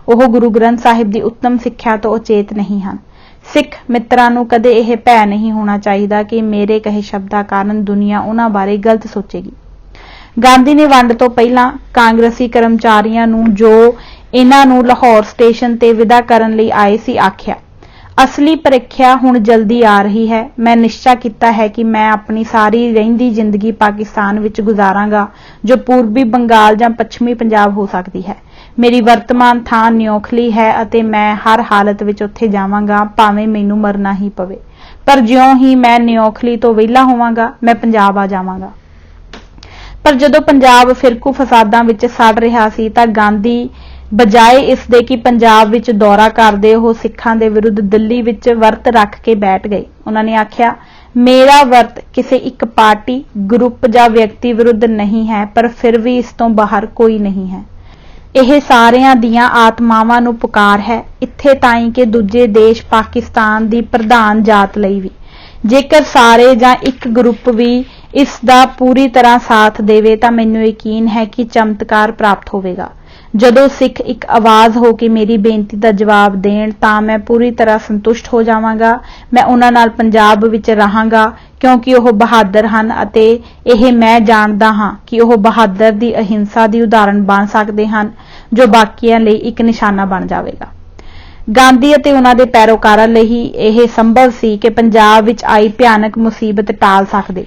ਉਹ ਗੁਰੂ ਗ੍ਰੰਥ ਸਾਹਿਬ ਦੀ ਉੱਤਮ ਸਿੱਖਿਆ ਤੋਂ ਉਚੇਤ ਨਹੀਂ ਹਨ। ਸਿੱਖ ਮਿੱਤਰਾਂ ਨੂੰ ਕਦੇ ਇਹ ਭੈ ਨਹੀਂ ਹੋਣਾ ਚਾਹੀਦਾ ਕਿ ਮੇਰੇ ਕਹੇ ਸ਼ਬਦਾਂ ਕਾਰਨ ਦੁਨੀਆ ਉਹਨਾਂ ਬਾਰੇ ਗਲਤ ਸੋਚੇਗੀ। ਗਾਂਧੀ ਨੇ ਵੰਡ ਤੋਂ ਪਹਿਲਾਂ ਕਾਂਗਰਸੀ ਕਰਮਚਾਰੀਆਂ ਨੂੰ ਜੋ ਇਹਨਾਂ ਨੂੰ ਲਾਹੌਰ ਸਟੇਸ਼ਨ ਤੇ ਵਿਦਾ ਕਰਨ ਲਈ ਆਏ ਸੀ ਆਖਿਆ, ਅਸਲੀ ਪ੍ਰੀਖਿਆ ਹੁਣ ਜਲਦੀ ਆ ਰਹੀ ਹੈ। ਮੈਂ ਨਿਸ਼ਚਾ ਕੀਤਾ ਹੈ ਕਿ ਮੈਂ ਆਪਣੀ ਸਾਰੀ ਰਹਿੰਦੀ ਜ਼ਿੰਦਗੀ ਪਾਕਿਸਤਾਨ ਵਿੱਚ ਗੁਜ਼ਾਰਾਂਗਾ ਜੋ ਪੂਰਬੀ ਬੰਗਾਲ ਜਾਂ ਪੱਛਮੀ ਪੰਜਾਬ ਹੋ ਸਕਦੀ ਹੈ। ਮੇਰੀ ਵਰਤਮਾਨ ਥਾਂ ਨਿਊਖਲੀ ਹੈ ਅਤੇ ਮੈਂ ਹਰ ਹਾਲਤ ਵਿੱਚ ਉੱਥੇ ਜਾਵਾਂਗਾ ਭਾਵੇਂ ਮੈਨੂੰ ਮਰਨਾ ਹੀ ਪਵੇ। ਪਰ ਜਿਉਂ ਹੀ ਮੈਂ ਨਿਊਖਲੀ ਤੋਂ ਵਿਹਲਾ ਹੋਵਾਂਗਾ ਮੈਂ ਪੰਜਾਬ ਆ ਜਾਵਾਂਗਾ। ਪਰ ਜਦੋਂ ਪੰਜਾਬ ਫਿਰਕੂ ਫਸਾਦਾਂ ਵਿੱਚ ਸੜ ਰਿਹਾ ਸੀ ਤਾਂ ਗਾਂਧੀ ਬਜਾਏ ਇਸ ਦੇ ਕਿ ਪੰਜਾਬ ਵਿੱਚ ਦੌਰਾ ਕਰਦੇ ਉਹ ਸਿੱਖਾਂ ਦੇ ਵਿਰੁੱਧ ਦਿੱਲੀ ਵਿੱਚ ਵਰਤ ਰੱਖ ਕੇ ਬੈਠ ਗਏ। ਉਹਨਾਂ ਨੇ ਆਖਿਆ, ਮੇਰਾ ਵਰਤ ਕਿਸੇ ਇੱਕ ਪਾਰਟੀ, ਗਰੁੱਪ ਜਾਂ ਵਿਅਕਤੀ ਵਿਰੁੱਧ ਨਹੀਂ ਹੈ ਪਰ ਫਿਰ ਵੀ ਇਸ ਤੋਂ ਬਾਹਰ ਕੋਈ ਨਹੀਂ ਹੈ। ਇਹ ਸਾਰਿਆਂ ਦੀਆਂ ਆਤਮਾਵਾਂ ਨੂੰ ਪੁਕਾਰ ਹੈ, ਇੱਥੇ ਤਾਈਂ ਕਿ ਦੂਜੇ ਦੇਸ਼ ਪਾਕਿਸਤਾਨ ਦੀ ਪ੍ਰਧਾਨ ਜਾਤ ਲਈ ਵੀ। ਜੇਕਰ ਸਾਰੇ ਜਾਂ ਇੱਕ ਗਰੁੱਪ ਵੀ ਇਸ ਦਾ ਪੂਰੀ ਤਰ੍ਹਾਂ ਸਾਥ ਦੇਵੇ ਤਾਂ ਮੈਨੂੰ ਯਕੀਨ ਹੈ ਕਿ ਚਮਤਕਾਰ ਪ੍ਰਾਪਤ ਹੋਵੇਗਾ। ਜਦੋਂ ਸਿੱਖ ਇੱਕ ਆਵਾਜ਼ ਹੋ ਕੇ ਮੇਰੀ ਬੇਨਤੀ ਦਾ ਜਵਾਬ ਦੇਣ ਤਾਂ ਮੈਂ ਪੂਰੀ ਤਰ੍ਹਾਂ ਸੰਤੁਸ਼ਟ ਹੋ ਜਾਵਾਂਗਾ। ਮੈਂ ਉਹਨਾਂ ਨਾਲ ਪੰਜਾਬ ਵਿੱਚ ਰਹਾਂਗਾ ਕਿਉਂਕਿ ਉਹ ਬਹਾਦਰ ਹਨ ਅਤੇ ਇਹ ਮੈਂ ਜਾਣਦਾ ਹਾਂ ਕਿ ਉਹ ਬਹਾਦਰ ਦੀ ਅਹਿੰਸਾ ਦੀ ਉਦਾਹਰਣ ਬਣ ਸਕਦੇ ਹਨ ਜੋ ਬਾਕੀਆਂ ਲਈ ਇੱਕ ਨਿਸ਼ਾਨਾ ਬਣ ਜਾਵੇਗਾ। ਗਾਂਧੀ ਅਤੇ ਉਹਨਾਂ ਦੇ ਪੈਰੋਕਾਰਾਂ ਲਈ ਇਹ ਸੰਭਵ ਸੀ ਕਿ ਪੰਜਾਬ ਵਿੱਚ ਆਈ ਭਿਆਨਕ ਮੁਸੀਬਤ ਟਾਲ ਸਕਦੇ।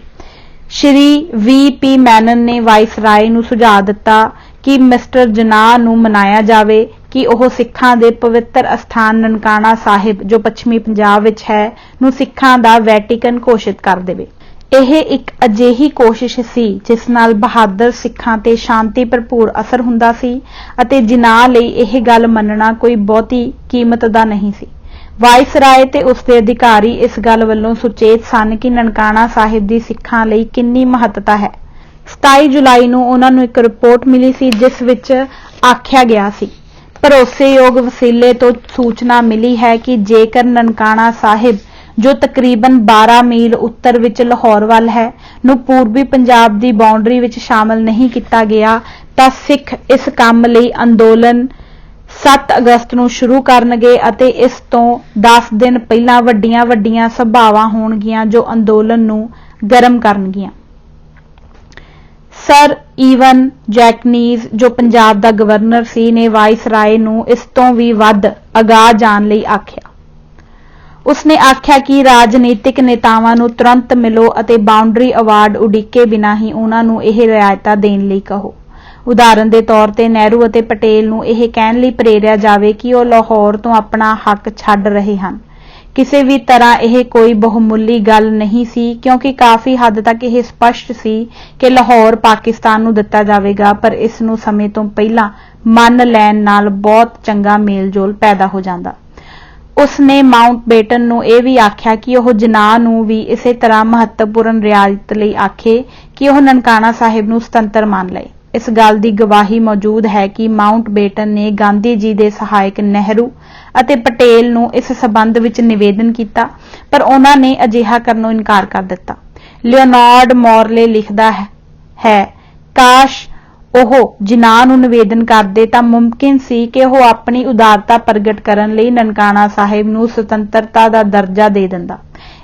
ਸ਼੍ਰੀ V.P. ਮੈਨਨ ਨੇ ਵਾਇਸਰਾਏ ਨੂੰ ਸੁਝਾਅ ਦਿੱਤਾ ਕਿ ਮਿਸਟਰ ਜਿਨਾਹ ਨੂੰ ਮਨਾਇਆ ਜਾਵੇ ਕਿ ਉਹ ਸਿੱਖਾਂ ਦੇ ਪਵਿੱਤਰ ਅਸਥਾਨ ਨਨਕਾਣਾ ਸਾਹਿਬ ਜੋ ਪੱਛਮੀ ਪੰਜਾਬ ਵਿੱਚ ਹੈ ਨੂੰ ਸਿੱਖਾਂ ਦਾ ਵੈਟੀਕਨ ਘੋਸ਼ਿਤ ਕਰ ਦੇਵੇ। ਇਹ ਇੱਕ ਅਜਿਹੀ ਕੋਸ਼ਿਸ਼ ਸੀ ਜਿਸ ਨਾਲ ਬਹਾਦਰ ਸਿੱਖਾਂ ਤੇ ਸ਼ਾਂਤੀ ਭਰਪੂਰ ਅਸਰ ਹੁੰਦਾ ਸੀ ਅਤੇ ਜਿਨਾਹ ਲਈ ਇਹ ਗੱਲ ਮੰਨਣਾ ਕੋਈ ਬਹੁਤੀ ਕੀਮਤ ਦਾ ਨਹੀਂ ਸੀ। ਵਾਇਸਰਾਏ ਤੇ ਉਸਦੇ ਅਧਿਕਾਰੀ ਇਸ ਗੱਲ ਵੱਲੋਂ ਸੁਚੇਤ ਸਨ ਕਿ ਨਨਕਾਣਾ ਸਾਹਿਬ ਦੀ ਸਿੱਖਾਂ ਲਈ ਕਿੰਨੀ ਮਹੱਤਤਾ ਹੈ। 27 ਜੁਲਾਈ ਨੂੰ ਉਹਨਾਂ ਨੂੰ ਇੱਕ ਰਿਪੋਰਟ ਮਿਲੀ ਸੀ ਜਿਸ ਵਿੱਚ ਆਖਿਆ ਗਿਆ ਸੀ, ਭਰੋਸੇਯੋਗ ਵਸੀਲੇ ਤੋਂ ਸੂਚਨਾ ਮਿਲੀ ਹੈ ਕਿ ਜੇਕਰ ਨਨਕਾਣਾ ਸਾਹਿਬ, ਜੋ ਤਕਰੀਬਨ 12 ਮੀਲ ਉੱਤਰ ਵਿੱਚ ਲਾਹੌਰ ਵੱਲ ਹੈ, ਨੂੰ ਪੂਰਬੀ ਪੰਜਾਬ ਦੀ ਬਾਉਂਡਰੀ ਵਿੱਚ ਸ਼ਾਮਲ ਨਹੀਂ ਕੀਤਾ ਗਿਆ ਤਾਂ ਸਿੱਖ ਇਸ ਕੰਮ ਲਈ ਅੰਦੋਲਨ 7 ਅਗਸਤ ਨੂੰ ਸ਼ੁਰੂ ਕਰਨਗੇ ਅਤੇ ਇਸ ਤੋਂ 10 ਦਿਨ ਪਹਿਲਾਂ ਵੱਡੀਆਂ ਸਭਾਵਾਂ ਹੋਣਗੀਆਂ ਜੋ ਅੰਦੋਲਨ ਨੂੰ ਗਰਮ ਕਰਨਗੀਆਂ। ਸਰ ਈਵਨ ਜੈਕਨੀਜ਼, ਜੋ ਪੰਜਾਬ ਦਾ ਗਵਰਨਰ ਸੀ, ਨੇ ਵਾਇਸਰਾਏ ਨੂੰ ਇਸ ਤੋਂ ਵੀ ਵੱਧ ਅਗਾਂਹ ਜਾਣ ਲਈ ਆਖਿਆ। ਉਸਨੇ ਆਖਿਆ ਕਿ ਰਾਜਨੀਤਿਕ ਨੇਤਾਵਾਂ ਨੂੰ ਤੁਰੰਤ ਮਿਲੋ ਅਤੇ ਬਾਉਂਡਰੀ ਅਵਾਰਡ ਉਡੀਕੇ ਬਿਨਾਂ ਹੀ ਉਹਨਾਂ ਨੂੰ ਇਹ ਰਿਆਇਤਾਂ ਦੇਣ ਲਈ ਕਹੋ। ਉਦਾਹਰਨ ਦੇ ਤੌਰ ਤੇ ਨਹਿਰੂ ਅਤੇ ਪਟੇਲ ਨੂੰ ਇਹ ਕਹਿਣ ਲਈ ਪ੍ਰੇਰਿਆ ਜਾਵੇ ਕਿ ਉਹ ਲਾਹੌਰ ਤੋਂ ਆਪਣਾ ਹੱਕ ਛੱਡ ਰਹੇ ਹਨ। ਕਿਸੇ ਵੀ ਤਰ੍ਹਾਂ ਇਹ ਕੋਈ ਬਹੁਮੁੱਲੀ ਗੱਲ ਨਹੀਂ ਸੀ, ਕਿਉਂਕਿ ਕਾਫੀ ਹੱਦ ਤੱਕ ਇਹ ਸਪਸ਼ਟ ਸੀ ਕਿ ਲਾਹੌਰ ਪਾਕਿਸਤਾਨ ਨੂੰ ਦਿੱਤਾ ਜਾਵੇਗਾ, ਪਰ ਇਸ ਨੂੰ ਸਮੇਂ ਤੋਂ ਪਹਿਲਾਂ ਮੰਨ ਲੈਣ ਨਾਲ ਬਹੁਤ ਚੰਗਾ ਮੇਲ-ਜੋਲ ਪੈਦਾ ਹੋ ਜਾਂਦਾ। ਉਸਨੇ ਮਾਊਂਟਬੇਟਨ ਨੂੰ ਇਹ ਵੀ ਆਖਿਆ ਕਿ ਉਹ ਜਿਨਾਹ ਨੂੰ ਵੀ ਇਸੇ ਤਰ੍ਹਾਂ ਮਹੱਤਵਪੂਰਨ ਰਿਆਇਤ ਲਈ ਆਖੇ ਕਿ ਉਹ ਨਨਕਾਣਾ ਸਾਹਿਬ ਨੂੰ ਸੁਤੰਤਰ ਮੰਨ ਲਏ। ਇਸ ਗੱਲ ਦੀ ਗਵਾਹੀ ਮੌਜੂਦ ਹੈ ਕਿ ਮਾਊਂਟਬੇਟਨ ਨੇ ਗਾਂਧੀ ਜੀ ਦੇ ਸਹਾਇਕ ਨਹਿਰੂ ਅਤੇ ਪਟੇਲ ਨੂੰ ਇਸ ਸਬੰਧ ਵਿੱਚ ਨਿਵੇਦਨ ਕੀਤਾ, ਪਰ ਉਹਨਾਂ ਨੇ ਅਜਿਹਾ ਕਰਨੋਂ ਇਨਕਾਰ ਕਰ ਦਿੱਤਾ। ਲਿਓਨਾਰਡ ਮੋਰਲੇ ਲਿਖਦਾ ਹੈ, ਕਾਸ਼ ਉਹ ਜਿਨਾਹ ਨੂੰ ਨਿਵੇਦਨ ਕਰਦੇ ਤਾਂ ਮੁਮਕਿਨ ਸੀ ਕਿ ਉਹ ਆਪਣੀ ਉਦਾਰਤਾ ਪ੍ਰਗਟ ਕਰਨ ਲਈ ਨਨਕਾਣਾ ਸਾਹਿਬ ਨੂੰ ਸੁਤੰਤਰਤਾ ਦਾ ਦਰਜਾ ਦੇ ਦਿੰਦਾ।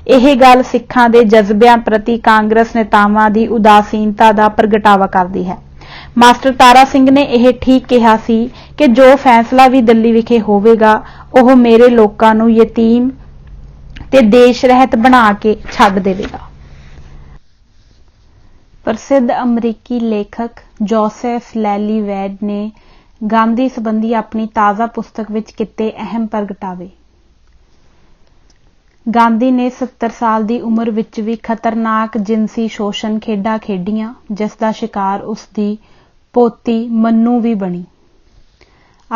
ਇਹ ਗੱਲ ਸਿੱਖਾਂ ਦੇ ਜਜ਼ਬਿਆਂ ਪ੍ਰਤੀ ਕਾਂਗਰਸ ਨੇਤਾਵਾਂ ਦੀ ਉਦਾਸੀਨਤਾ ਦਾ ਪ੍ਰਗਟਾਵਾ ਕਰਦੀ ਹੈ। ਮਾਸਟਰ ਤਾਰਾ ਸਿੰਘ ਨੇ ਇਹ ਠੀਕ ਕਿਹਾ ਸੀ ਕਿ ਜੋ ਫੈਸਲਾ ਵੀ ਦਿੱਲੀ ਵਿਖੇ ਹੋਵੇਗਾ, ਉਹ ਮੇਰੇ ਲੋਕਾਂ ਨੂੰ ਯਤੀਮ ਤੇ ਦੇਸ਼ ਰਹਿਤ ਬਣਾ ਕੇ ਛੱਡ ਦੇਵੇਗਾ। ਪ੍ਰਸਿੱਧ ਅਮਰੀਕੀ ਲੇਖਕ ਜੋਸੇਫ ਲੈਲੀ ਵੈਡ ਨੇ ਗਾਂਧੀ ਸੰਬੰਧੀ ਆਪਣੀ ਤਾਜ਼ਾ ਪੁਸਤਕ ਵਿੱਚ ਕੀਤੇ ਅਹਿਮ ਪ੍ਰਗਟਾਵੇ। ਗਾਂਧੀ ਨੇ 70 ਸਾਲ ਦੀ ਉਮਰ ਵਿੱਚ ਵੀ ਖਤਰਨਾਕ ਜਿਨਸੀ ਸ਼ੋਸ਼ਣ ਖੇਡਾਂ ਖੇਡੀਆਂ, ਜਿਸ ਦਾ ਸ਼ਿਕਾਰ ਉਸ ਦੀ ਪੋਤੀ ਮੰਨੂ ਵੀ ਬਣੀ।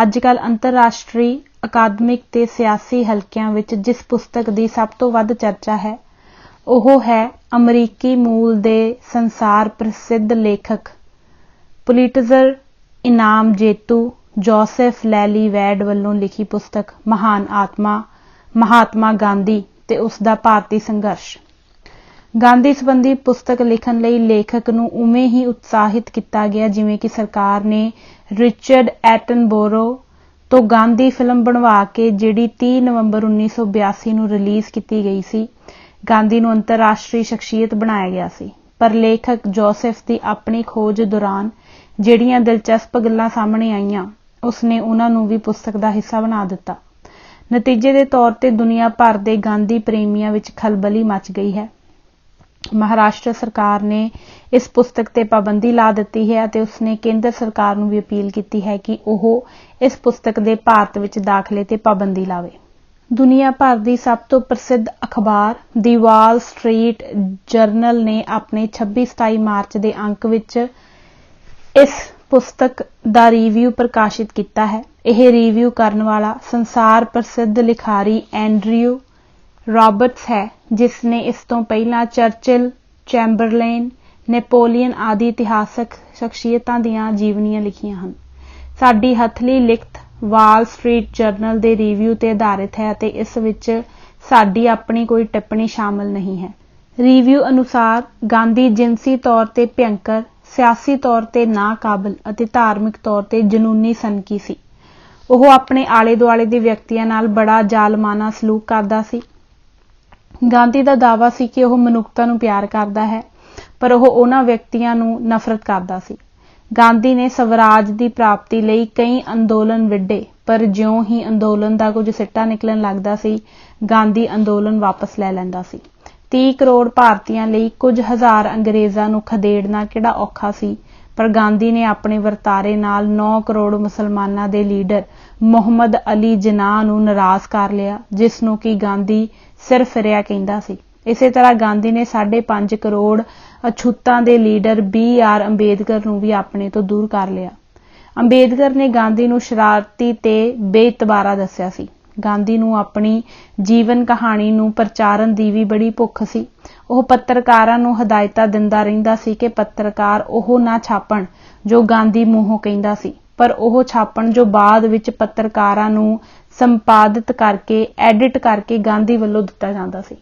ਅੱਜ ਕੱਲ੍ਹ ਅੰਤਰਰਾਸ਼ਟਰੀ ਅਕਾਦਮਿਕ ਤੇ ਸਿਆਸੀ ਹਲਕਿਆਂ ਵਿੱਚ ਜਿਸ ਪੁਸਤਕ ਦੀ ਸਭ ਤੋਂ ਵੱਧ ਚਰਚਾ ਹੈ, ਉਹ ਹੈ ਅਮਰੀਕੀ ਮੂਲ ਦੇ ਸੰਸਾਰ ਪ੍ਰਸਿੱਧ ਲੇਖਕ ਪੁਲਿਟਜ਼ਰ ਇਨਾਮ ਜੇਤੂ ਜੋਸੇਫ ਲੈਲੀ ਵੈਡ ਵੱਲੋਂ ਲਿਖੀ ਪੁਸਤਕ ਮਹਾਨ ਆਤਮਾ ਮਹਾਤਮਾ ਗਾਂਧੀ ਤੇ ਉਸ ਦਾ ਭਾਰਤੀ ਸੰਘਰਸ਼। ਗਾਂਧੀ ਸੰਬੰਧੀ ਪੁਸਤਕ ਲਿਖਣ ਲਈ ਲੇਖਕ ਨੂੰ ਉਵੇਂ ਹੀ ਉਤਸ਼ਾਹਿਤ ਕੀਤਾ ਗਿਆ ਜਿਵੇਂ ਕਿ ਸਰਕਾਰ ਨੇ ਰਿਚਰਡ ਐਟਨਬੋਰੋ ਤੋਂ ਗਾਂਧੀ ਫਿਲਮ ਬਣਵਾ ਕੇ, ਜਿਹੜੀ 30 ਨਵੰਬਰ 1982 ਨੂੰ ਰਿਲੀਜ਼ ਕੀਤੀ ਗਈ ਸੀ, ਗਾਂਧੀ ਨੂੰ ਅੰਤਰਰਾਸ਼ਟਰੀ ਸ਼ਖਸੀਅਤ ਬਣਾਇਆ ਗਿਆ ਸੀ। ਪਰ ਲੇਖਕ ਜੋਸੇਫ ਦੀ ਆਪਣੀ ਖੋਜ ਦੌਰਾਨ ਜਿਹੜੀਆਂ ਦਿਲਚਸਪ ਗੱਲਾਂ ਸਾਹਮਣੇ ਆਈਆਂ, ਉਸਨੇ ਉਹਨਾਂ ਨੂੰ ਵੀ ਪੁਸਤਕ ਦਾ ਹਿੱਸਾ ਬਣਾ ਦਿੱਤਾ। ਨਤੀਜੇ ਦੇ ਤੌਰ ਤੇ ਦੁਨੀਆ ਭਰ ਦੇ ਗਾਂਧੀ ਪ੍ਰੇਮੀਆਂ ਵਿੱਚ ਖਲਬਲੀ ਮਚ ਗਈ ਹੈ। ਮਹਾਰਾਸ਼ਟਰ ਸਰਕਾਰ ਨੇ ਇਸ ਪੁਸਤਕ ਤੇ ਪਾਬੰਦੀ ਲਾ ਦਿੱਤੀ ਹੈ ਅਤੇ ਉਸਨੇ ਕੇਂਦਰ ਸਰਕਾਰ ਨੂੰ ਵੀ ਅਪੀਲ ਕੀਤੀ ਹੈ ਕਿ ਉਹ ਇਸ ਪੁਸਤਕ ਦੇ ਭਾਰਤ ਵਿੱਚ ਦਾਖਲੇ ਤੇ ਪਾਬੰਦੀ ਲਾਵੇ। ਦੁਨੀਆ ਭਰ ਦੀ ਸਭ ਤੋਂ ਪ੍ਰਸਿੱਧ ਅਖਬਾਰ ਦੀ ਵਾਲ ਸਟਰੀਟ ਜਰਨਲ ਨੇ ਆਪਣੇ 26-27 ਮਾਰਚ ਦੇ ਅੰਕ ਵਿੱਚ ਇਸ ਪੁਸਤਕ ਦਾ ਰਿਵਿਊ ਪ੍ਰਕਾਸ਼ਿਤ ਕੀਤਾ ਹੈ। ਇਹ ਰਿਵਿਊ ਕਰਨ ਵਾਲਾ ਸੰਸਾਰ ਪ੍ਰਸਿੱਧ ਲਿਖਾਰੀ ਐਂਡਰਿਊ ਰਾਬਰਟਸ ਹੈ, ਜਿਸ ਨੇ ਇਸ ਤੋਂ ਪਹਿਲਾਂ ਚਰਚਿਲ, ਚੈਂਬਰਲੇਨ, ਨੈਪੋਲੀਅਨ ਆਦਿ ਇਤਿਹਾਸਕ ਸ਼ਖਸੀਅਤਾਂ ਦੀਆਂ ਜੀਵਨੀਆਂ ਲਿਖੀਆਂ ਹਨ। ਸਾਡੀ ਹੱਥਲੀ ਲਿਖਤ ਵਾਲ ਸਟਰੀਟ ਜਰਨਲ ਦੇ ਰਿਵਿਊ ਤੇ ਆਧਾਰਿਤ ਹੈ ਅਤੇ ਇਸ ਵਿੱਚ ਸਾਡੀ ਆਪਣੀ ਕੋਈ ਟਿੱਪਣੀ ਸ਼ਾਮਲ ਨਹੀਂ ਹੈ। ਰਿਵਿਊ ਅਨੁਸਾਰ ਗਾਂਧੀ ਜਿਨਸੀ ਤੌਰ ਤੇ ਭਿਅੰਕਰ, ਸਿਆਸੀ ਤੌਰ ਤੇ ਨਾਕਾਬਲ ਅਤੇ ਧਾਰਮਿਕ ਤੌਰ ਤੇ ਜਨੂੰਨੀ ਸਨਕੀ ਸੀ। ਉਹ ਆਪਣੇ ਆਲੇ ਦੁਆਲੇ ਦੇ ਵਿਅਕਤੀਆਂ ਨਾਲ ਬੜਾ ਜ਼ਾਲਮਾਨਾ ਸਲੂਕ ਕਰਦਾ ਸੀ। ਗਾਂਧੀ ਦਾ ਦਾਅਵਾ ਸੀ ਕਿ ਉਹ ਮਨੁੱਖਤਾ ਨੂੰ ਪਿਆਰ ਕਰਦਾ ਹੈ, ਪਰ ਉਹ ਉਹਨਾਂ ਵਿਅਕਤੀਆਂ ਨੂੰ ਨਫ਼ਰਤ ਕਰਦਾ ਸੀ। ਗਾਂਧੀ ਨੇ ਸਵਰਾਜ ਦੀ ਪ੍ਰਾਪਤੀ ਲਈ ਕਈ ਅੰਦੋਲਨ ਵਿੱਢੇ, ਪਰ ਜਿਉਂ ਹੀ ਅੰਦੋਲਨ ਦਾ ਕੁਝ ਸਿੱਟਾ ਨਿਕਲਣ ਲੱਗਦਾ ਸੀ, ਗਾਂਧੀ ਅੰਦੋਲਨ ਵਾਪਸ ਲੈ ਲੈਂਦਾ ਸੀ। 30 ਕਰੋੜ ਭਾਰਤੀਆਂ ਲਈ ਕੁਝ ਹਜ਼ਾਰ ਅੰਗਰੇਜ਼ਾਂ ਨੂੰ ਖਦੇੜਨਾ ਕਿਹੜਾ ਔਖਾ ਸੀ, ਪਰ ਗਾਂਧੀ ਨੇ ਆਪਣੇ ਵਰਤਾਰੇ ਨਾਲ 9 ਕਰੋੜ ਮੁਸਲਮਾਨਾਂ ਦੇ ਲੀਡਰ ਮੁਹੰਮਦ ਅਲੀ ਜਿਨਾਹ ਨੂੰ ਨਾਰਾਜ਼ ਕਰ ਲਿਆ, ਜਿਸ ਨੂੰ ਕਿ ਗਾਂਧੀ ਸਿਰ ਫਿਰਿਆ ਕਹਿੰਦਾ ਸੀ। ਇਸੇ ਤਰ੍ਹਾਂ ਗਾਂਧੀ ਨੇ 5.5 ਕਰੋੜ ਅਛੂਤਾਂ ਦੇ ਲੀਡਰ BR ਅੰਬੇਦਕਰ ਨੂੰ ਵੀ ਆਪਣੇ ਤੋਂ ਦੂਰ ਕਰ ਲਿਆ। ਅੰਬੇਦਕਰ ਨੇ ਗਾਂਧੀ ਨੂੰ ਸ਼ਰਾਰਤੀ ਤੇ ਬੇਇਤਬਾਰਾ ਦੱਸਿਆ ਸੀ। ਗਾਂਧੀ ਨੂੰ ਆਪਣੀ ਜੀਵਨ ਕਹਾਣੀ ਨੂੰ ਪ੍ਰਚਾਰਨ ਦੀ ਵੀ ਬੜੀ ਭੁੱਖ ਸੀ। ਉਹ ਪੱਤਰਕਾਰਾਂ ਨੂੰ ਹਦਾਇਤਾਂ ਦਿੰਦਾ ਰਹਿੰਦਾ ਸੀ ਕਿ ਪੱਤਰਕਾਰ ਉਹ ਨਾ ਛਾਪਣ ਜੋ ਗਾਂਧੀ ਮੂੰਹੋਂ ਕਹਿੰਦਾ ਸੀ। ਪਰ ਉਹ ਛਾਪਣ ਜੋ ਬਾਅਦ ਵਿੱਚ ਪੱਤਰਕਾਰਾਂ ਨੂੰ ਸੰਪਾਦਿਤ ਕਰਕੇ ਐਡਿਟ ਕਰਕੇ ਗਾਂਧੀ ਵੱਲੋਂ ਦਿੱਤਾ ਜਾਂਦਾ ਸੀ।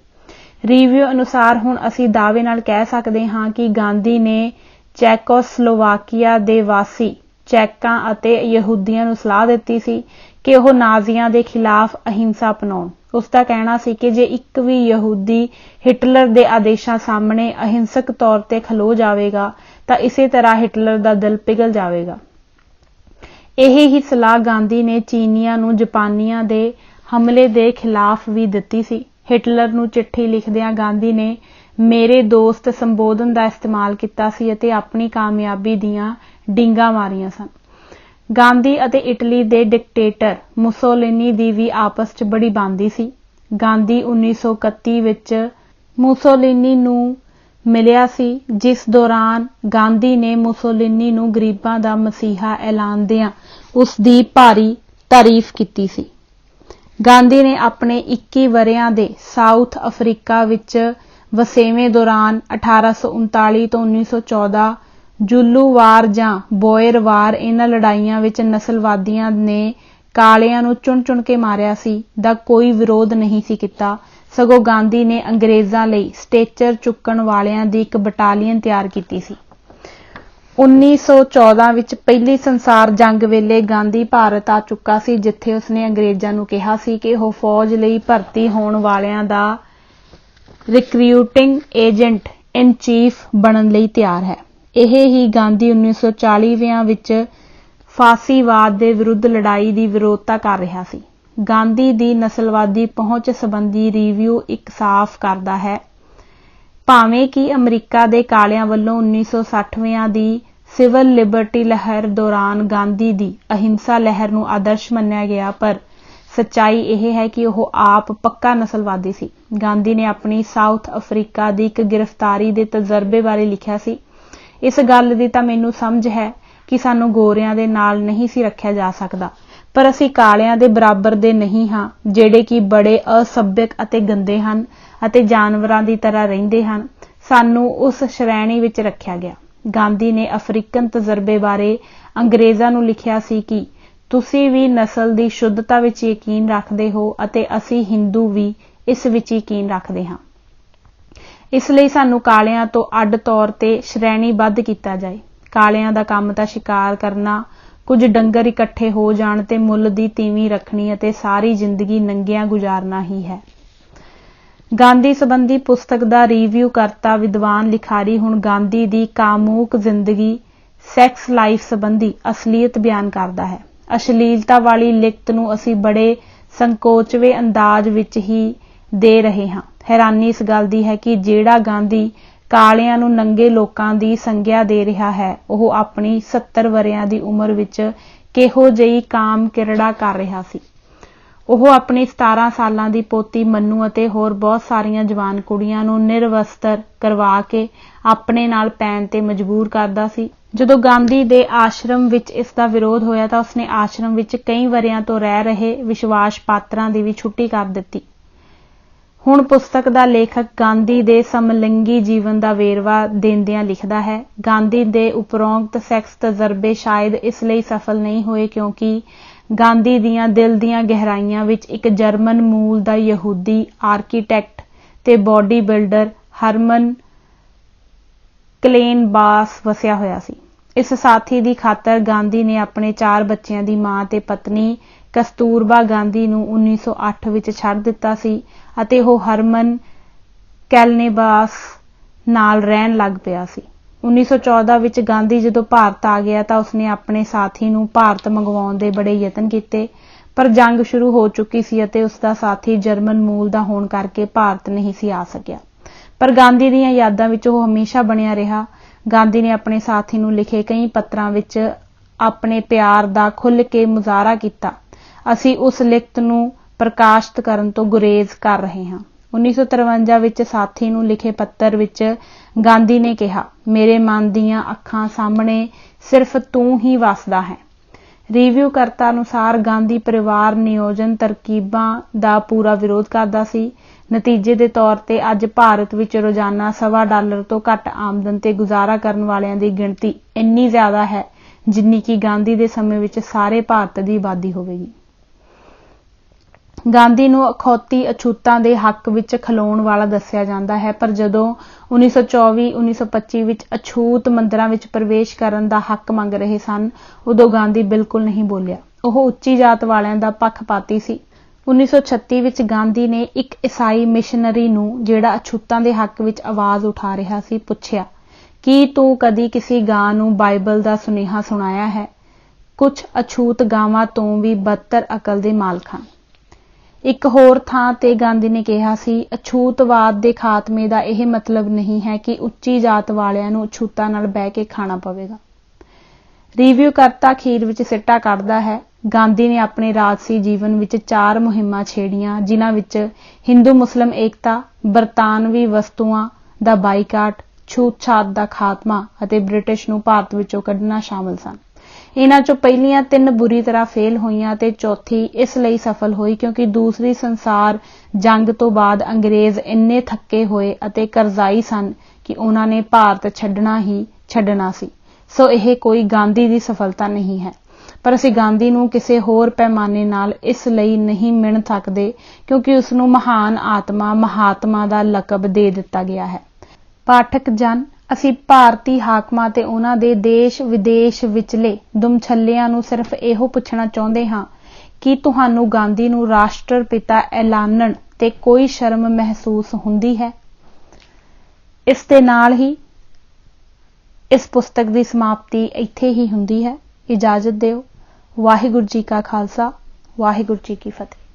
ਰਿਵਿਊ ਅਨੁਸਾਰ ਹੁਣ ਅਸੀਂ ਦਾਅਵੇ ਨਾਲ ਕਹਿ ਸਕਦੇ ਹਾਂ ਕਿ ਗਾਂਧੀ ਨੇ ਚੈਕੋਸਲੋਵਾਕੀਆ ਦੇ ਵਾਸੀ ਚੈਕਾਂ ਅਤੇ ਯਹੂਦੀਆਂ ਨੂੰ ਸਲਾਹ ਦਿੱਤੀ ਸੀ ਕਿ ਉਹ ਨਾਜ਼ੀਆਂ ਦੇ ਖਿਲਾਫ ਅਹਿੰਸਾ ਅਪਣਾਉਣ। ਉਸ ਦਾ ਕਹਿਣਾ ਸੀ ਕਿ ਜੇ ਇੱਕ ਵੀ ਯਹੂਦੀ ਹਿਟਲਰ ਦੇ ਆਦੇਸ਼ਾਂ ਸਾਹਮਣੇ ਅਹਿੰਸਕ ਤੌਰ ਤੇ ਖਲੋ ਜਾਵੇਗਾ ਤਾਂ ਇਸੇ ਤਰ੍ਹਾਂ ਹਿਟਲਰ ਦਾ ਦਿਲ ਪਿਘਲ ਜਾਵੇਗਾ। ਇਹ ਹੀ ਸਲਾਹ ਗਾਂਧੀ ਨੇ ਚੀਨੀਆਂ ਨੂੰ ਜਾਪਾਨੀਆਂ ਦੇ ਹਮਲੇ ਦੇ ਖਿਲਾਫ ਵੀ ਦਿੱਤੀ ਸੀ। ਹਿਟਲਰ ਨੂੰ ਚਿੱਠੀ ਲਿਖਦਿਆਂ ਗਾਂਧੀ ਨੇ ਮੇਰੇ ਦੋਸਤ ਸੰਬੋਧਨ ਦਾ ਇਸਤੇਮਾਲ ਕੀਤਾ ਸੀ ਅਤੇ ਆਪਣੀ ਕਾਮਯਾਬੀ ਦੀਆਂ ਡੀਂਗਾਂ ਮਾਰੀਆਂ ਸਨ। ਗਾਂਧੀ ਅਤੇ ਇਟਲੀ ਦੇ ਡਿਕਟੇਟਰ ਮੁਸੋਲਿਨੀ ਦੀ ਵੀ ਆਪਸ 'ਚ ਬੜੀ ਬਣਦੀ ਸੀ। ਗਾਂਧੀ 1931 ਵਿੱਚ ਮੁਸੋਲਿਨੀ ਨੂੰ ਮਿਲਿਆ ਸੀ, ਜਿਸ ਦੌਰਾਨ ਗਾਂਧੀ ਨੇ ਮੁਸੋਲਿਨੀ ਨੂੰ ਗਰੀਬਾਂ ਦਾ ਮਸੀਹਾ ਐਲਾਨਦਿਆਂ ਉਸ ਦੀ ਭਾਰੀ ਤਾਰੀਫ ਕੀਤੀ ਸੀ। ਗਾਂਧੀ ਨੇ ਆਪਣੇ 21 ਵਰ੍ਹਿਆਂ ਦੇ ਸਾਊਥ ਅਫਰੀਕਾ ਵਿੱਚ ਵਸੇਵੇਂ ਦੌਰਾਨ 1839 ਤੋਂ 1914 ਜੁੱਲੂ ਵਾਰ ਜਾਂ ਬੋਇਰ ਵਾਰ ਇਹਨਾਂ ਲੜਾਈਆਂ ਵਿੱਚ ਨਸਲਵਾਦੀਆਂ ਨੇ ਕਾਲਿਆਂ ਨੂੰ ਚੁਣ-ਚੁਣ ਕੇ ਮਾਰਿਆ ਸੀ ਦਾ ਕੋਈ ਵਿਰੋਧ ਨਹੀਂ ਸੀ ਕੀਤਾ, ਸਗੋਂ ਗਾਂਧੀ ਨੇ ਅੰਗਰੇਜ਼ਾਂ ਲਈ ਸਟੇਚਰ ਚੁੱਕਣ ਵਾਲਿਆਂ ਦੀ ਇੱਕ ਬਟਾਲੀਅਨ ਤਿਆਰ ਕੀਤੀ ਸੀ। 1914 ਵਿੱਚ ਪਹਿਲੀ ਸੰਸਾਰ ਜੰਗ ਵੇਲੇ ਗਾਂਧੀ ਭਾਰਤ ਆ ਚੁੱਕਾ ਸੀ, ਜਿੱਥੇ ਉਸਨੇ ਅੰਗਰੇਜ਼ਾਂ ਨੂੰ ਕਿਹਾ ਸੀ ਕਿ ਉਹ ਫੌਜ ਲਈ ਭਰਤੀ ਹੋਣ ਵਾਲਿਆਂ ਦਾ ਰਿਕਰੂਟਿੰਗ ਏਜੰਟ ਇਨ ਚੀਫ ਬਣਨ ਲਈ ਤਿਆਰ ਹੈ। ਇਹ ਹੀ ਗਾਂਧੀ 1940ਵਿਆਂ ਵਿੱਚ ਫਾਸੀਵਾਦ ਦੇ ਵਿਰੁੱਧ ਲੜਾਈ ਦੀ ਵਿਰੋਧਤਾ ਕਰ ਰਿਹਾ ਸੀ। ਗਾਂਧੀ ਦੀ ਨਸਲਵਾਦੀ ਪਹੁੰਚ ਸੰਬੰਧੀ ਰਿਵਿਊ ਇੱਕ ਸਾਫ਼ ਕਰਦਾ ਹੈ, ਭਾਵੇਂ ਕਿ ਅਮਰੀਕਾ ਦੇ ਕਾਲਿਆਂ ਵੱਲੋਂ 1960ਵਿਆਂ ਦੀ ਸਿਵਲ ਲਿਬਰਟੀ ਲਹਿਰ ਦੌਰਾਨ ਗਾਂਧੀ ਦੀ ਅਹਿੰਸਾ ਲਹਿਰ ਨੂੰ ਆਦਰਸ਼ ਮੰਨਿਆ ਗਿਆ, ਪਰ ਸੱਚਾਈ ਇਹ ਹੈ ਕਿ ਉਹ ਆਪ ਪੱਕਾ ਨਸਲਵਾਦੀ ਸੀ। ਗਾਂਧੀ ਨੇ ਆਪਣੀ ਸਾਊਥ ਅਫਰੀਕਾ ਦੀ ਇੱਕ ਗ੍ਰਿਫਤਾਰੀ ਦੇ ਤਜਰਬੇ ਬਾਰੇ ਲਿਖਿਆ ਸੀ, ਇਸ ਗੱਲ ਦੀ ਤਾਂ ਮੈਨੂੰ ਸਮਝ ਹੈ ਕਿ ਸਾਨੂੰ ਗੋਰਿਆਂ ਦੇ ਨਾਲ ਨਹੀਂ ਸੀ ਰੱਖਿਆ ਜਾ ਸਕਦਾ, ਪਰ ਅਸੀਂ ਕਾਲਿਆਂ ਦੇ ਬਰਾਬਰ ਦੇ ਨਹੀਂ ਹਾਂ, ਜਿਹੜੇ ਕਿ ਬੜੇ ਅਸੱਭਿਅਕ ਅਤੇ ਗੰਦੇ ਹਨ ਅਤੇ ਜਾਨਵਰਾਂ ਦੀ ਤਰ੍ਹਾਂ ਰਹਿੰਦੇ ਹਨ। ਸਾਨੂੰ ਉਸ ਸ਼੍ਰੇਣੀ ਵਿੱਚ ਰੱਖਿਆ ਗਿਆ। ਗਾਂਧੀ ਨੇ ਅਫਰੀਕਨ ਤਜਰਬੇ ਬਾਰੇ ਅੰਗਰੇਜ਼ਾਂ ਨੂੰ ਲਿਖਿਆ ਸੀ ਕਿ ਤੁਸੀਂ ਵੀ ਨਸਲ ਦੀ ਸ਼ੁੱਧਤਾ ਵਿੱਚ ਯਕੀਨ ਰੱਖਦੇ ਹੋ ਅਤੇ ਅਸੀਂ ਹਿੰਦੂ ਵੀ ਇਸ ਵਿੱਚ ਯਕੀਨ ਰੱਖਦੇ ਹਾਂ। ਇਸ ਲਈ ਸਾਨੂੰ ਕਾਲਿਆਂ ਤੋਂ ਅੱਡ ਤੌਰ ਤੇ ਸ਼੍ਰੇਣੀਬੱਧ ਕੀਤਾ ਜਾਏ। ਕਾਲਿਆਂ ਦਾ ਕੰਮ ਤਾਂ ਸ਼ਿਕਾਰ ਕਰਨਾ, ਕੁਝ ਡੰਗਰ ਇਕੱਠੇ ਹੋ ਜਾਣ ਤੇ ਮੁੱਲ ਦੀ ਤੀਵੀਂ ਰੱਖਣੀ ਅਤੇ ਸਾਰੀ ਜ਼ਿੰਦਗੀ ਨੰਗਿਆਂ ਗੁਜ਼ਾਰਨਾ ਹੀ ਹੈ। ਗਾਂਧੀ ਸੰਬੰਧੀ ਪੁਸਤਕ ਦਾ ਰਿਵਿਊ ਕਰਤਾ ਵਿਦਵਾਨ ਲਿਖਾਰੀ ਹੁਣ ਗਾਂਧੀ ਦੀ ਕਾਮੂਕ ਜ਼ਿੰਦਗੀ ਸੈਕਸ ਲਾਈਫ ਸੰਬੰਧੀ ਅਸਲੀਅਤ ਬਿਆਨ ਕਰਦਾ ਹੈ। ਅਸ਼ਲੀਲਤਾ ਵਾਲੀ ਲਿਖਤ ਨੂੰ ਅਸੀਂ ਬੜੇ ਸੰਕੋਚਵੇਂ ਅੰਦਾਜ਼ ਵਿੱਚ ਹੀ ਦੇ ਰਹੇ ਹਾਂ। ਹੈਰਾਨੀ ਇਸ ਗੱਲ ਦੀ ਹੈ ਕਿ ਜਿਹੜਾ ਗਾਂਧੀ ਕਾਲਿਆਂ ਨੂੰ ਨੰਗੇ ਲੋਕਾਂ ਦੀ ਸੰਗਿਆ ਦੇ ਰਿਹਾ ਹੈ, ਉਹ ਆਪਣੀ 70 ਵਰ੍ਹਿਆਂ ਦੀ ਉਮਰ ਵਿੱਚ ਕਿਹੋ ਜਿਹੀ ਕਾਮ ਕਿਰੜਾ ਕਰ ਰਿਹਾ ਸੀ। ਉਹ ਆਪਣੀ 17 ਸਾਲਾਂ ਦੀ ਪੋਤੀ ਮੰਨੂ ਅਤੇ ਹੋਰ ਬਹੁਤ ਸਾਰੀਆਂ ਜਵਾਨ ਕੁੜੀਆਂ ਨੂੰ ਨਿਰਵਸਤਰ ਕਰਵਾ ਕੇ ਆਪਣੇ ਨਾਲ ਪੈਣ ਤੇ ਮਜਬੂਰ ਕਰਦਾ ਸੀ। ਜਦੋਂ ਗਾਂਧੀ ਦੇ ਆਸ਼ਰਮ ਵਿੱਚ ਇਸ ਦਾ ਵਿਰੋਧ ਹੋਇਆ ਤਾਂ ਉਸਨੇ ਆਸ਼ਰਮ ਵਿੱਚ ਕਈ ਵਰ੍ਹਿਆਂ ਤੋਂ ਰਹਿ ਰਹੇ ਵਿਸ਼ਵਾਸ ਪਾਤਰਾਂ ਦੀ ਵੀ ਛੁੱਟੀ ਕਰ ਦਿੱਤੀ। ਹੁਣ ਪੁਸਤਕ ਦਾ ਲੇਖਕ ਗਾਂਧੀ ਦੇ ਸਮਲਿੰਗੀ ਜੀਵਨ ਦਾ ਵੇਰਵਾ ਦਿੰਦਿਆਂ ਲਿਖਦਾ ਹੈ, ਗਾਂਧੀ ਦੇ ਉਪਰੋਕਤ ਸੈਕਸ ਤਜਰਬੇ ਸ਼ਾਇਦ ਇਸ ਲਈ ਸਫਲ ਨਹੀਂ ਹੋਏ ਕਿਉਂਕਿ ਗਾਂਧੀ ਦੀਆਂ ਦਿਲ ਦੀਆਂ ਗਹਿਰਾਈਆਂ ਵਿੱਚ ਇੱਕ ਜਰਮਨ ਮੂਲ ਦਾ ਯਹੂਦੀ ਆਰਕੀਟੈਕਟ ਤੇ ਬਾਡੀ ਬਿਲਡਰ ਹਰਮਨ ਕਲੇਨਬਾਸ ਵਸਿਆ ਹੋਇਆ ਸੀ। ਇਸ ਸਾਥੀ ਦੀ ਖਾਤਰ ਗਾਂਧੀ ਨੇ ਆਪਣੇ 4 ਬੱਚਿਆਂ ਦੀ ਮਾਂ ਤੇ ਪਤਨੀ ਕਸਤੂਰਬਾ ਗਾਂਧੀ ਨੂੰ 1908 ਵਿੱਚ ਛੱਡ ਦਿੱਤਾ ਸੀ ਅਤੇ ਉਹ ਹਰਮਨ ਕੈਲਨੇਬਾਸ ਨਾਲ ਰਹਿਣ ਲੱਗ ਪਿਆ ਸੀ। 1914 ਵਿੱਚ ਗਾਂਧੀ ਜਦੋਂ ਭਾਰਤ ਆ ਗਿਆ ਤਾਂ ਉਸਨੇ ਆਪਣੇ ਸਾਥੀ ਨੂੰ ਭਾਰਤ ਮੰਗਵਾਉਣ ਦੇ ਬੜੇ ਯਤਨ ਕੀਤੇ, ਪਰ ਜੰਗ ਸ਼ੁਰੂ ਹੋ ਚੁੱਕੀ ਸੀ ਅਤੇ ਉਸਦਾ ਸਾਥੀ ਜਰਮਨ ਮੂਲ ਦਾ ਹੋਣ ਕਰਕੇ ਭਾਰਤ ਨਹੀਂ ਸੀ ਆ ਸਕਿਆ। ਪਰ ਗਾਂਧੀ ਦੀਆਂ ਯਾਦਾਂ ਵਿੱਚ ਉਹ ਹਮੇਸ਼ਾ ਬਣਿਆ ਰਿਹਾ। ਗਾਂਧੀ ਨੇ ਆਪਣੇ ਸਾਥੀ ਨੂੰ ਲਿਖੇ ਕਈ ਪੱਤਰਾਂ ਵਿੱਚ ਆਪਣੇ ਪਿਆਰ ਦਾ ਖੁੱਲ੍ਹ ਕੇ ਮੁਜ਼ਾਹਰਾ ਕੀਤਾ। ਅਸੀਂ ਉਸ ਲਿਖਤ ਨੂੰ ਪ੍ਰਕਾਸ਼ਿਤ ਕਰਨ ਤੋਂ ਗੁਰੇਜ਼ ਕਰ ਰਹੇ ਹਾਂ। 1953 ਵਿੱਚ ਸਾਥੀ ਨੂੰ ਲਿਖੇ ਪੱਤਰ ਵਿੱਚ ਗਾਂਧੀ ਨੇ ਕਿਹਾ, ਮੇਰੇ ਮਨ ਦੀਆਂ ਅੱਖਾਂ ਸਾਹਮਣੇ ਸਿਰਫ ਤੂੰ ਹੀ ਵਸਦਾ ਹੈ। ਰਿਵਿਊ ਕਰਤਾ ਅਨੁਸਾਰ ਗਾਂਧੀ ਪਰਿਵਾਰ ਨਿਯੋਜਨ ਤਰਕੀਬਾਂ ਦਾ ਪੂਰਾ ਵਿਰੋਧ ਕਰਦਾ ਸੀ। ਨਤੀਜੇ ਦੇ ਤੌਰ ਤੇ ਅੱਜ ਭਾਰਤ ਵਿੱਚ ਰੋਜ਼ਾਨਾ $1.25 ਤੋਂ ਘੱਟ ਆਮਦਨ ਤੇ ਗੁਜ਼ਾਰਾ ਕਰਨ ਵਾਲਿਆਂ ਦੀ ਗਿਣਤੀ ਇੰਨੀ ਜ਼ਿਆਦਾ ਹੈ ਜਿੰਨੀ ਕਿ ਗਾਂਧੀ ਦੇ ਸਮੇਂ ਵਿੱਚ ਸਾਰੇ ਭਾਰਤ ਦੀ ਆਬਾਦੀ ਹੋਵੇਗੀ। ਗਾਂਧੀ ਨੂੰ ਅਖੌਤੀ ਅਛੂਤਾਂ ਦੇ ਹੱਕ ਵਿੱਚ ਖਲੋਣ ਵਾਲਾ ਦੱਸਿਆ ਜਾਂਦਾ ਹੈ, ਪਰ ਜਦੋਂ 1924-1925 ਵਿੱਚ ਅਛੂਤ ਮੰਦਰਾਂ ਵਿੱਚ ਪ੍ਰਵੇਸ਼ ਕਰਨ ਦਾ ਹੱਕ ਮੰਗ ਰਹੇ ਸਨ, ਉਦੋਂ ਗਾਂਧੀ ਬਿਲਕੁਲ ਨਹੀਂ ਬੋਲਿਆ। ਉਹ ਉੱਚੀ ਜਾਤ ਵਾਲਿਆਂ ਦਾ ਪੱਖਪਾਤੀ ਸੀ। 1936 ਵਿੱਚ ਗਾਂਧੀ ਨੇ ਇੱਕ ਈਸਾਈ ਮਿਸ਼ਨਰੀ ਨੂੰ, ਜਿਹੜਾ ਅਛੂਤਾਂ ਦੇ ਹੱਕ ਵਿੱਚ ਆਵਾਜ਼ ਉਠਾ ਰਿਹਾ ਸੀ, ਪੁੱਛਿਆ, ਕੀ ਤੂੰ ਕਦੀ ਕਿਸੇ ਗਾਂ ਨੂੰ ਬਾਈਬਲ ਦਾ ਸੁਨੇਹਾ ਸੁਣਾਇਆ ਹੈ? ਕੁਝ ਅਛੂਤ ਗਾਵਾਂ ਤੋਂ ਵੀ ਬਦਤਰ ਅਕਲ ਦੇ ਮਾਲਕ ਹਨ। ਇੱਕ ਹੋਰ ਥਾਂ ਤੇ ਗਾਂਧੀ ਨੇ ਕਿਹਾ ਸੀ, ਅਛੂਤਵਾਦ ਦੇ ਖਾਤਮੇ ਦਾ ਇਹ ਮਤਲਬ ਨਹੀਂ ਹੈ ਕਿ ਉੱਚੀ ਜਾਤ ਵਾਲਿਆਂ ਨੂੰ ਅਛੂਤਾਂ ਨਾਲ ਬਹਿ ਕੇ ਖਾਣਾ ਪਵੇਗਾ। ਰਿਵਿਊ ਕਰਤਾ ਅਖੀਰ ਵਿੱਚ ਸਿੱਟਾ ਕੱਢਦਾ ਹੈ, ਗਾਂਧੀ ਨੇ ਆਪਣੇ ਰਾਜਸੀ ਜੀਵਨ ਵਿੱਚ 4 ਮੁਹਿੰਮਾਂ ਛੇੜੀਆਂ, ਜਿਨ੍ਹਾਂ ਵਿੱਚ ਹਿੰਦੂ ਮੁਸਲਿਮ ਏਕਤਾ, ਬਰਤਾਨਵੀ ਵਸਤੂਆਂ ਦਾ ਬਾਈਕਾਟ, ਛੂਤ-ਛਾਤ ਦਾ ਖਾਤਮਾ ਅਤੇ ਬ੍ਰਿਟਿਸ਼ ਨੂੰ ਭਾਰਤ ਵਿੱਚੋਂ ਕੱਢਣਾ ਸ਼ਾਮਲ ਸਨ। ਇਹਨਾਂ ਚੋਂ ਪਹਿਲੀਆਂ 3 ਬੁਰੀ ਤਰ੍ਹਾਂ ਫੇਲ ਹੋਈਆਂ ਤੇ ਚੌਥੀ ਇਸ ਲਈ ਸਫਲ ਹੋਈ ਕਿਉਂਕਿ ਦੂਸਰੀ ਸੰਸਾਰ ਜੰਗ ਤੋਂ ਬਾਅਦ ਅੰਗਰੇਜ਼ ਇੰਨੇ ਥੱਕੇ ਹੋਏ ਅਤੇ ਕਰਜ਼ਾਈ ਸਨ ਕਿ ਉਹਨਾਂ ਨੇ ਭਾਰਤ ਛੱਡਣਾ ਹੀ ਛੱਡਣਾ ਸੀ। ਸੋ ਇਹ ਕੋਈ ਗਾਂਧੀ ਦੀ ਸਫਲਤਾ ਨਹੀਂ ਹੈ, ਪਰ ਅਸੀਂ ਗਾਂਧੀ ਨੂੰ ਕਿਸੇ ਹੋਰ ਪੈਮਾਨੇ ਨਾਲ ਇਸ ਲਈ ਨਹੀਂ ਮਿਣ ਸਕਦੇ ਕਿਉਂਕਿ ਉਸ ਨੂੰ ਮਹਾਨ ਆਤਮਾ ਮਹਾਤਮਾ ਦਾ ਲਕਬ ਦੇ ਦਿੱਤਾ ਗਿਆ ਹੈ। ਪਾਠਕ ਜਨ, ਅਸੀਂ ਭਾਰਤੀ ਹਾਕਮਾਂ ਤੇ ਉਹਨਾਂ ਦੇ ਦੇਸ਼ ਵਿਦੇਸ਼ ਵਿਚਲੇ ਦੁਮਛੱਲਿਆਂ ਨੂੰ ਸਿਰਫ ਇਹੋ ਪੁੱਛਣਾ ਚਾਹੁੰਦੇ ਹਾਂ ਕਿ ਤੁਹਾਨੂੰ ਗਾਂਧੀ ਨੂੰ ਰਾਸ਼ਟਰ ਪਿਤਾ ਐਲਾਨਣ ਤੇ ਕੋਈ ਸ਼ਰਮ ਮਹਿਸੂਸ ਹੁੰਦੀ ਹੈ? ਇਸ ਦੇ ਨਾਲ ਹੀ ਇਸ ਪੁਸਤਕ ਦੀ ਸਮਾਪਤੀ ਇੱਥੇ ਹੀ ਹੁੰਦੀ ਹੈ। ਇਜਾਜ਼ਤ ਦਿਓ। ਵਾਹਿਗੁਰੂ ਜੀ ਕਾ ਖਾਲਸਾ, ਵਾਹਿਗੁਰੂ ਜੀ ਕੀ ਫਤਿਹ।